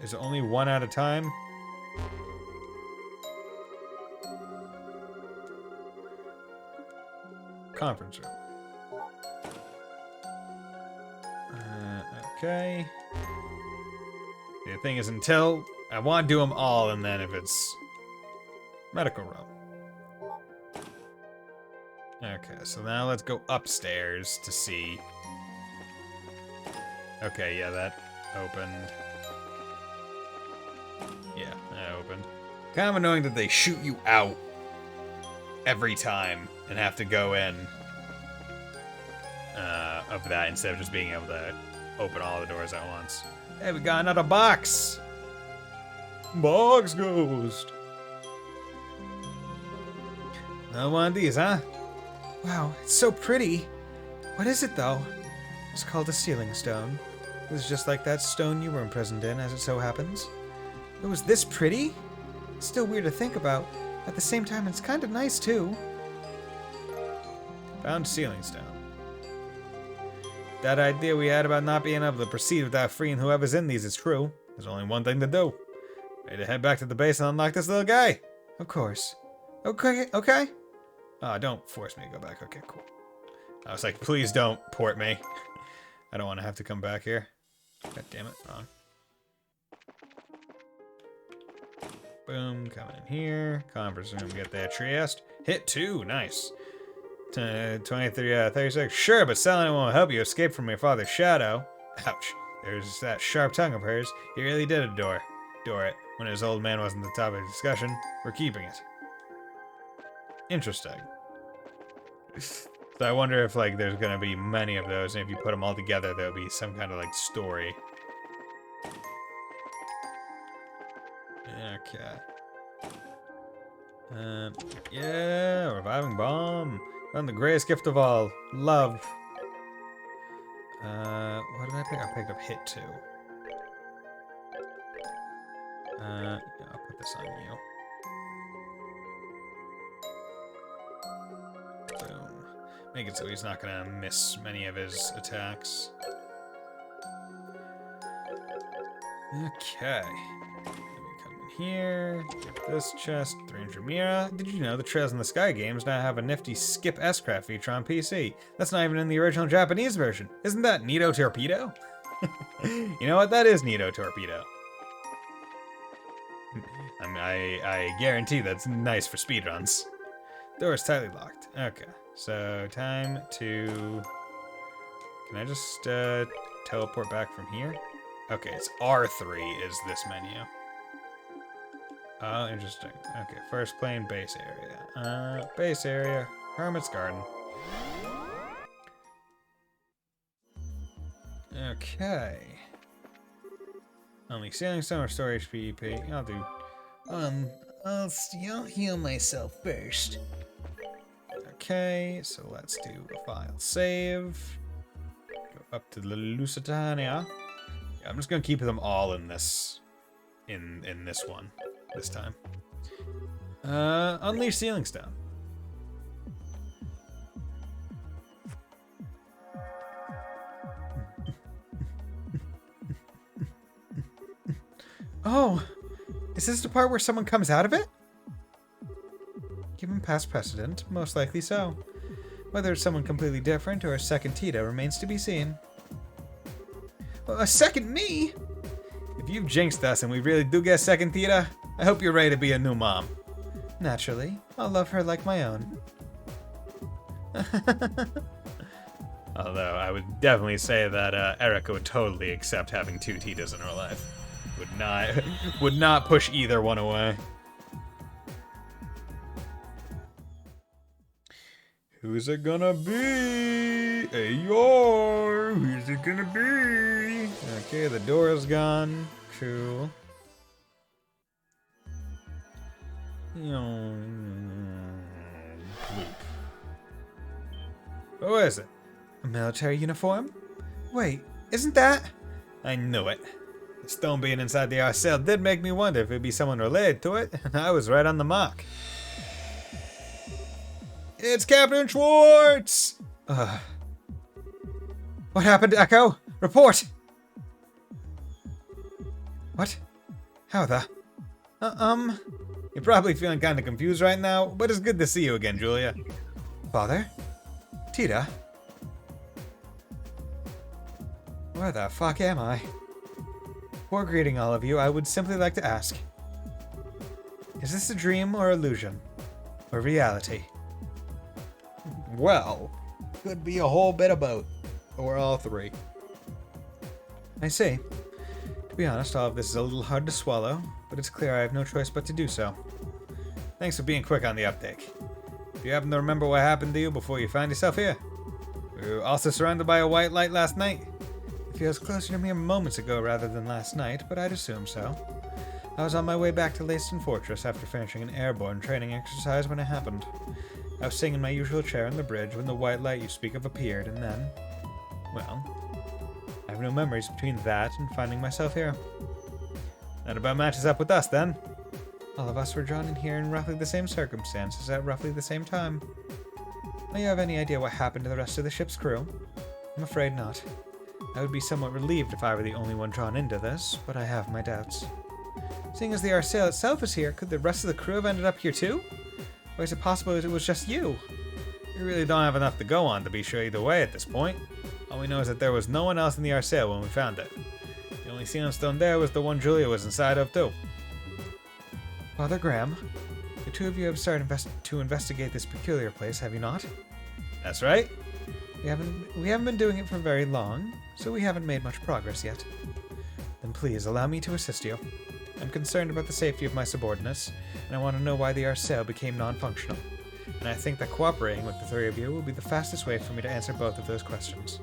Is it only one at a time? Conference room. Okay. The thing is, until I want to do them all, and then if it's medical room. Okay, so now let's go upstairs to see. Okay, yeah, that opened. Yeah, that opened. Kind of annoying that they shoot you out every time and have to go in of that instead of just being able to open all the doors at once. Hey, we got another box! Box ghost! Another one of these, huh? Wow, it's so pretty. What is it, though? It's called a sealing stone. It was just like that stone you were imprisoned in, as it so happens. It was this pretty? It's still weird to think about. At the same time, it's kind of nice, too. Found sealing stone. That idea we had about not being able to proceed without freeing whoever's in these is true. There's only one thing to do. Ready to head back to the base and unlock this little guy? Of course. Okay. Oh, don't force me to go back. Okay, cool. I was like, please don't port me. I don't want to have to come back here. God damn it, wrong. Boom, coming in here. Conference room, get that Trieste. Hit 2, nice. 36. Sure, but selling it won't help you escape from your father's shadow. Ouch. There's that sharp tongue of hers. He really did adore it. When his old man wasn't the topic of discussion, we're keeping it. Interesting. So I wonder if, like, there's gonna be many of those, and if you put them all together, there'll be some kind of, like, story. Okay. Yeah, reviving bomb. Found the greatest gift of all, love. What did I pick? I picked up hit 2. Yeah, I'll put this on you. Make it so he's not gonna miss many of his attacks. Okay. Let me come in here. Get this chest. 300 Mira. Did you know the Trails in the Sky games now have a nifty skip S-Craft feature on PC? That's not even in the original Japanese version. Isn't that Neato Torpedo? You know what? That is Neato Torpedo. I guarantee that's nice for speedruns. Door is tightly locked. Okay, so time to... Can I just teleport back from here? Okay, it's R3 is this menu. Oh, interesting. Okay, first plane, base area. Base area, Hermit's Garden. Okay. Only sailing stone, restore HP, EP. I'll do. I'll heal myself first. Okay, so let's do a file save. Go up to the Lusitania. Yeah, I'm just gonna keep them all in this, in this one, this time. Unleash Sealing Stone. Oh, is this the part where someone comes out of it? Given past precedent, most likely so. Whether it's someone completely different or a second Tita remains to be seen. A second me? If you've jinxed us and we really do get a second Tita, I hope you're ready to be a new mom. Naturally, I'll love her like my own. Although I would definitely say that Erica would totally accept having 2 Titas in her life. Would not push either one away. Who's it gonna be? Ayor! Who's it gonna be? Okay, the door is gone. Cool. What is it? A military uniform? Wait, isn't that? I knew it. The stone being inside the Arcel did make me wonder if it'd be someone related to it, and I was right on the mark. It's Captain Schwartz! What happened, Echo? Report! What? How the? You're probably feeling kind of confused right now, but it's good to see you again, Julia. Father? Tita? Where the fuck am I? Before greeting all of you, I would simply like to ask, is this a dream or illusion? Or reality? Well, could be a whole bit of both. Or all three. I see. To be honest, all of this is a little hard to swallow, but it's clear I have no choice but to do so. Thanks for being quick on the uptake. Do you happen to remember what happened to you before you found yourself here? Were you also surrounded by a white light last night? It feels closer to mere moments ago rather than last night, but I'd assume so. I was on my way back to Leyston Fortress after finishing an airborne training exercise when it happened. I was sitting in my usual chair on the bridge when the white light you speak of appeared, and then... well, I have no memories between that and finding myself here. That about matches up with us, then. All of us were drawn in here in roughly the same circumstances at roughly the same time. Do you have any idea what happened to the rest of the ship's crew? I'm afraid not. I would be somewhat relieved if I were the only one drawn into this, but I have my doubts. Seeing as the Arcel itself is here, could the rest of the crew have ended up here too? Or is it possible it was just you? We really don't have enough to go on to be sure either way at this point. All we know is that there was no one else in the Arcel when we found it. The only sealing stone there was the one Julia was inside of too. Father Graham, the two of you have started to investigate this peculiar place, have you not? That's right. We haven't been doing it for very long, so we haven't made much progress yet. Then please allow me to assist you. I'm concerned about the safety of my subordinates, and I want to know why the Arcel became non-functional. And I think that cooperating with the three of you will be the fastest way for me to answer both of those questions.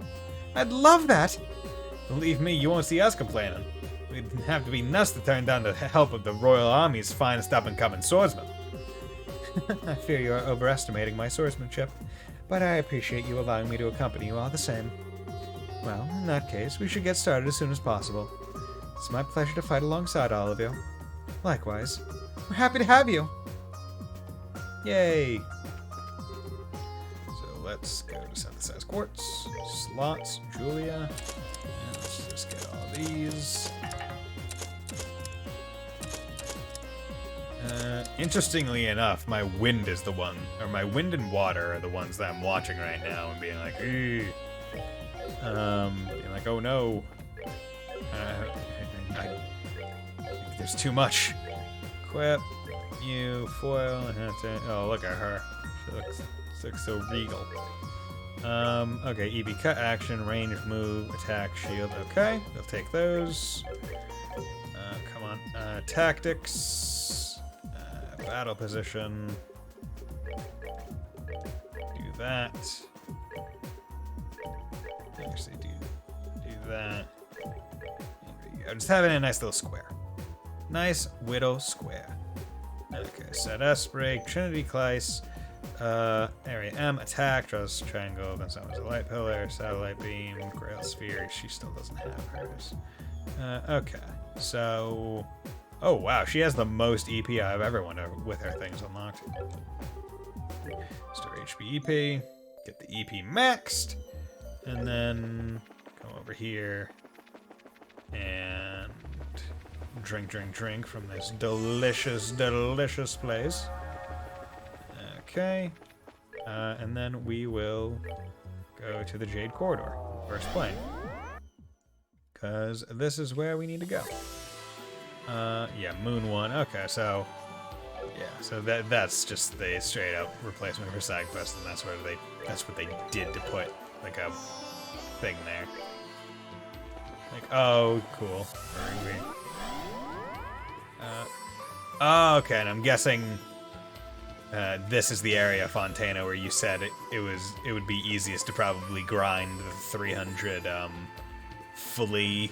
I'd love that! Believe me, you won't see us complaining. We'd have to be nuts to turn down the help of the Royal Army's finest up-and-coming swordsman. I fear you are overestimating my swordsmanship, but I appreciate you allowing me to accompany you all the same. Well, in that case, we should get started as soon as possible. It's my pleasure to fight alongside all of you. Likewise. We're happy to have you! Yay! So let's go to synthesize quartz. Slots, Julia. And let's just get all these. Interestingly enough, my wind is the one, or my wind and water are the ones that I'm watching right now and being like, hey. Being like, oh no. There's too much. Equip, you, foil, oh, look at her. She looks so regal. Okay, EV cut action, range, move, attack, shield. Okay, we'll take those. Come on. Tactics. Battle position. Do that. Actually, do that. There we go. Just having a nice little square. Nice widow square. Okay, set S break, Trinity Clyce. Area M, attack, draws triangle, then summons a light pillar, satellite beam, grail sphere. She still doesn't have hers. Okay, so. Oh wow, she has the most EP I've ever won with her things unlocked. Store HP EP, get the EP maxed, and then come over here and drink from this delicious place. Okay, and then we will go to the Jade Corridor, first plane, because this is where we need to go. Yeah, Moon 1. Okay, so yeah, so that's just the straight up replacement for side quest, and that's what they did to put like a thing there. Like, oh, cool. Oh, okay, and I'm guessing this is the area, Fontana, where you said it would be easiest to probably grind the 300 flea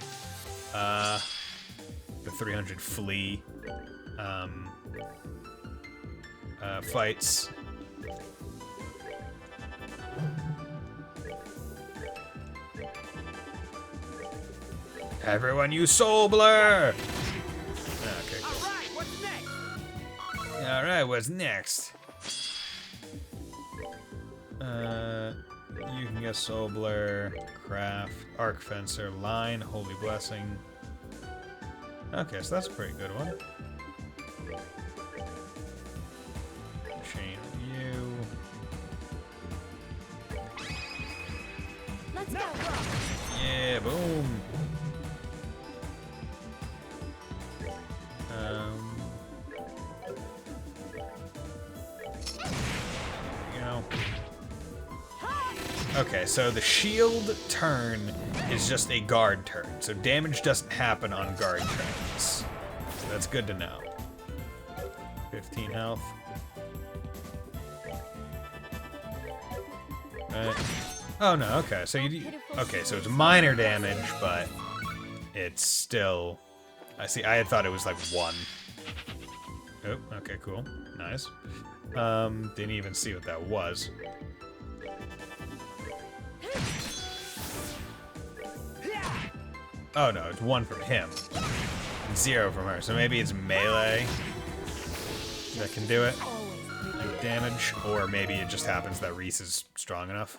fights. Everyone use Soul Blur! Okay, cool. Alright, what's next? You can get Soul Blur, Craft, Arc Fencer, Line, Holy Blessing. Okay, so that's a pretty good one. Chain you. Let's go. Yeah, boom. Okay, so the shield turn is just a guard turn, so damage doesn't happen on guard turns. So that's good to know. 15 health. Oh no, okay, so so it's minor damage, but it's still. I see. I had thought it was like 1. Oh, okay, cool, nice. Didn't even see what that was. Oh no, it's 1 from him. 0 from her. So maybe it's melee that can do it. Like damage. Or maybe it just happens that Reese is strong enough.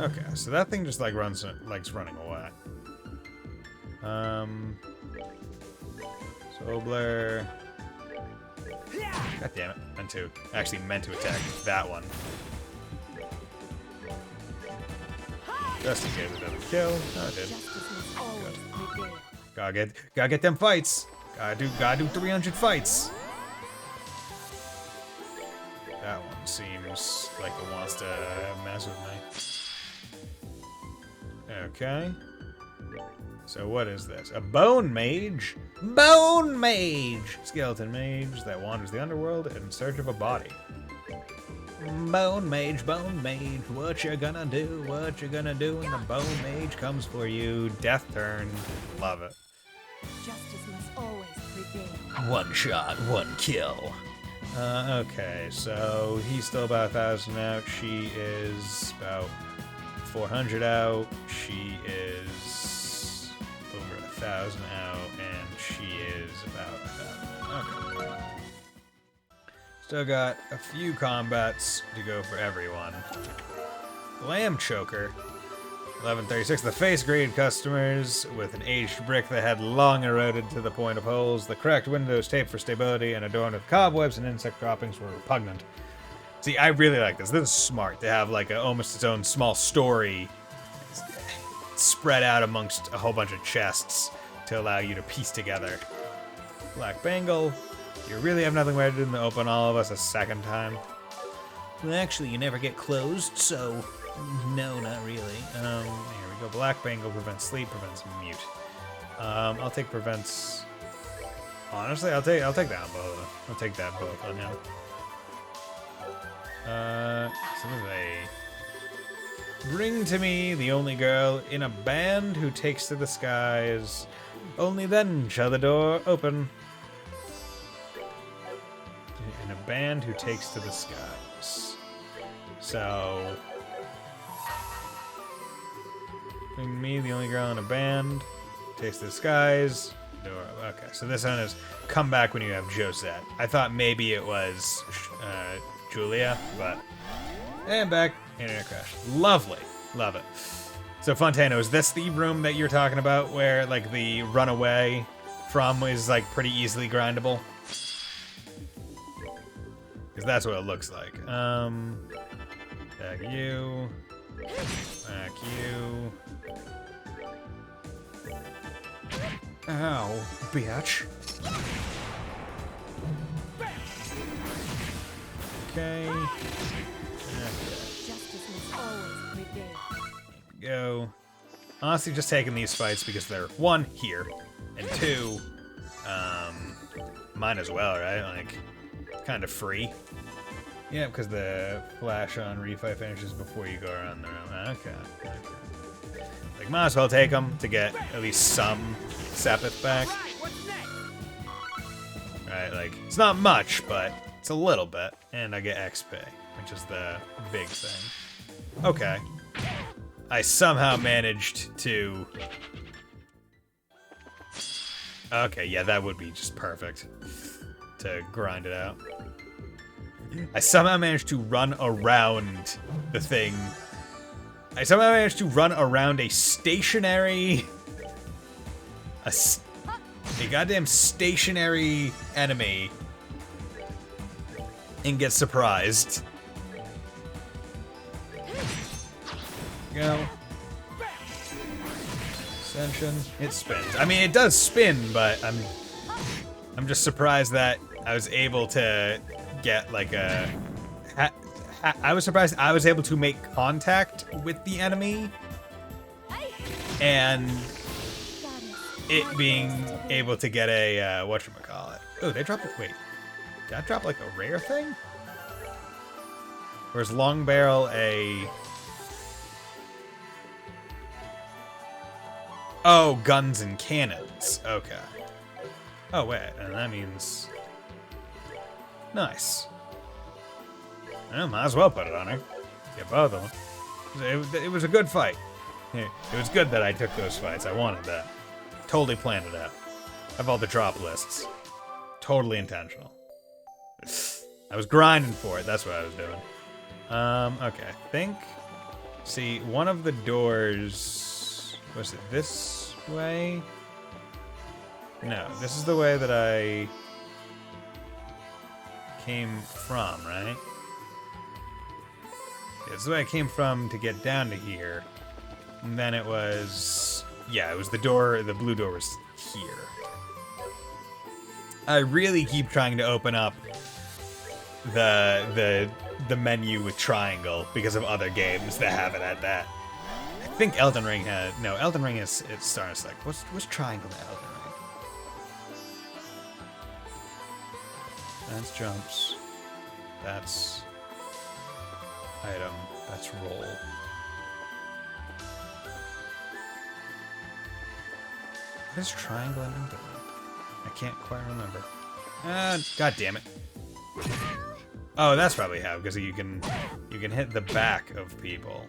Okay, so that thing just like likes running away. Sobler. God damn it. Meant to attack that one. Just in case it doesn't kill. Oh, it did. Good. Gotta get them fights. Gotta do 300 fights. That one seems like it wants to mess with me. Okay. So what is this? A bone mage? Bone mage! Skeleton mage that wanders the underworld in search of a body. Bone mage, what you gonna do? What you gonna do when the bone mage comes for you? Death turn. Love it. Justice must always prevail. One shot, one kill. Okay, so he's still about 1,000 out. She is about 400 out. She is over 1,000 out, and she is about 1,000. Okay. Still got a few combats to go for everyone. Lamb Choker. 1136. The face greeted customers with an aged brick that had long eroded to the point of holes. The cracked windows taped for stability and adorned with cobwebs and insect droppings were repugnant. See, I really like this. This is smart to have like almost its own small story spread out amongst a whole bunch of chests to allow you to piece together. Black Bangle. You really have nothing better to do than open all of us a second time. Well, actually, you never get closed, so no, not really. Here we go. Black Bangle prevents sleep, prevents mute. I'll take prevents. Honestly, I'll take that on both. I'll take that both on him. So they bring to me the only girl in a band who takes to the skies. Only then shall the door open. In a band who takes to the skies. So. Bring me the only girl in a band. Takes to the skies. Door. Okay, so this one is come back when you have Josette. I thought maybe it was Julia, but. And back. Internet crash. Lovely. Love it. So, Fontano, is this the room that you're talking about where, like, the runaway from is, like, pretty easily grindable? Because that's what it looks like. Back you. Back you. Ow, bitch. Okay. Justice must always prevail. Go. Honestly, just taking these fights because they're, one, here, and two, mine as well, right? Like, kind of free. Yeah, because the flash on refight finishes before you go around the room. Okay. Like, might as well take them to get at least some Sepith back. Right, like, it's not much, but it's a little bit. And I get XP, which is the big thing. Okay. I somehow managed to... Okay, yeah, that would be just perfect to grind it out. I somehow managed to run around the thing. I somehow managed to run around a stationary... A goddamn stationary enemy and get surprised. Go. Ascension. It spins. I mean, it does spin, but I'm just surprised that I was able to get like a. I was surprised I was able to make contact with the enemy, and it being able to get a whatchamacallit. Oh, they dropped it. Wait, did that drop like a rare thing? Or is Long Barrel a? Oh, guns and cannons. Okay. Oh, wait. And that means... Nice. Well, might as well put it on her. Get both of them. It was a good fight. It was good that I took those fights. I wanted that. Totally planned it out. I have all the drop lists. Totally intentional. I was grinding for it. That's what I was doing. Okay. I think... See, one of the doors... Was it this way? No, this is the way that I came from, right? Yeah, this is the way I came from to get down to here. And then it was... Yeah, it was the door, the blue door was here. I really keep trying to open up the menu with triangle because of other games that have it at that. I think Elden Ring had... No, Elden Ring is... It's starting to like... What's triangle to Elden Ring? That's jumps. That's... Item. That's roll. What is triangle and Elden Ring? I can't quite remember. God damn it. Oh, that's probably how, because you can hit the back of people.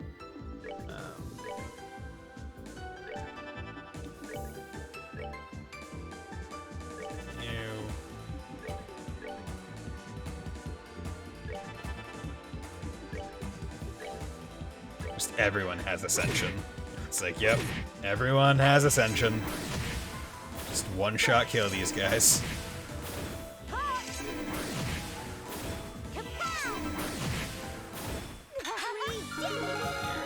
Just everyone has Ascension. It's like, yep, everyone has Ascension. Just one-shot kill these guys. Here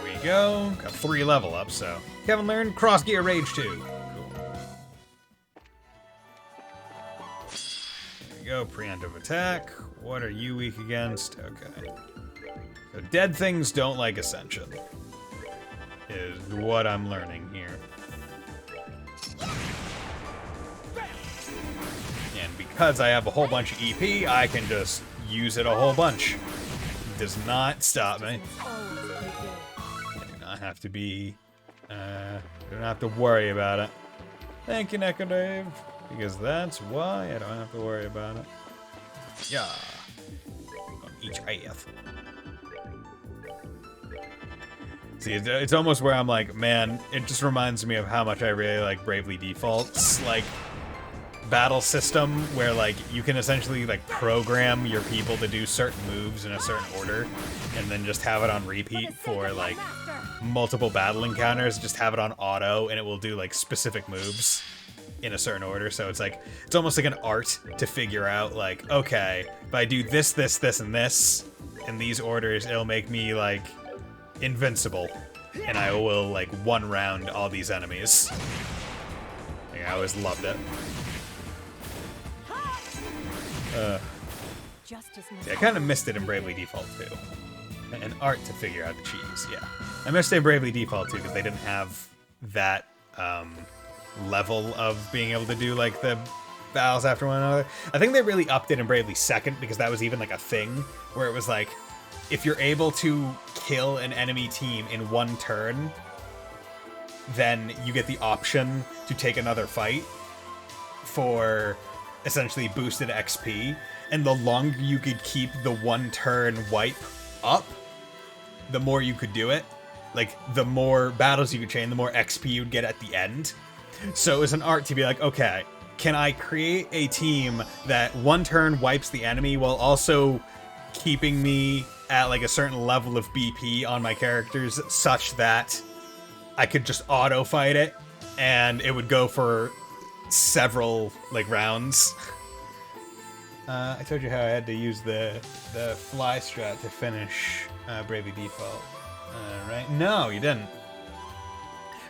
we go. Got 3 level ups, so. Kevin learned Cross Gear Rage 2. Cool. There we go. Preemptive attack. What are you weak against? Okay. So dead things don't like Ascension. Is what I'm learning here. And because I have a whole bunch of EP, I can just use it a whole bunch. It does not stop me. I do not have to be, don't have to worry about it. Thank you, Neko Dave, because that's why I don't have to worry about it. Yeah. On each path. See, it's almost where I'm like, man, it just reminds me of how much I really like Bravely Default's, like, battle system, where, like, you can essentially, like, program your people to do certain moves in a certain order, and then just have it on repeat for, like, multiple battle encounters, just have it on auto, and it will do, like, specific moves in a certain order. So it's like, it's almost like an art to figure out, like, okay, if I do this, this, this, and this in these orders, it'll make me, like, invincible, and I will, like, one-round all these enemies. Like, I always loved it. See, I kind of missed it in Bravely Default 2. An art to figure out the cheese, yeah. I missed it in Bravely Default 2 because they didn't have that level of being able to do, like, the battles after one another. I think they really upped it in Bravely 2nd because that was even, like, a thing where it was like, if you're able to kill an enemy team in one turn, then you get the option to take another fight for essentially boosted XP. And the longer you could keep the one turn wipe up, the more you could do it. Like, the more battles you could chain, the more XP you'd get at the end. So it was an art to be like, okay, can I create a team that one turn wipes the enemy while also keeping me at, like, a certain level of BP on my characters such that I could just auto fight it and it would go for several, like, rounds. I told you how I had to use the fly strat to finish Bravely Default, right? No, you didn't.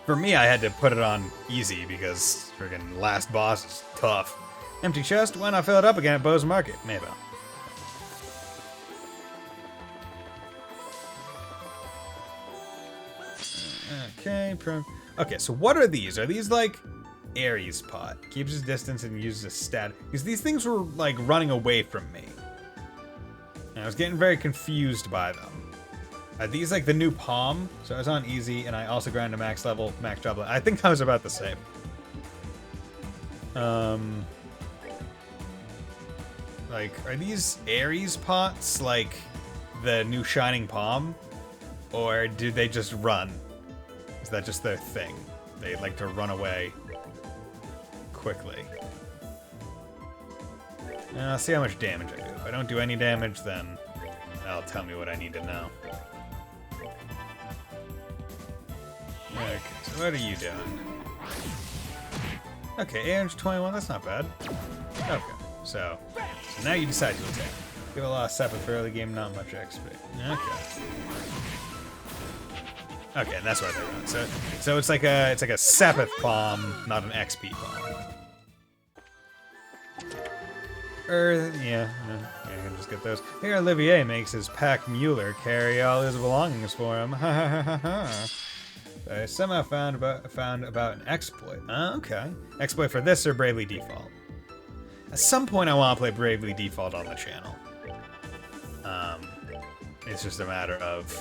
For me, I had to put it on easy because friggin' last boss is tough. Empty chest? Why not fill it up again at Bo's Market? Maybe. Okay, so what are these? Are these, like, Ares pot? Keeps his distance and uses a stat. Because these things were, like, running away from me. And I was getting very confused by them. Are these, like, the new Palm? So I was on easy, and I also grind to max level, max job level. I think I was about the same. Like, are these Ares pots, like, the new Shining Palm? Or do they just run? Is that just their thing? They like to run away quickly. I'll see how much damage I do. If I don't do any damage, then that'll tell me what I need to know. Okay, so what are you doing? Okay, damage 21, that's not bad. Okay, so now you decide to attack. Give a lot of 7 for early game, not much XP. Okay. Okay, and that's why they're running. So it's like a Sepith bomb, not an XP bomb. Yeah, I can just get those. Here, Olivier makes his pack Mueller carry all his belongings for him. Ha ha ha ha ha. I somehow found about an exploit. Okay. Exploit for this or Bravely Default? At some point, I want to play Bravely Default on the channel. It's just a matter of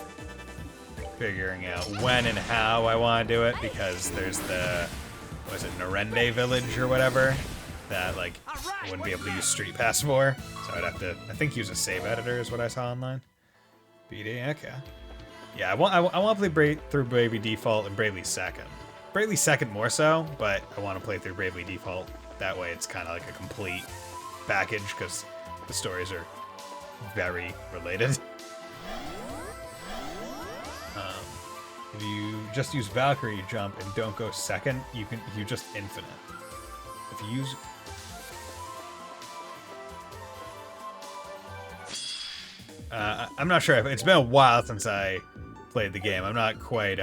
figuring out when and how I want to do it, because there's the, what is it, Narende village or whatever, that, like, I wouldn't be able to use Street Pass for, so I'd have to, I think, use a save editor is what I saw online. BD, okay. Yeah, I want to play through Bravely Default and Bravely 2nd. Bravely 2nd more so, but I want to play through Bravely Default. That way it's kind of like a complete package, because the stories are very related. If you just use Valkyrie jump and don't go second, you just infinite. If you use I'm not sure. It's been a while since I played the game. I'm not quite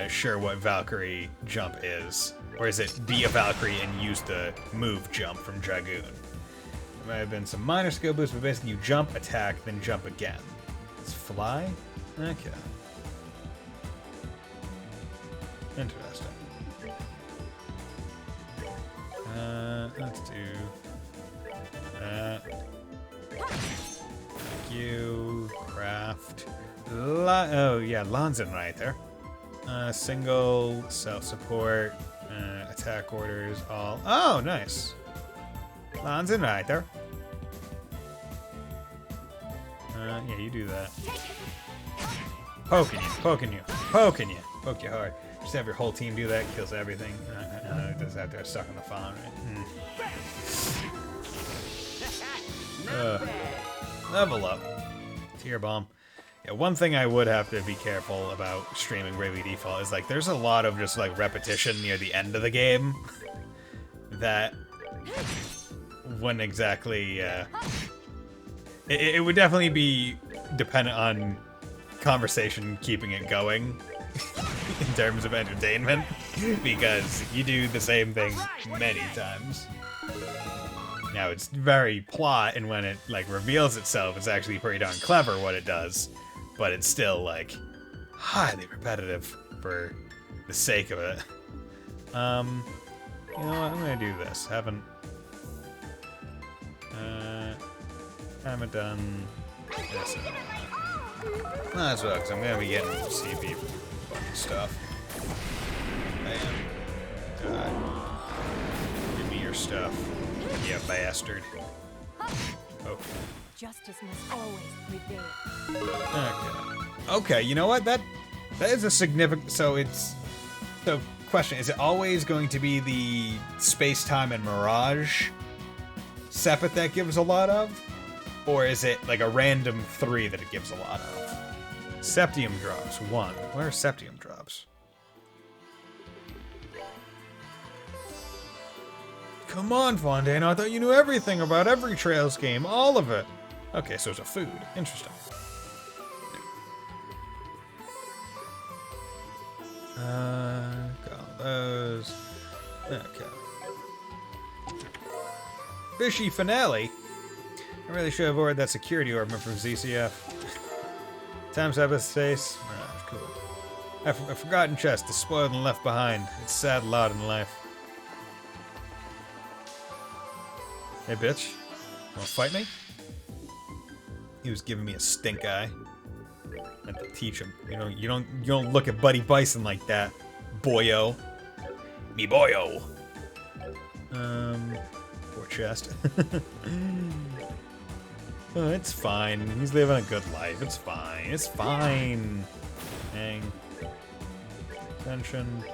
sure what Valkyrie jump is. Or is it be a Valkyrie and use the move jump from Dragoon? There might have been some minor skill boosts, but basically you jump, attack, then jump again. It's fly? Okay. Interesting. Let's do that. Thank you. Craft. Oh, yeah, Lanzenreiter. Single, self-support, attack orders, all. Oh, nice. Lanzenreiter. Yeah, you do that. Poking you. Poke you hard. Just have your whole team do that, kills everything. It does that, they're stuck on the phone, right? Level up. Tear bomb. Yeah, one thing I would have to be careful about streaming Bravely Default is, like, there's a lot of just, like, repetition near the end of the game that wouldn't exactly, it would definitely be dependent on conversation keeping it going in terms of entertainment, because you do the same thing many times. Now, it's very plot, and when it, like, reveals itself, it's actually pretty darn clever what it does, but it's still, like, highly repetitive for the sake of it. You know what, I'm gonna do this. Haven't done this in a while. Might as well, because I'm gonna be getting some CP stuff. Bam. Give me your stuff. You bastard. Oh. Justice must always prevail. Okay, you know what? That is a significant... So, question, is it always going to be the space-time and mirage sepet that gives a lot of? Or is it, like, a random 3 that it gives a lot of? Septium drops, 1. Where are septium drops? Come on, Fontaine, I thought you knew everything about every Trails game, all of it. Okay, so it's a food. Interesting. Got all those. Okay. Fishy finale. I really should have ordered that security ornament from ZCF. Time's up at space. Alright, cool. A forgotten chest, despoiled and left behind. It's a sad lot in life. Hey, bitch. Wanna fight me? He was giving me a stink eye. I had to teach him. You don't look at Buddy Bison like that, boyo. Me boyo. Poor chest. Oh, it's fine. He's living a good life. It's fine. It's fine. Hang. Attention.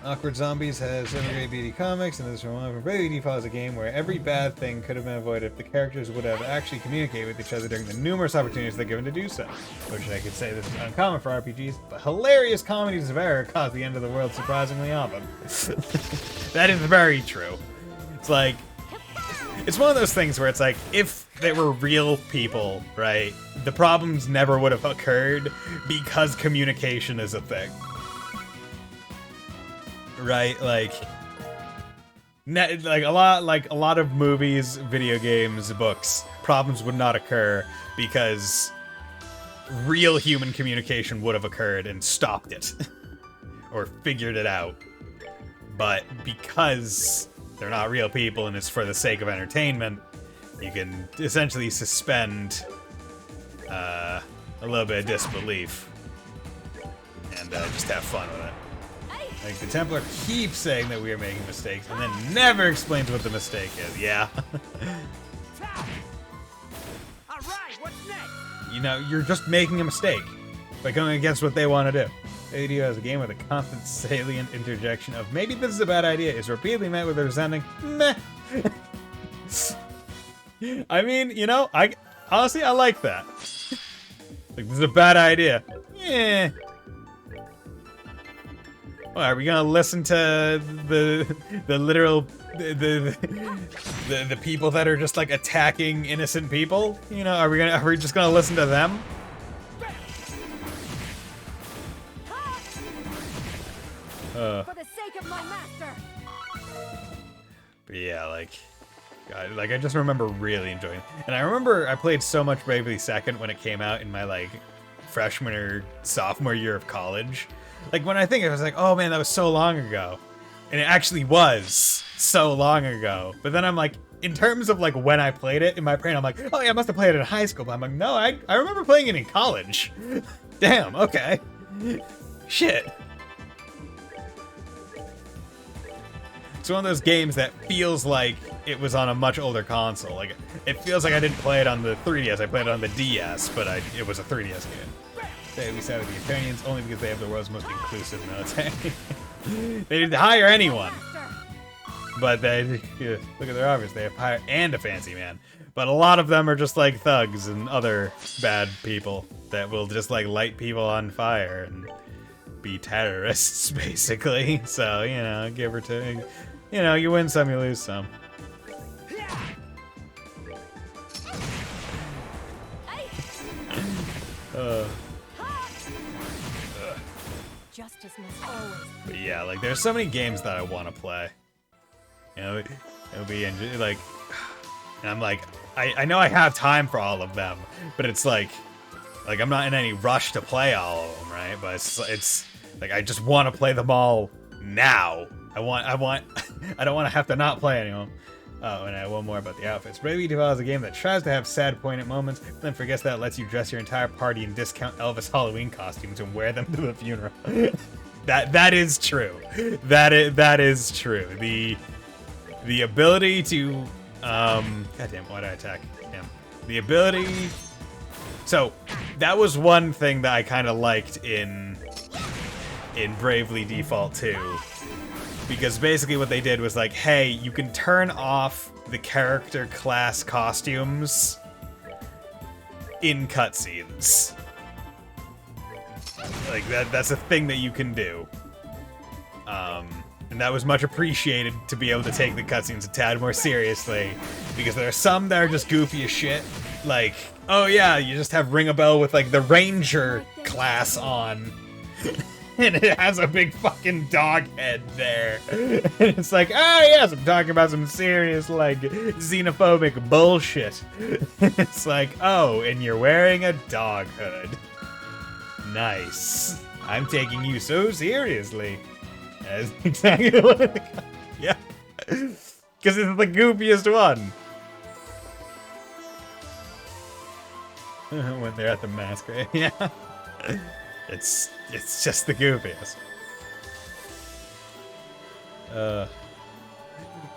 Awkward Zombies has great BD comics, and this is from Bravely Default is a game where every bad thing could have been avoided if the characters would have actually communicated with each other during the numerous opportunities they're given to do so. Which I could say this is uncommon for RPGs, but hilarious comedies of error cause the end of the world surprisingly often. That is very true. It's like, it's one of those things where it's like, if they were real people, right, the problems never would have occurred because communication is a thing. Right, like a lot of movies, video games, books, problems would not occur because real human communication would have occurred and stopped it or figured it out. But because they're not real people and it's for the sake of entertainment, you can essentially suspend a little bit of disbelief and just have fun with it. Like, the Templar keeps saying that we are making mistakes, and then never explains what the mistake is. Yeah. Alright, what's next? You know, you're just making a mistake by going against what they want to do. ADO has a game with a constant salient interjection of maybe this is a bad idea is repeatedly met with a resounding meh. I mean, you know, honestly, I like that. Like, this is a bad idea. Eh. Well, are we gonna listen to the literal the people that are just like attacking innocent people? You know, are we just gonna listen to them? For the sake of my master. But yeah, like, God, like I just remember really enjoying it. And I remember I played so much Bravely Second when it came out in my like freshman or sophomore year of college. Like when I think I was like, oh man, that was so long ago. And it actually was so long ago. But then I'm like, in terms of like when I played it, in my brain, I'm like, oh yeah, I must have played it in high school. But I'm like, no, I remember playing it in college. Damn, okay. Shit. It's one of those games that feels like it was on a much older console. Like, it feels like I didn't play it on the 3DS, I played it on the DS, but it was a 3DS game. Today we side with the Ukrainians only because they have the world's most inclusive military. They didn't hire anyone. But they, yeah, look at their offers, they have hire and a fancy man. But a lot of them are just like thugs and other bad people that will just like light people on fire and be terrorists, basically. So, you know, give or take. You know, you win some, you lose some. Justice must always. But yeah, like there's so many games that I want to play. You know, it'll be like, and I'm like, I know I have time for all of them, but it's like I'm not in any rush to play all of them, right? But it's like I just want to play them all now. I don't want to have to not play any of them. Oh, and I have one more about the outfits. Bravely Default is a game that tries to have sad, poignant moments, but then forgets that it lets you dress your entire party in discount Elvis Halloween costumes and wear them to the funeral. That is true. That is true. The ability to goddamn, why did I attack him? The ability. So that was one thing that I kind of liked in Bravely Default 2. Because basically what they did was like, hey, you can turn off the character class costumes in cutscenes. Like that's a thing that you can do. And that was much appreciated to be able to take the cutscenes a tad more seriously. Because there are some that are just goofy as shit. Like, oh yeah, you just have Ring a Bell with like the Ranger class on. And it has a big fucking dog head there. And it's like, oh yes, I'm talking about some serious, like, xenophobic bullshit. It's like, oh, and you're wearing a dog hood. Nice. I'm taking you so seriously. That's exactly what it... Yeah. Because it's the goofiest one. When they're at the masquerade, yeah. It's just the goofiest. But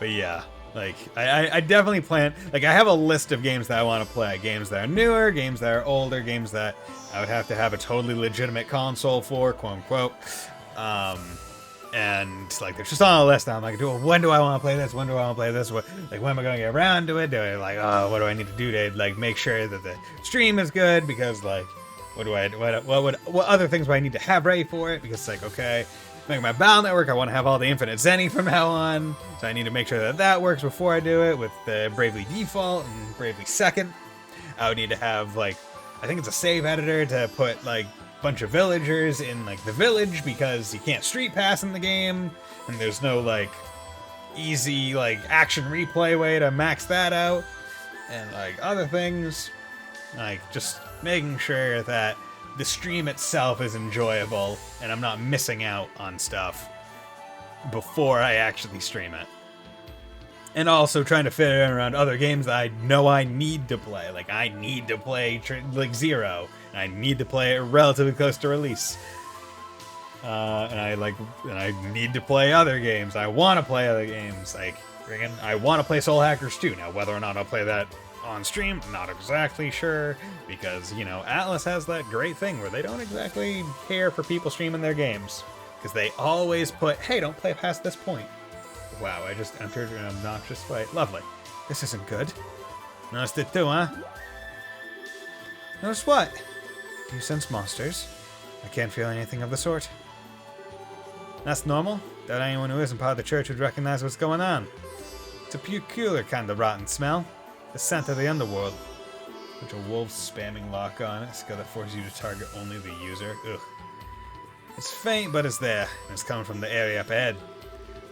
yeah, like I definitely plan. Like I have a list of games that I want to play. Games that are newer, games that are older, games that I would have to have a totally legitimate console for, quote unquote. And like they're just on a list. Now I'm like, when do I want to play this? When do I want to play this? What, like, when am I going to get around to it? Do I like, oh, what do I need to do to like make sure that the stream is good? Because like, what other things do I need to have ready for it? Because it's like, okay, make my Battle Network, I want to have all the Infinite Zenny from now on, so I need to make sure that that works before I do it. With the Bravely Default and Bravely Second, I would need to have like, I think it's a save editor to put like a bunch of villagers in like the village, because you can't street pass in the game, and there's no like easy like action replay way to max that out, and like other things, like just making sure that the stream itself is enjoyable and I'm not missing out on stuff before I actually stream it. And also trying to fit it around other games that I know I need to play. Like, I need to play like Zero, and I need to play it relatively close to release. And I need to play other games. I want to play other games. Like, I want to play Soul Hackers 2. Now, whether or not I'll play that on stream, not exactly sure, because, you know, Atlas has that great thing where they don't exactly care for people streaming their games, because they always put, hey, don't play past this point. Wow, I just entered an obnoxious fight. Lovely. This isn't good. Noticed it too, huh? Notice what? Do you sense monsters? I can't feel anything of the sort. That's normal. That anyone who isn't part of the church would recognize what's going on. It's a peculiar kind of rotten smell. The scent of the underworld. Bunch of wolves spamming lock on. A skill that forces you to target only the user. Ugh. It's faint, but it's there. And it's coming from the area up ahead.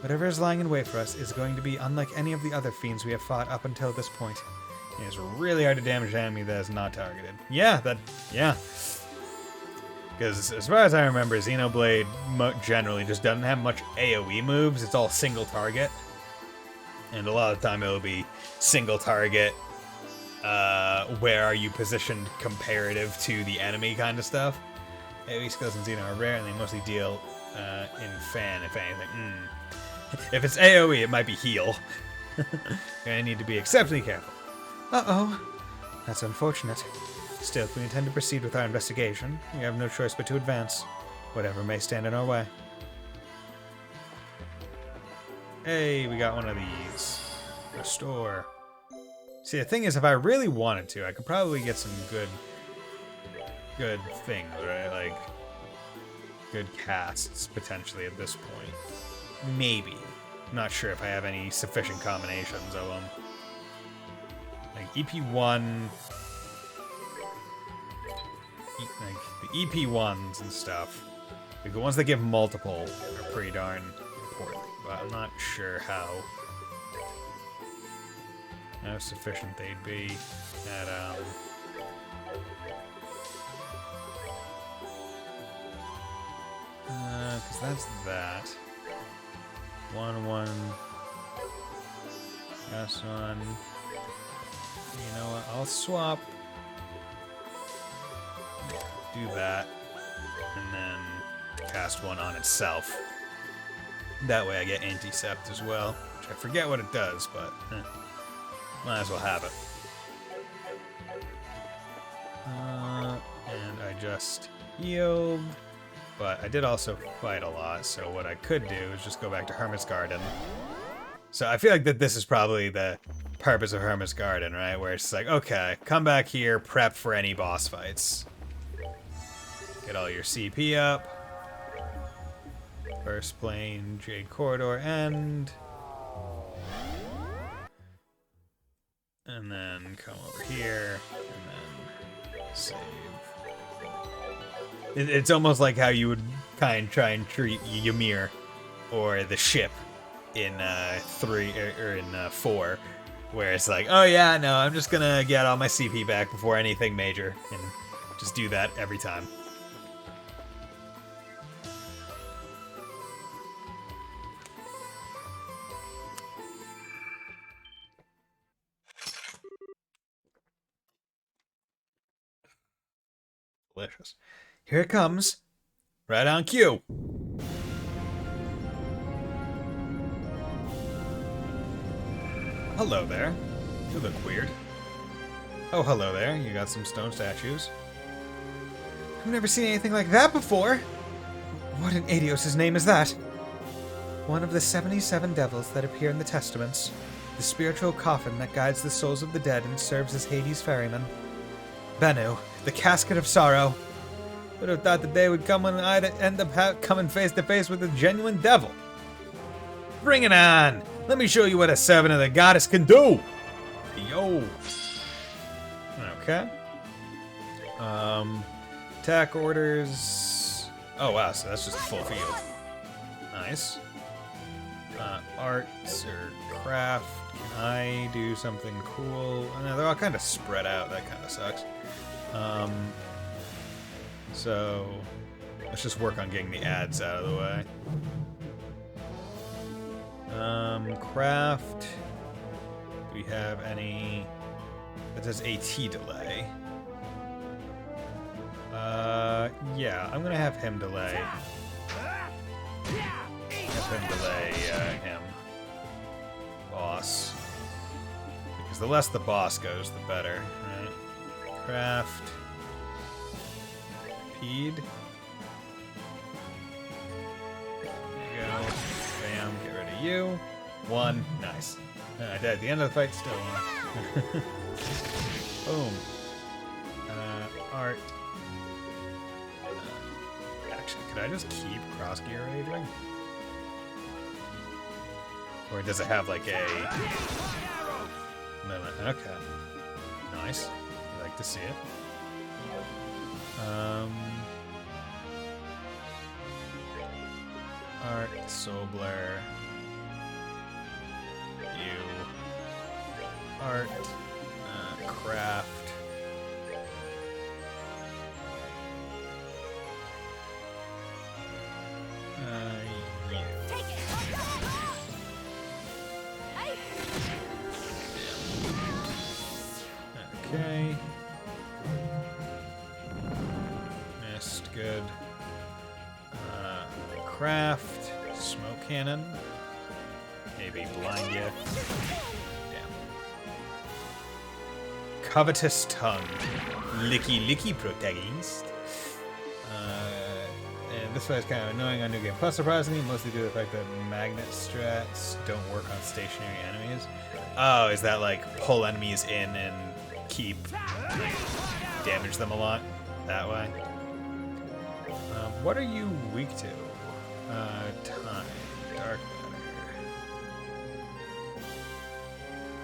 Whatever is lying in wait for us is going to be unlike any of the other fiends we have fought up until this point. And it's really hard to damage an enemy that is not targeted. Yeah. Because as far as I remember, Xenoblade generally just doesn't have much AoE moves. It's all single target. And a lot of the time it'll be single target, where are you positioned comparative to the enemy kind of stuff. AoE skills in Xeno are rare and they mostly deal in fan, if anything. If it's AoE, it might be heal. Gonna need to be exceptionally careful. Uh-oh. That's unfortunate. Still, if we intend to proceed with our investigation, we have no choice but to advance, whatever may stand in our way. Hey, we got one of these. Restore. See, the thing is, if I really wanted to, I could probably get some good things, right? Like, good casts, potentially, at this point. Maybe. Not sure if I have any sufficient combinations of them. Like, EP1... Like, the EP1s and stuff, like the ones that give multiple, are pretty darn important, but I'm not sure how sufficient they'd be at, because that's that. 1-1. That's one. You know what, I'll swap. Do that, and then cast one on itself. That way I get Anticept as well, which I forget what it does, but might as well have it. And I just healed, but I did also fight a lot, so what I could do is just go back to Hermit's Garden. So I feel like that this is probably the purpose of Hermit's Garden, right? Where it's like, okay, come back here, prep for any boss fights. Get all your CP up. First plane, Jade Corridor end. And then come over here, and then save. It's almost like how you would try and treat Ymir, or the ship in 3 or in 4, where it's like, oh yeah, no, I'm just gonna get all my CP back before anything major, and just do that every time. Delicious. Here it comes. Right on cue. Hello there. You look weird. Oh, hello there. You got some stone statues. I've never seen anything like that before. What in Adios' name is that? One of the 77 devils that appear in the Testaments. The spiritual coffin that guides the souls of the dead and serves as Hades' ferryman. Bennu, the casket of sorrow. Would have thought the day would come when I'd end up coming face to face with a genuine devil. Bring it on! Let me show you what a servant of the goddess can do! Yo! Okay. Attack orders... Oh wow, so that's just a full field. Nice. Arts or craft. Can I do something cool? I know they're all kind of spread out. That kind of sucks. So let's just work on getting the ads out of the way. Craft. Do we have any that does AT delay? Yeah, I'm gonna have him delay. Have him delay him. Boss. Because the less the boss goes, the better, right? Craft. Pede. There you go. Bam, get rid of you. 1. Nice. I died at the end of the fight, still on. Boom. Art. Actually, could I just keep cross gear raging? Or does it have like a limit? Okay. Nice. You like to see it. Art, Sobler. You. Art. Craft. You. Take it! Hey! Okay. Missed, good. Craft, smoke cannon. Maybe blind you. Damn. Covetous tongue. Licky protagonist. And this fight's kind of annoying on New Game Plus, surprisingly, mostly due to the fact that magnet strats don't work on stationary enemies. Oh, is that like pull enemies in and keep, like, damage them a lot that way? What are you weak to? Time, dark matter.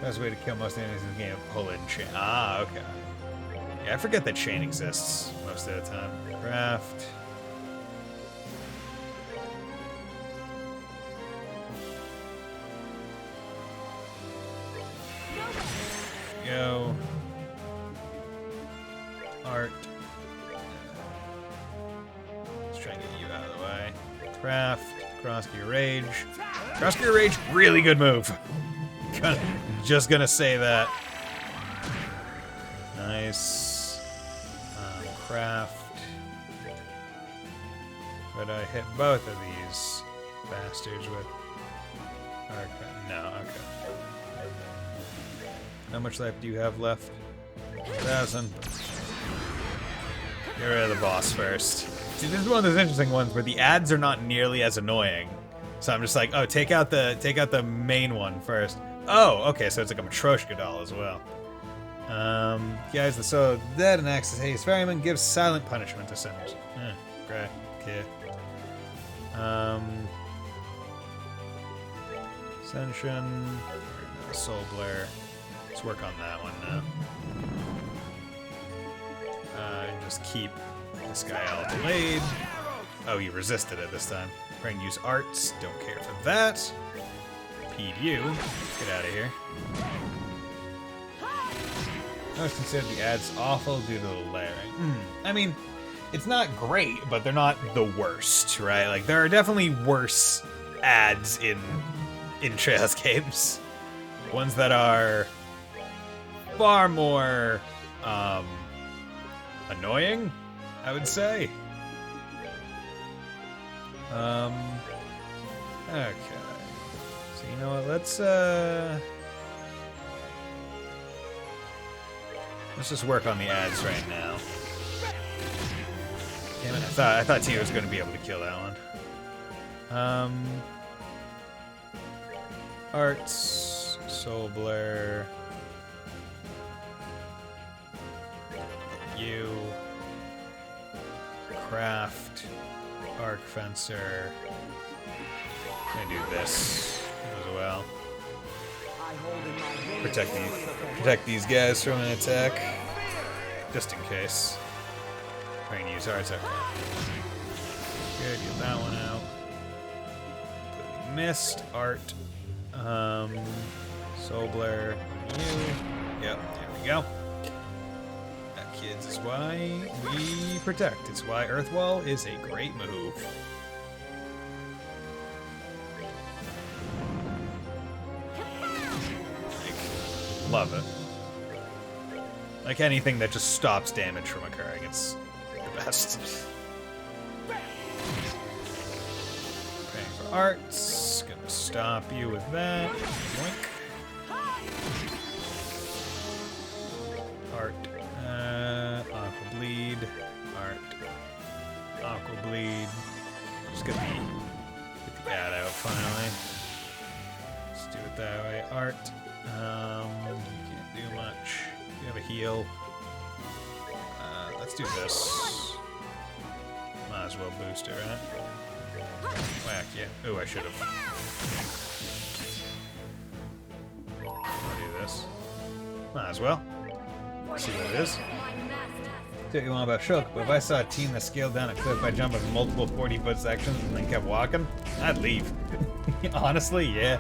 Best way to kill most enemies in the game: pull in chain. Ah, okay. Yeah, I forget that chain exists most of the time. Craft. Go. Art. Let's try and get you out of the way. Craft. Crossgear Rage. Crossgear Rage, really good move. Just gonna say that. Nice. Craft. But I hit both of these bastards with arc. No, okay. How much life do you have left? 1,000. Get rid of the boss first. See, this is one of those interesting ones where the ads are not nearly as annoying. So I'm just like, oh, take out the main one first. Oh, okay, so it's like a Matryoshka doll as well. Guys, the soul of the dead and access Hades Ferryman gives silent punishment to sinners. Great. Okay. Ascension. Soul Blare. Let's work on that one now. And just keep this guy all delayed. Oh, he resisted it this time. Try and use arts. Don't care for that. Repeat you. Get out of here. I was considered the ads awful due to the layering. I mean, it's not great, but they're not the worst, right? Like, there are definitely worse ads in Trails games. Ones that are far more annoying, I would say. Okay. So you know what? Let's just work on the ads right now. Damn it! I thought Tia was going to be able to kill that one. Arts, Soul Blare. You. Craft. Arc Fencer. I'm gonna do this as well. Protect these guys from an attack, just in case. Try and use arts. Okay. Good, get that one out. Completely missed art. Soul Blare. You. Yep. There we go. That, kids, is why we protect. It's why Earthwall is a great move. Love it. Like anything that just stops damage from occurring, it's the best. Paying for arts. Gonna stop you with that. Yoink. Art. Aqua Bleed. Art. Aqua Bleed. Just get the ad out finally. Let's do it that way. Art. You can't do much. You have a heal. Let's do this. Might Might as well boost it, right? Whack, yeah. Ooh, I should have. I'll do this. Might as well. See what it is. Tell you want about Shulk, but if I saw a team that scaled down a cliff by jumping multiple 40-foot sections and then kept walking, I'd leave. Honestly, yeah.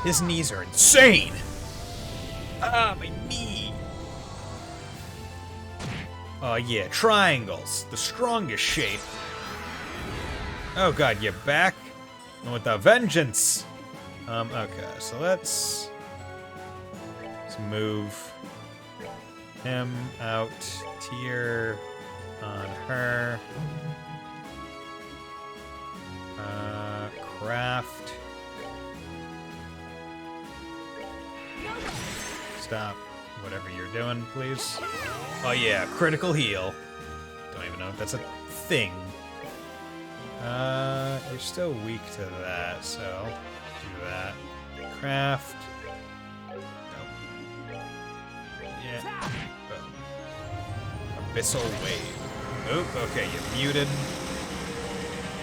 His knees are insane. Ah, my knee. Oh yeah, triangles. The strongest shape. Oh god, you're back? And with a vengeance! Okay, so let's move him out. Tier on her. Craft. Stop whatever you're doing, please. Oh yeah, critical heal. Don't even know if that's a thing. You're still weak to that, so do that. Craft. Nope. Yeah. Oh. Abyssal wave. Oop, okay, you're muted.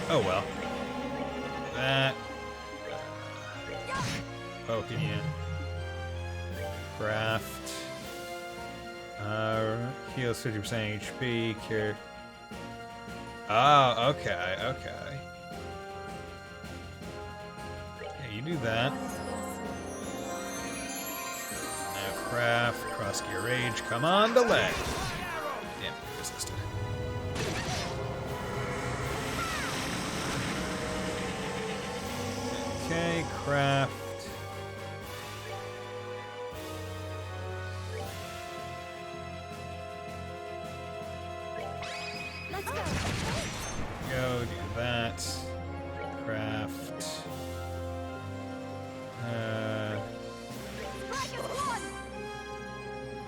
Oh well. That. Poking you. Craft. Heals 50% HP. Cure. Oh, okay, okay. Yeah, you do that. Now craft, cross gear rage, come on, delay. Damn, resisted. Okay, craft. Go do that. Craft.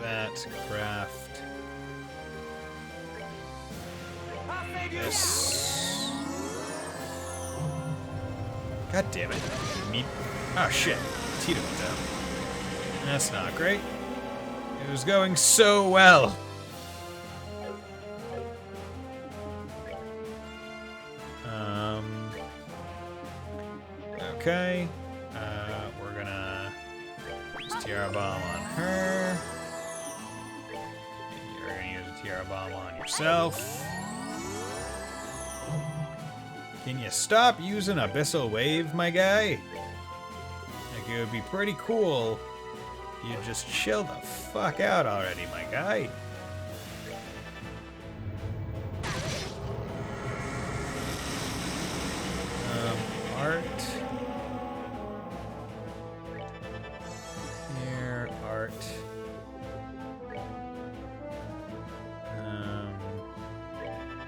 That craft. This. God damn it. Meat. Oh shit. Tita went down. That's not great. It was going so well. Okay, we're gonna use Tiara Bomb on her. And you're gonna use a Tiara Bomb on yourself. Can you stop using Abyssal Wave, my guy? Like, it would be pretty cool if you just chill the fuck out already, my guy. Art.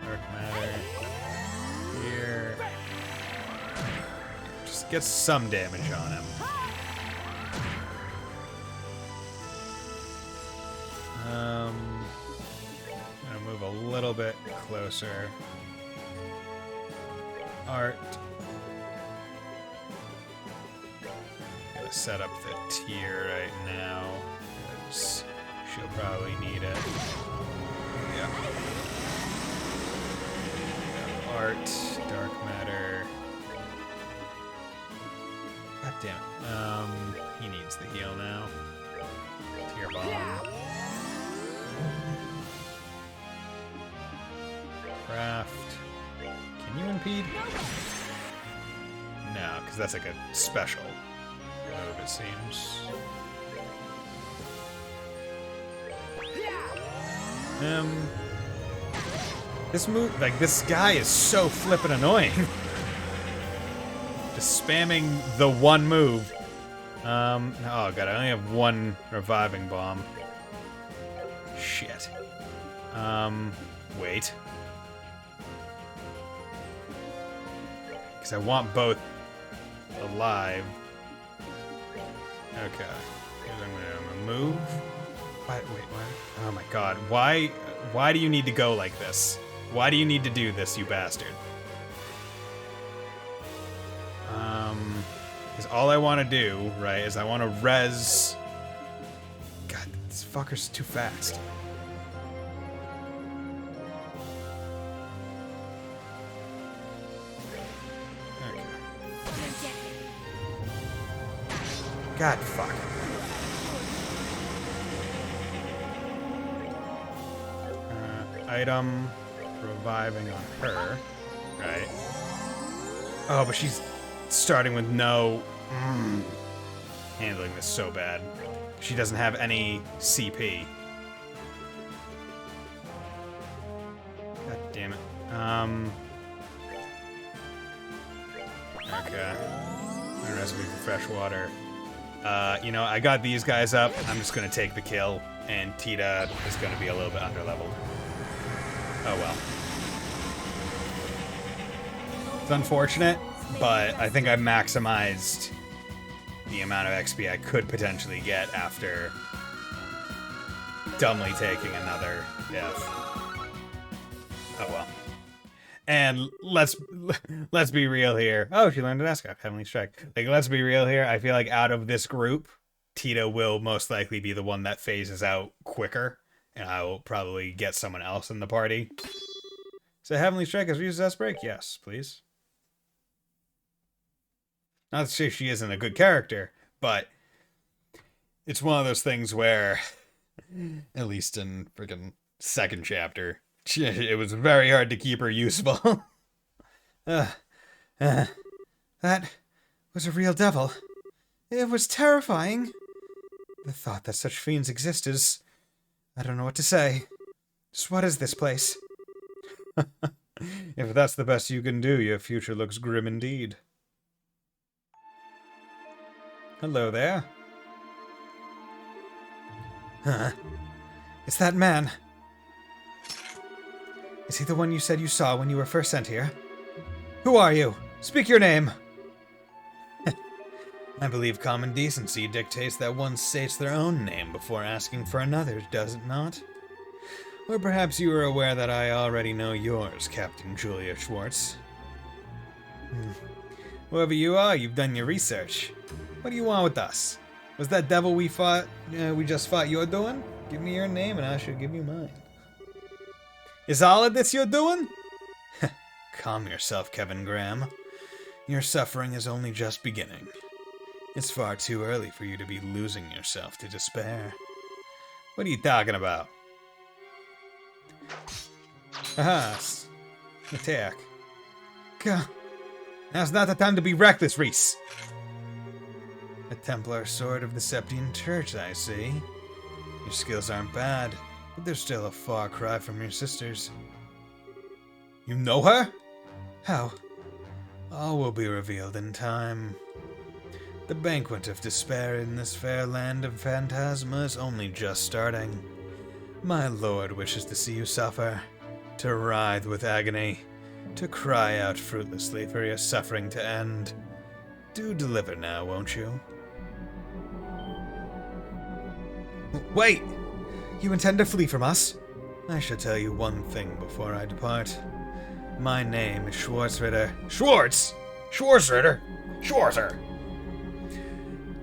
Dark matter. Here. Just get some damage on him. I'm gonna move a little bit closer. Art. Gotta set up the tier right now, because she'll probably need it. Yeah. Art, dark matter. God damn it. He needs the heal now. Tier bomb. Craft. Can you impede? No, because that's like a special move, it seems. This move, like, this guy is so flippin' annoying. Just spamming the one move. Oh god, I only have one reviving bomb. Shit. Wait. Because I want both alive. Okay. Here's what I'm gonna move. Wait, what? Oh my god. Why do you need to go like this? Why do you need to do this, you bastard? Because all I want to do, right, is I want to res... God, this fucker's too fast. God, fuck. Item reviving on her. Right. Oh, but she's starting with no... Handling this so bad. She doesn't have any CP. God damn it. Okay. A recipe for fresh water. You know, I got these guys up. I'm just gonna take the kill, and Tita is gonna be a little bit underleveled. Oh well. It's unfortunate, but I think I maximized the amount of XP I could potentially get after dumbly taking another diff. Oh well. And let's be real here. Oh, she learned an Escap, Heavenly Strike. Like, let's be real here. I feel like out of this group, Tita will most likely be the one that phases out quicker, and I will probably get someone else in the party. So Heavenly Strike has used S break? Yes, please. Not to say she isn't a good character, but it's one of those things where, at least in freaking second chapter, it was very hard to keep her useful. That was a real devil. It was terrifying. The thought that such fiends exist is... I don't know what to say. Just what is this place? If that's the best you can do, your future looks grim indeed. Hello there. Huh? It's that man. Is he the one you said you saw when you were first sent here? Who are you? Speak your name! I believe common decency dictates that one states their own name before asking for another's, does it not? Or perhaps you are aware that I already know yours, Captain Julia Schwartz. Whoever you are, you've done your research. What do you want with us? Was that devil we just fought you're doing? Give me your name and I shall give you mine. Is all of this you're doing? Calm yourself, Kevin Graham. Your suffering is only just beginning. It's far too early for you to be losing yourself to despair. What are you talking about? Aha, attack. God, now's not the time to be reckless, Reese. A Templar sword of the Septian Church, I see. Your skills aren't bad, but they're still a far cry from your sisters. You know her? How? All will be revealed in time. The banquet of despair in this fair land of Phantasma is only just starting. My lord wishes to see you suffer, to writhe with agony, to cry out fruitlessly for your suffering to end. Do deliver now, won't you? Wait! You intend to flee from us? I shall tell you one thing before I depart. My name is Schwarzritter. Schwartz! Schwarzritter! Schwarzer!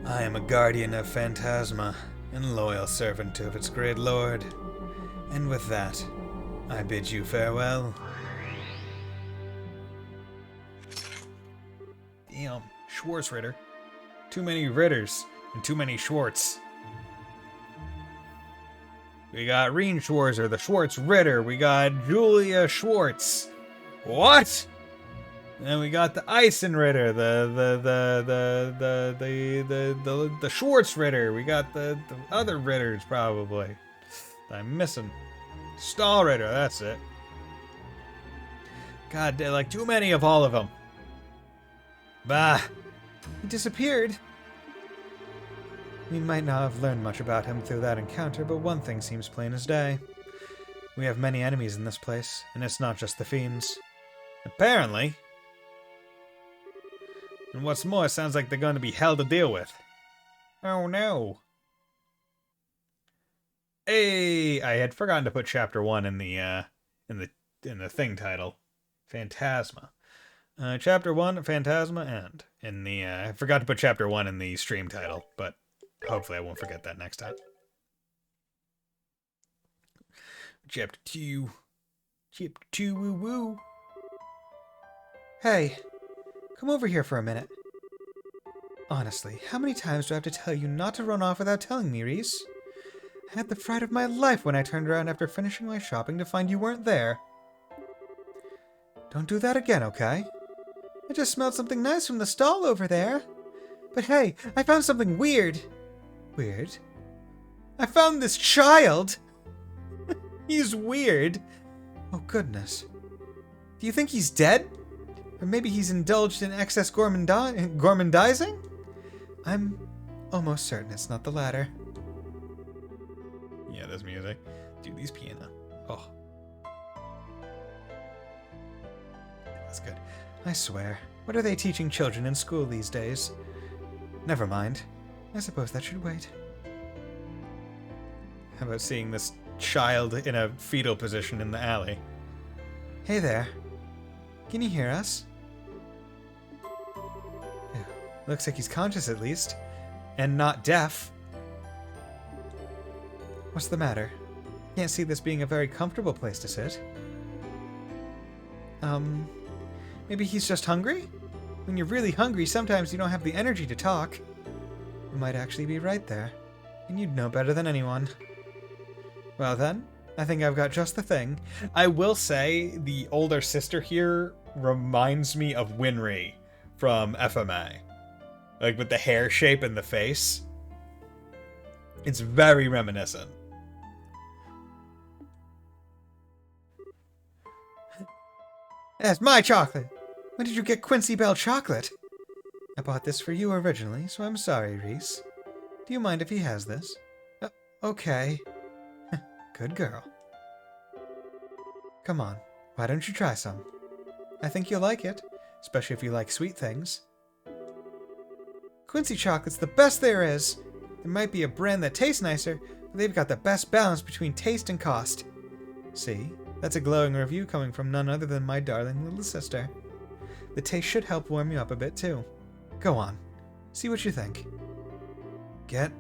I am a guardian of Phantasma, and loyal servant of its great lord. And with that, I bid you farewell. Damn, Schwarzritter. Too many Ritters, and too many Schwartz. We got Reen Schwarzer, the Schwartz Ritter. We got Julia Schwartz. What? And then we got the Eisen Ritter, the Schwartz Ritter. We got the other Ritters probably. I'm missing. Stahl Ritter, that's it. God, like too many of all of them. Bah. He disappeared. We might not have learned much about him through that encounter, but one thing seems plain as day. We have many enemies in this place, and it's not just the fiends. Apparently. And what's more, it sounds like they're going to be hell to deal with. Oh no. Hey, I had forgotten to put chapter 1 in the thing title. Phantasma. Chapter 1, Phantasma, and in the I forgot to put chapter 1 in the stream title, but hopefully I won't forget that next time. Chapter 2. Chapter 2 woo woo. Hey, come over here for a minute. Honestly, how many times do I have to tell you not to run off without telling me, Reese? I had the fright of my life when I turned around after finishing my shopping to find you weren't there. Don't do that again, okay? I just smelled something nice from the stall over there. But hey, I found something weird. Weird? I found this child! He's weird. Oh, goodness. Do you think he's dead? Or maybe he's indulged in excess gormandizing? I'm almost certain it's not the latter. Yeah, there's music. Dude, these piano. Oh. That's good. I swear. What are they teaching children in school these days? Never mind. I suppose that should wait. How about seeing this child in a fetal position in the alley? Hey there. Can you hear us? Yeah, looks like he's conscious at least. And not deaf. What's the matter? Can't see this being a very comfortable place to sit. Maybe he's just hungry? When you're really hungry, sometimes you don't have the energy to talk. You might actually be right there. And you'd know better than anyone. Well then, I think I've got just the thing. I will say the older sister here reminds me of Winry from FMA. Like with the hair shape and the face. It's very reminiscent. That's my chocolate! When did you get Quincy Bell chocolate? I bought this for you originally, so I'm sorry, Reese. Do you mind if he has this? Okay. Good girl. Come on, why don't you try some? I think you'll like it, especially if you like sweet things. Quincy chocolate's the best there is. There might be a brand that tastes nicer, but they've got the best balance between taste and cost. See? That's a glowing review coming from none other than my darling little sister. The taste should help warm you up a bit too. Go on. See what you think. Get...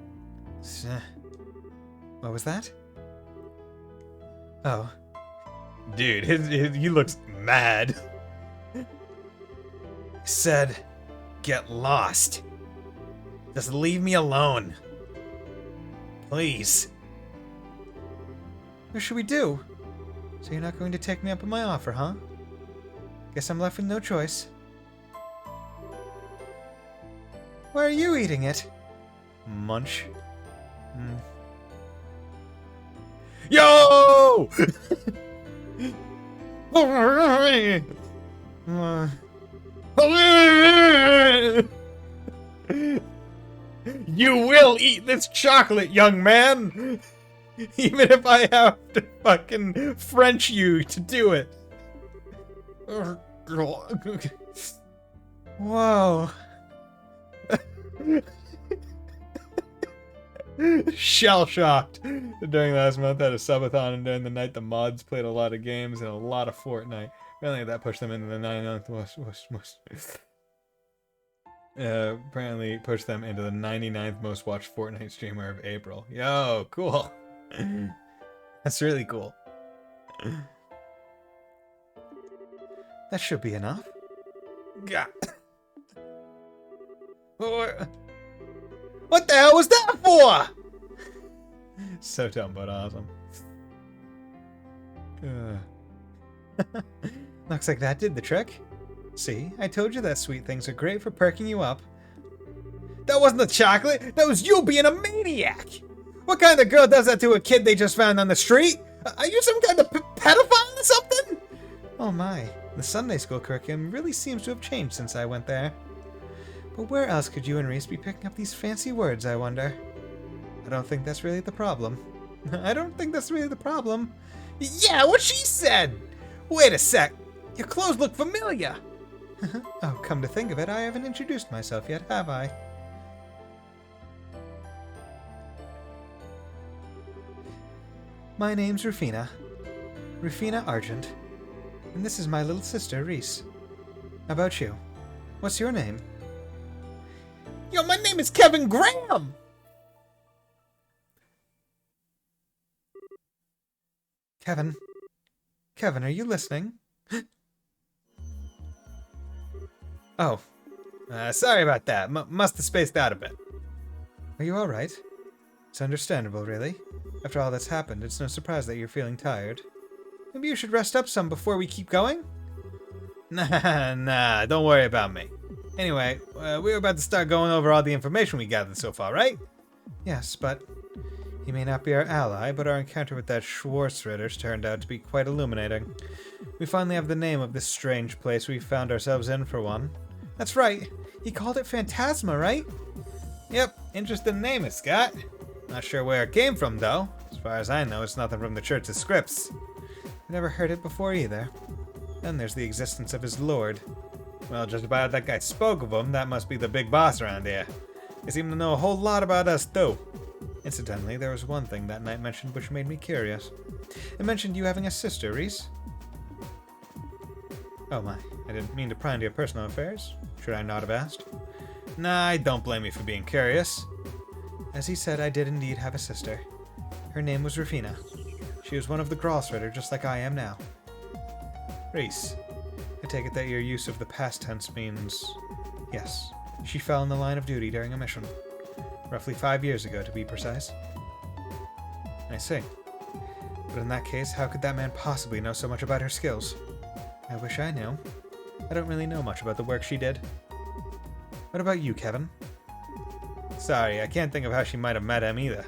What was that? Oh. Dude, he looks mad. Said, get lost. Just leave me alone. Please. What should we do? So you're not going to take me up on my offer, huh? Guess I'm left with no choice. Why are you eating it? Munch. Yo! You will eat this chocolate, young man! Even if I have to fucking French you to do it. Whoa. Shell-shocked. During last month, I had a subathon, and during the night, the mods played a lot of games and a lot of Fortnite. Apparently, that pushed them into the 99th most watched Fortnite streamer of April. Yo, cool. That's really cool. That should be enough. God. What the hell was that for? So dumb, but awesome. Looks like that did the trick. See, I told you that sweet things are great for perking you up. That wasn't the chocolate. That was you being a maniac. What kind of girl does that to a kid they just found on the street? Are you some kind of pedophile or something? Oh my, the Sunday school curriculum really seems to have changed since I went there. But where else could you and Reese be picking up these fancy words, I wonder? I don't think that's really the problem. I don't think that's really the problem. Yeah, what she said! Wait a sec. Your clothes look familiar. Oh, come to think of it, I haven't introduced myself yet, have I? My name's Rufina. Rufina Argent. And this is my little sister, Reese. How about you? What's your name? Yo, my name is Kevin Graham! Kevin. Kevin, are you listening? Oh. Sorry about that. Must have spaced out a bit. Are you alright? It's understandable, really. After all that's happened, it's no surprise that you're feeling tired. Maybe you should rest up some before we keep going? Nah, don't worry about me. Anyway, we were about to start going over all the information we gathered so far, right? Yes, but he may not be our ally, but our encounter with that Schwarzritter's turned out to be quite illuminating. We finally have the name of this strange place we found ourselves in for one. That's right, he called it Phantasma, right? Yep, interesting name, Scott. Not sure where it came from, though. As far as I know, it's nothing from the Church's scripts. I never heard it before either. Then there's the existence of his lord. Well, just about that guy spoke of him, that must be the big boss around here. They seem to know a whole lot about us, too. Incidentally, there was one thing that night mentioned which made me curious. It mentioned you having a sister, Reese. Oh my, I didn't mean to pry into your personal affairs. Should I not have asked? Nah, I don't blame you for being curious. As he said, I did indeed have a sister. Her name was Rafina. She was one of the Grossritter, just like I am now. Reese, I take it that your use of the past tense means... Yes, she fell in the line of duty during a mission. Roughly 5 years ago, to be precise. I see. But in that case, how could that man possibly know so much about her skills? I wish I knew. I don't really know much about the work she did. What about you, Kevin? Sorry, I can't think of how she might have met him either.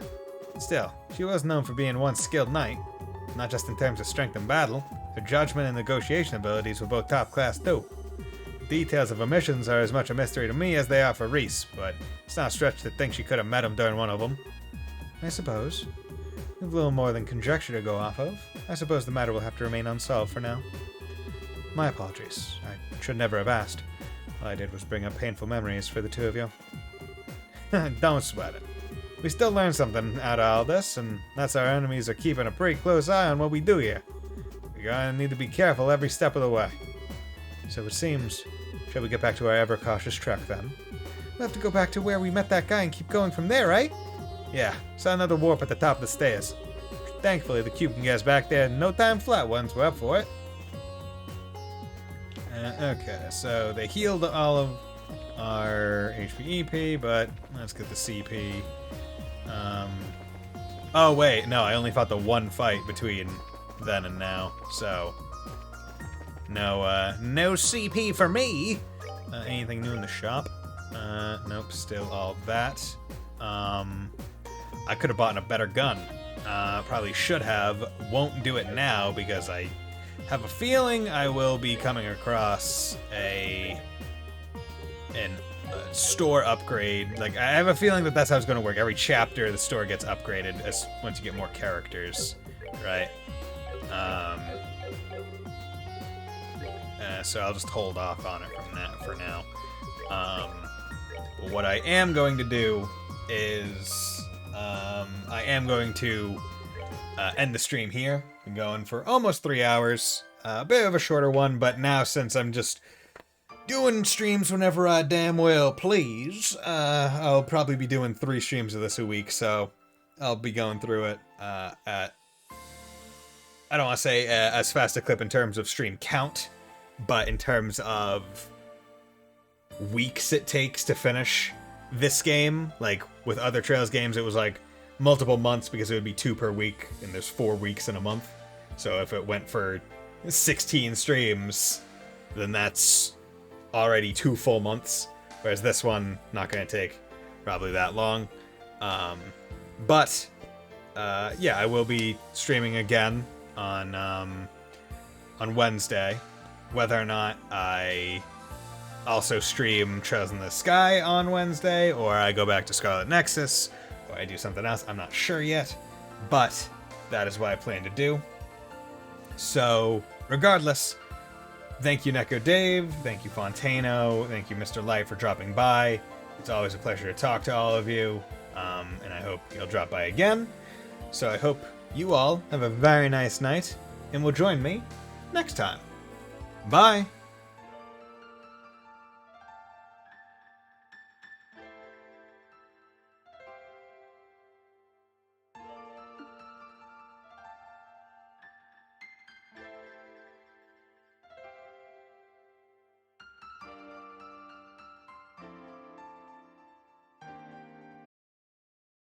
Still, she was known for being one skilled knight. Not just in terms of strength in battle, her judgment and negotiation abilities were both top class too. The details of her missions are as much a mystery to me as they are for Reese, but it's not a stretch to think she could have met him during one of them. I suppose. We have little more than conjecture to go off of. I suppose the matter will have to remain unsolved for now. My apologies. I should never have asked. All I did was bring up painful memories for the two of you. Don't sweat it. We still learned something out of all this, and that's our enemies are keeping a pretty close eye on what we do here. We're gonna need to be careful every step of the way. So it seems. Shall we get back to our ever-cautious trek, then? We'll have to go back to where we met that guy and keep going from there, right? Yeah, saw another warp at the top of the stairs. Thankfully, the cube can get us back there in no time flat once we're up for it. Okay, so they healed all of our HP EP, but let's get the CP. Oh wait, no, I only fought the one fight between then and now, so no CP for me. Anything new in the shop? Nope, still all that. I could have bought a better gun. Probably should have. Won't do it now because I have a feeling I will be coming across a store upgrade. Like, I have a feeling that that's how it's going to work. Every chapter, the store gets upgraded as once you get more characters, right? So I'll just hold off on it from that for now. What I am going to do is I am going to end the stream here. Been going for almost 3 hours. A bit of a shorter one, but now since I'm just doing streams whenever I damn well please, I'll probably be doing 3 streams of this a week, so I'll be going through it at, I don't want to say as fast a clip in terms of stream count, but in terms of weeks it takes to finish this game. Like with other Trails games, it was like multiple months because it would be 2 per week, and there's 4 weeks in a month. So if it went for 16 streams, then that's already 2 full months. Whereas this one, not going to take probably that long. But yeah, I will be streaming again on Wednesday. Whether or not I also stream Trails in the Sky on Wednesday, or I go back to Scarlet Nexus, or I do something else, I'm not sure yet. But that is what I plan to do. So, regardless, thank you, Neko Dave, thank you, Fontano, thank you, Mr. Light, for dropping by. It's always a pleasure to talk to all of you, and I hope you'll drop by again. So I hope you all have a very nice night, and will join me next time. Bye!